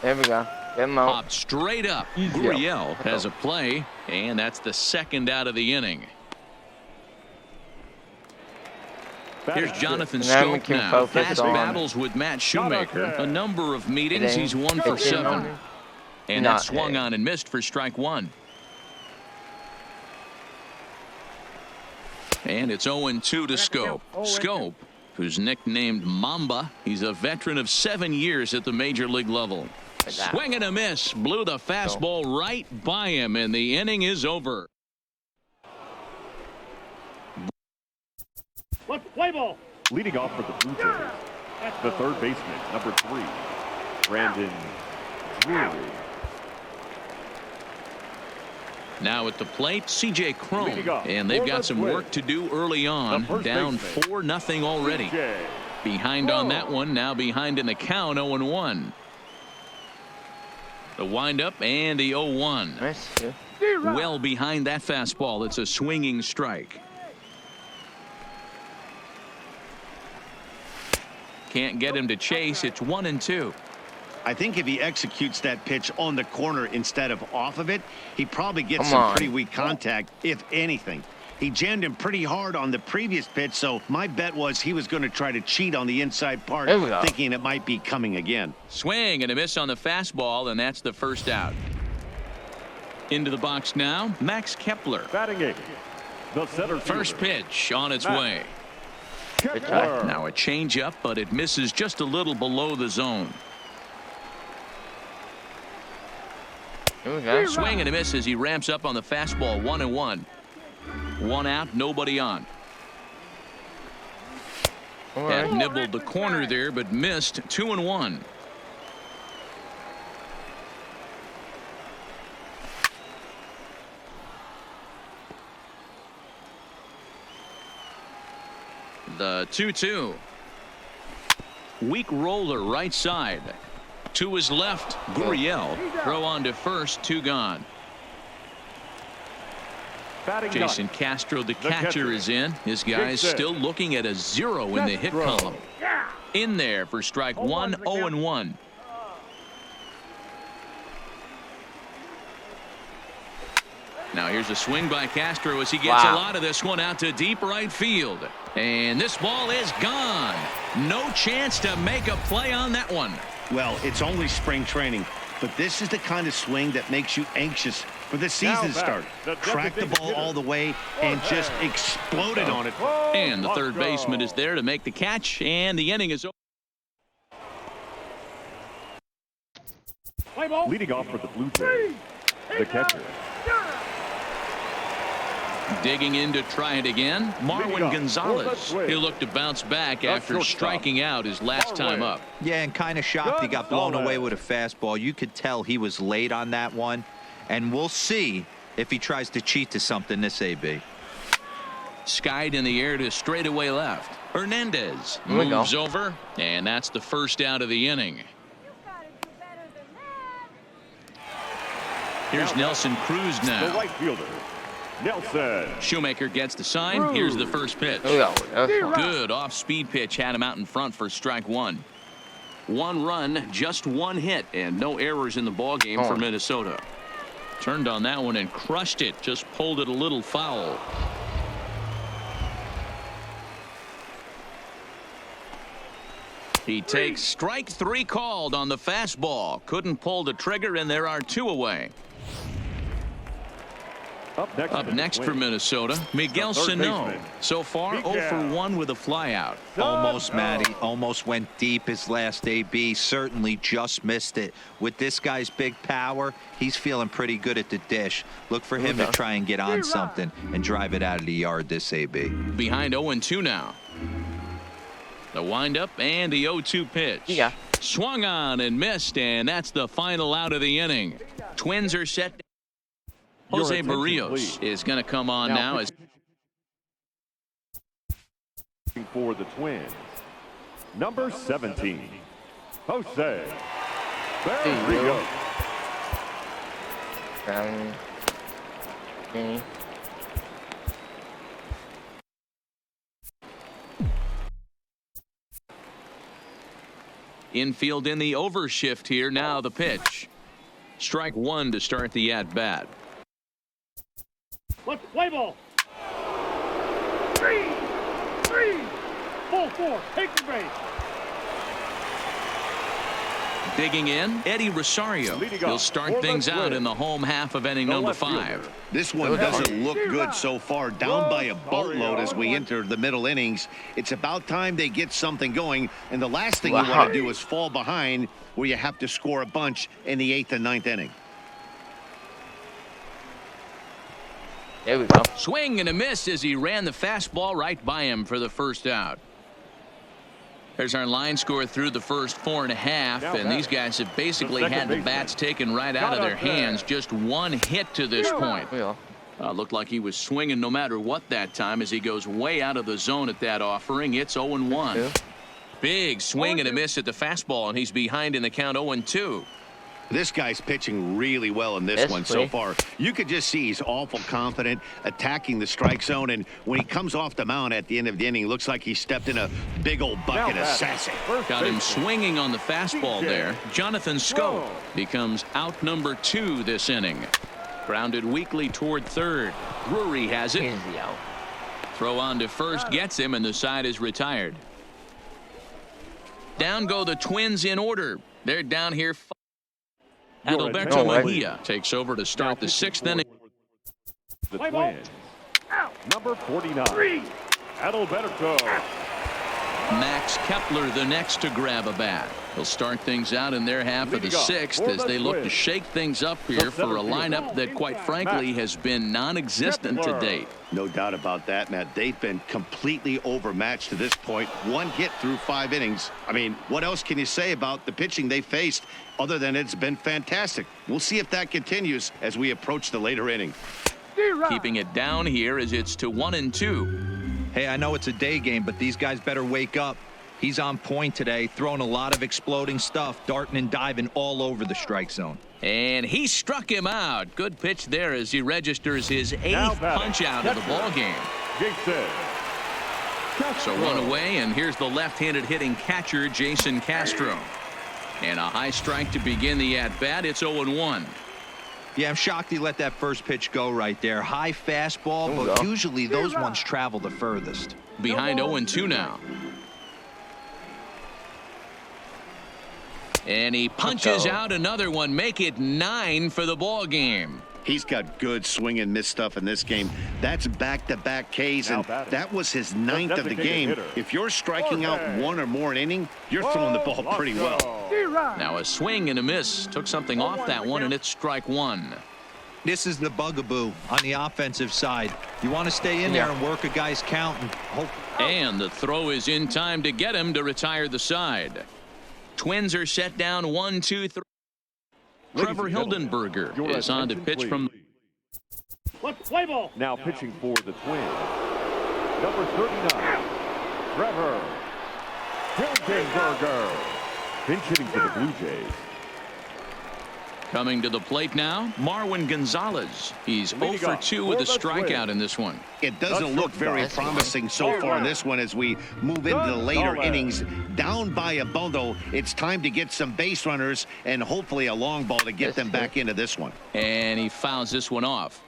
There we go. Get him out. Popped straight up. Gurriel has a play, and that's the second out of the inning. Here's Jonathan Schoop now. Past battles with Matt Shoemaker. A number of meetings. He's 1 for 7. And that swung on and missed for strike 1. And it's 0-2 to Schoop. Schoop, who's nicknamed Mamba, he's a veteran of 7 years at the major league level. Swing and a miss. Blew the fastball right by him, and the inning is over. Let's play ball. Leading off for the Blue Jays, the third baseman, number 3, Brandon Drury. Now at the plate, C.J. Cron, and they've got some work to do early on. Down 4-0 already. Behind on that one, now behind in the count, 0-1. The windup and the 0-1. Well behind that fastball. It's a swinging strike. Can't get him to chase. It's 1-2. I think if he executes that pitch on the corner instead of off of it, he probably gets some pretty weak contact, if anything. He jammed him pretty hard on the previous pitch, so my bet was he was going to try to cheat on the inside part, thinking it might be coming again. Swing and a miss on the fastball, and that's the first out. Into the box now, Max Kepler. Batting 8. The center first pitch on its way. Now a changeup, but it misses just a little below the zone. Swing and a miss as he ramps up on the fastball. 1-1. 1 out, nobody on. Had nibbled the corner there, but missed. 2-1. The 2-2. Weak roller right side. To his left, Gurriel. Throw on to first, 2 gone. Jason Castro, the catcher, is in. His guys still looking at a 0 in the hit column. In there for strike 1, 0-1. Now here's a swing by Castro as he gets a lot of this one out to deep right field. And this ball is gone. No chance to make a play on that one. Well, it's only spring training, but this is the kind of swing that makes you anxious for the season to start. Track the ball all the way and just exploded on it. And the third baseman is there to make the catch, and the inning is over. Leading off for the Blue Jays, the catcher. Digging in to try it again, Marwin Gonzalez. He'll look to bounce back after striking out his last time up. Yeah, and kind of shocked he got blown away with a fastball. You could tell he was late on that one, and we'll see if he tries to cheat to something this AB. Skied in the air to straightaway left. Hernandez moves over, and that's the first out of the inning. Here's Nelson Cruz now. The right fielder, Nelson. Shoemaker gets the sign. Here's the first pitch. Good off-speed pitch had him out in front for strike 1. 1 run, just 1 hit, and no errors in the ball game for Minnesota. Turned on that one and crushed it. Just pulled it a little foul. He takes strike 3 called on the fastball. Couldn't pull the trigger, and there are 2 away. Up next for Minnesota, Miguel Sano. So far, 0 for 1 with a flyout. Almost, Matty. Almost went deep his last AB. Certainly just missed it. With this guy's big power, he's feeling pretty good at the dish. Look for him to try and get on something and drive it out of the yard this AB. Behind 0-2 now. The windup and the 0-2 pitch. Swung on and missed, and that's the final out of the inning. Twins are set. Jose Barrios is going to come on now as for the Twins, number 17, Jose Barrios. Infield in the overshift here. Now the pitch. Strike 1 to start the at-bat. Let's play ball. 3, 4, take the base. Digging in, Eddie Rosario. He'll start things out in the home half of inning number 5. This one doesn't look good so far. Down by a boatload as we enter the middle innings. It's about time they get something going, and the last thing you want to do is fall behind where you have to score a bunch in the 8th and 9th inning. There we go. Swing and a miss as he ran the fastball right by him for the first out. There's our line score through the first 4.5, and these guys have basically had the bats taken right out of their hands. Just 1 hit to this point. Looked like he was swinging no matter what that time as he goes way out of the zone at that offering. It's 0-1. Big swing and a miss at the fastball, and he's behind in the count 0-2. This guy's pitching really well in this one so far. You could just see he's awful confident, attacking the strike zone, and when he comes off the mound at the end of the inning, looks like he stepped in a big old bucket of sassy. Got him swinging on the fastball there. Jonathan Schoop becomes out number 2 this inning. Grounded weakly toward third. Drury has it. Throw on to first gets him, and the side is retired. Down go the Twins in order. They're down here. Adalberto Mejia takes over to start the 6th inning. The Twins, number 49, Adalberto. Max Kepler the next to grab a bat. He'll start things out in their half of the 6th as they look to shake things up here for a lineup that, quite frankly, has been non-existent to date. No doubt about that, Matt. They've been completely overmatched to this point. 1 hit through 5 innings. I mean, what else can you say about the pitching they faced other than it's been fantastic? We'll see if that continues as we approach the later inning. Keeping it down here as it's to 1-2. Hey, I know it's a day game, but these guys better wake up. He's on point today, throwing a lot of exploding stuff, darting and diving all over the strike zone. And he struck him out. Good pitch there as he registers his 8th punch out of the ball game. So one away, and here's the left-handed hitting catcher, Jason Castro. And a high strike to begin the at-bat. It's 0-1. Yeah, I'm shocked he let that first pitch go right there. High fastball, but usually those ones travel the furthest. Behind 0-2 now. And he punches out another one. Make it 9 for the ball game. He's got good swing and miss stuff in this game. That's back-to-back Ks, and that was his 9th of the game. If you're striking out 1 or more an inning, you're throwing the ball pretty well. Now a swing and a miss. Took something off that one, and it's strike 1. This is the bugaboo on the offensive side. You want to stay in there and work a guy's count and hope. And the throw is in time to get him to retire the side. Twins are set down 1-2-3. Trevor Hildenberger is on to pitch from. Let's play ball. Now pitching for the Twins, number 39, Trevor Hildenberger. Pinch hitting for the Blue Jays. Coming to the plate now, Marwin Gonzalez. He's 0 for 2 with a strikeout in this one. It doesn't look very promising so far in this one as we move into the later innings. Down by a bundle, it's time to get some base runners and hopefully a long ball to get them back into this one. And he fouls this one off.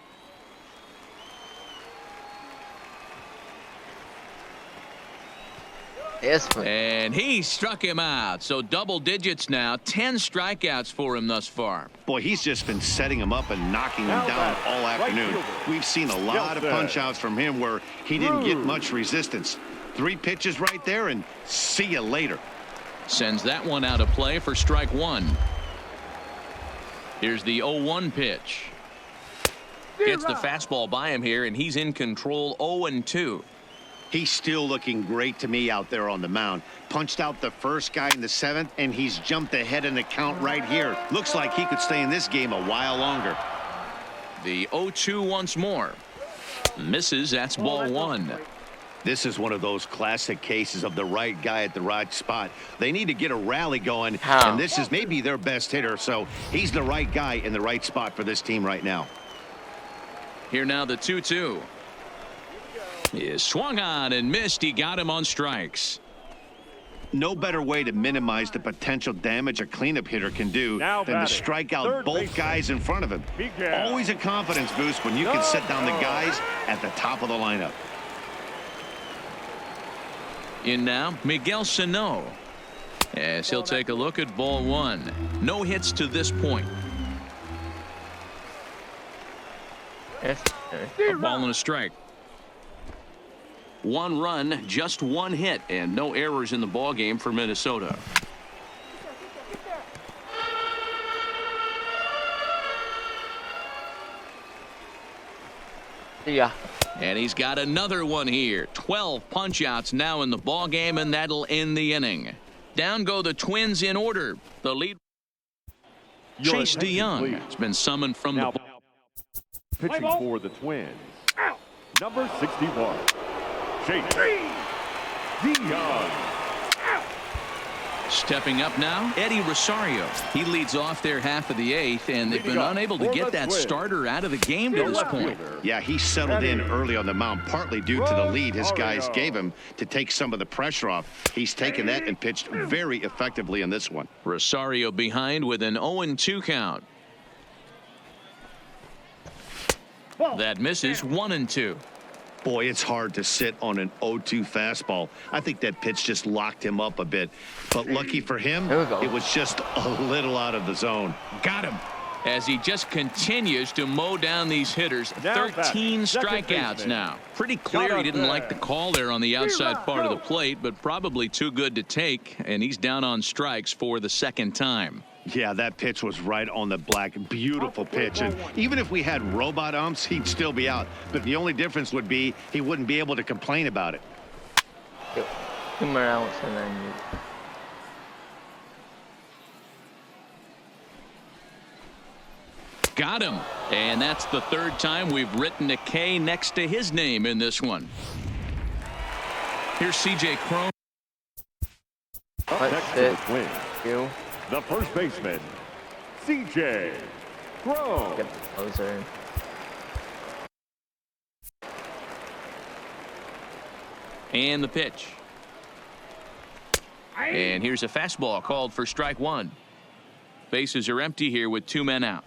And he struck him out. So double digits now. 10 strikeouts for him thus far. Boy, he's just been setting him up and knocking him down all afternoon. We've seen a lot of punch outs from him where he didn't get much resistance. 3 pitches right there, and see you later. Sends that one out of play for strike 1. Here's the 0-1 pitch. Gets the fastball by him here, and he's in control. 0-2. He's still looking great to me out there on the mound. Punched out the first guy in the 7th, and he's jumped ahead in the count right here. Looks like he could stay in this game a while longer. The 0-2 once more. Misses. That's ball 1. This is one of those classic cases of the right guy at the right spot. They need to get a rally going, and this is maybe their best hitter, so he's the right guy in the right spot for this team right now. Here now the 2-2. Is swung on and missed. He got him on strikes. No better way to minimize the potential damage a cleanup hitter can do than to strike out both guys in front of him. Always a confidence boost when you can set down the guys at the top of the lineup. In now, Miguel Sano, as he'll take a look at ball 1. No hits to this point. A ball and a strike. 1 run, just 1 hit, and no errors in the ball game for Minnesota. Yeah. And he's got another one here. 12 punch-outs now in the ball game, and that'll end the inning. Down go the Twins in order. The lead. Chase DeYoung has been summoned from the. Pitching for the Twins, number 61. Chase DeYoung. Stepping up now, Eddie Rosario. He leads off their half of the 8th, and they've been unable to get that starter out of the game to this point. Yeah, he settled in early on the mound, partly due to the lead his guys gave him to take some of the pressure off. He's taken that and pitched very effectively in this one. Rosario behind with an 0-2 count. That misses. 1-2. Boy, it's hard to sit on an 0-2 fastball. I think that pitch just locked him up a bit. But lucky for him, it was just a little out of the zone. Got him. As he just continues to mow down these hitters. 13 strikeouts now. Pretty clear he didn't like the call there on the outside part of the plate, but probably too good to take. And he's down on strikes for the 2nd time. Yeah, that pitch was right on the black. Beautiful pitch. And even if we had robot umps, he'd still be out. But the only difference would be he wouldn't be able to complain about it. Got him. And that's the 3rd time we've written a K next to his name in this one. Here's C.J. Cron. Up next to the Twins, the first baseman, CJ Cron. Get the closer in. And the pitch. And here's a fastball called for strike one. Bases are empty here with 2 men out.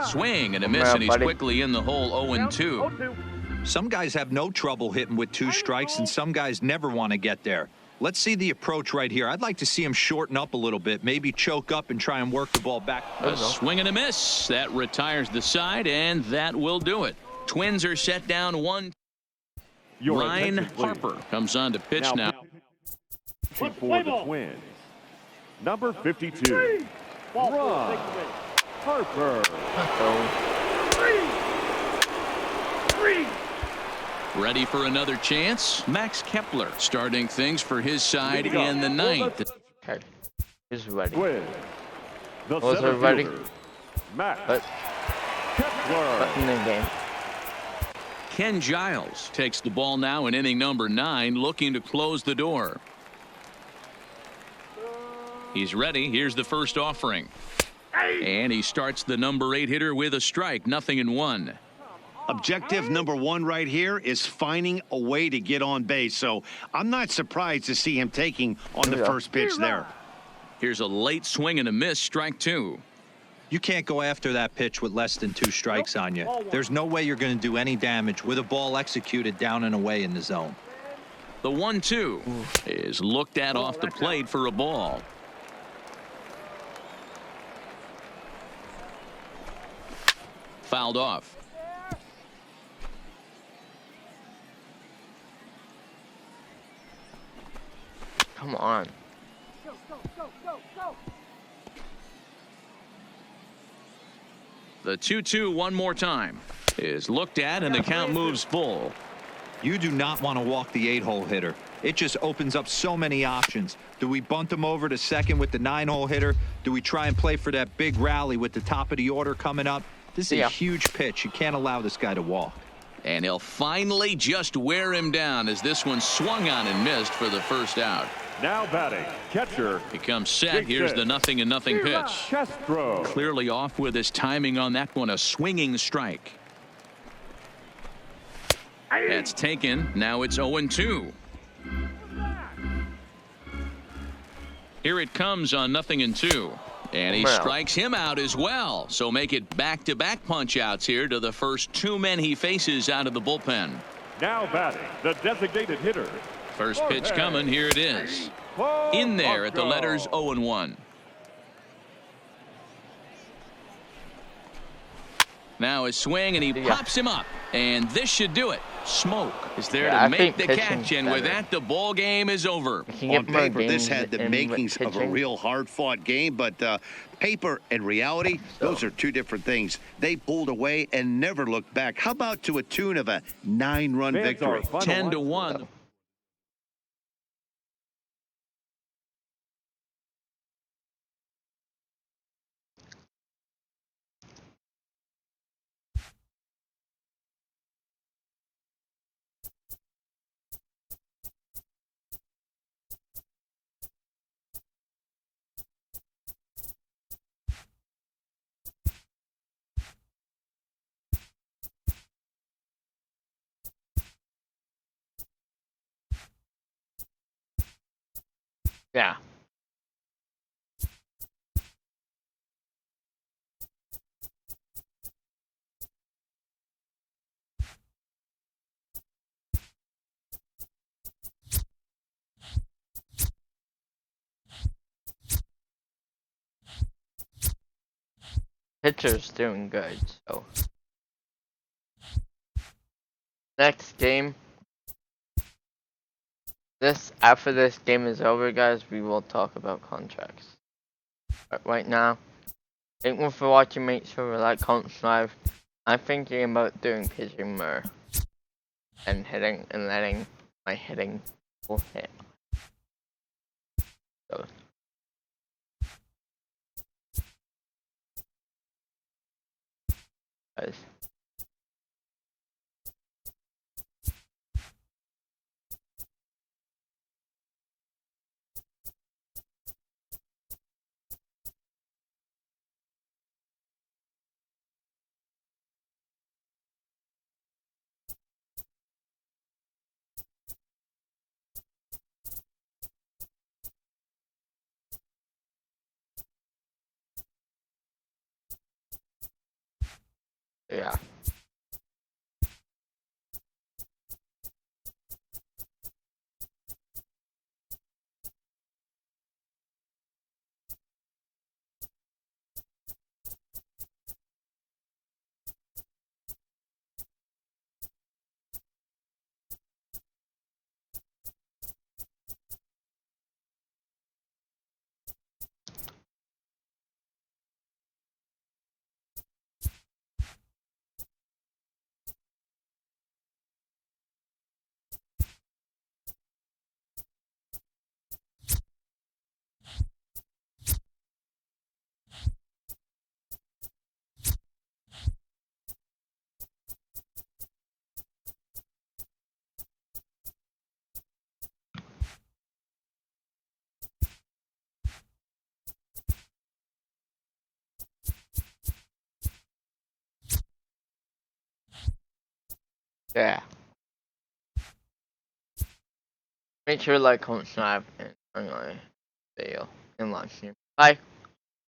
Swing and a miss, and he's quickly in the hole 0-2. Some guys have no trouble hitting with 2 strikes, and some guys never want to get there. Let's see the approach right here. I'd like to see him shorten up a little bit, maybe choke up and try and work the ball back. A swing and a miss. That retires the side, and that will do it. Twins are set down 1. Ryan Harper comes on to pitch now. For the Twins, number 52, Ron Harper. Ready for another chance? Max Kepler starting things for his side in the 9th. Okay. He's ready. Twins, the Those are center ready. fielder, Max But Kepler. in the game. Ken Giles takes the ball now in inning number 9, looking to close the door. He's ready. Here's the first offering. And he starts the number 8 hitter with a strike, 0-1. Objective number 1 right here is finding a way to get on base. So I'm not surprised to see him taking on the first pitch there. Here's a late swing and a miss, strike 2. You can't go after that pitch with less than 2 strikes on you. There's no way you're going to do any damage with a ball executed down and away in the zone. The 1-2 is looked at off the plate for a ball. Fouled off. Come on. The 2-2 one more time is looked at, and the count moves full. You do not want to walk the 8-hole hitter. It just opens up so many options. Do we bunt him over to second with the 9-hole hitter? Do we try and play for that big rally with the top of the order coming up? This is a huge pitch. You can't allow this guy to walk. And he'll finally just wear him down as this one swung on and missed for the first out. Now batting, catcher. He comes set. Here's the 0-0 pitch. Castro. Clearly off with his timing on that one. A swinging strike. That's taken. Now it's 0-2. Here it comes on 0-2. And he strikes him out as well. So make it back-to-back punch-outs here to the first 2 men he faces out of the bullpen. Now batting, the designated hitter. First pitch coming. Here it is. In there at the letters 0-1. Now his swing, and he pops him up. And this should do it. Smoke is there to make the catch, and with that, the ball game is over. On paper, this had the makings of a real hard-fought game, but paper and reality, those are 2 different things. They pulled away and never looked back. How about to a tune of a 9-run victory? 10-1. Yeah. Pitcher's doing good, so. Next game. After this game is over, guys, we will talk about contracts. But right now, thank you for watching. Make sure to like, comment, subscribe. I'm thinking about doing pitching more and hitting and letting my hitting full hit. So. Guys. Yeah. Yeah. Make sure to like, comment, subscribe, and I'm gonna video and launch here. Bye.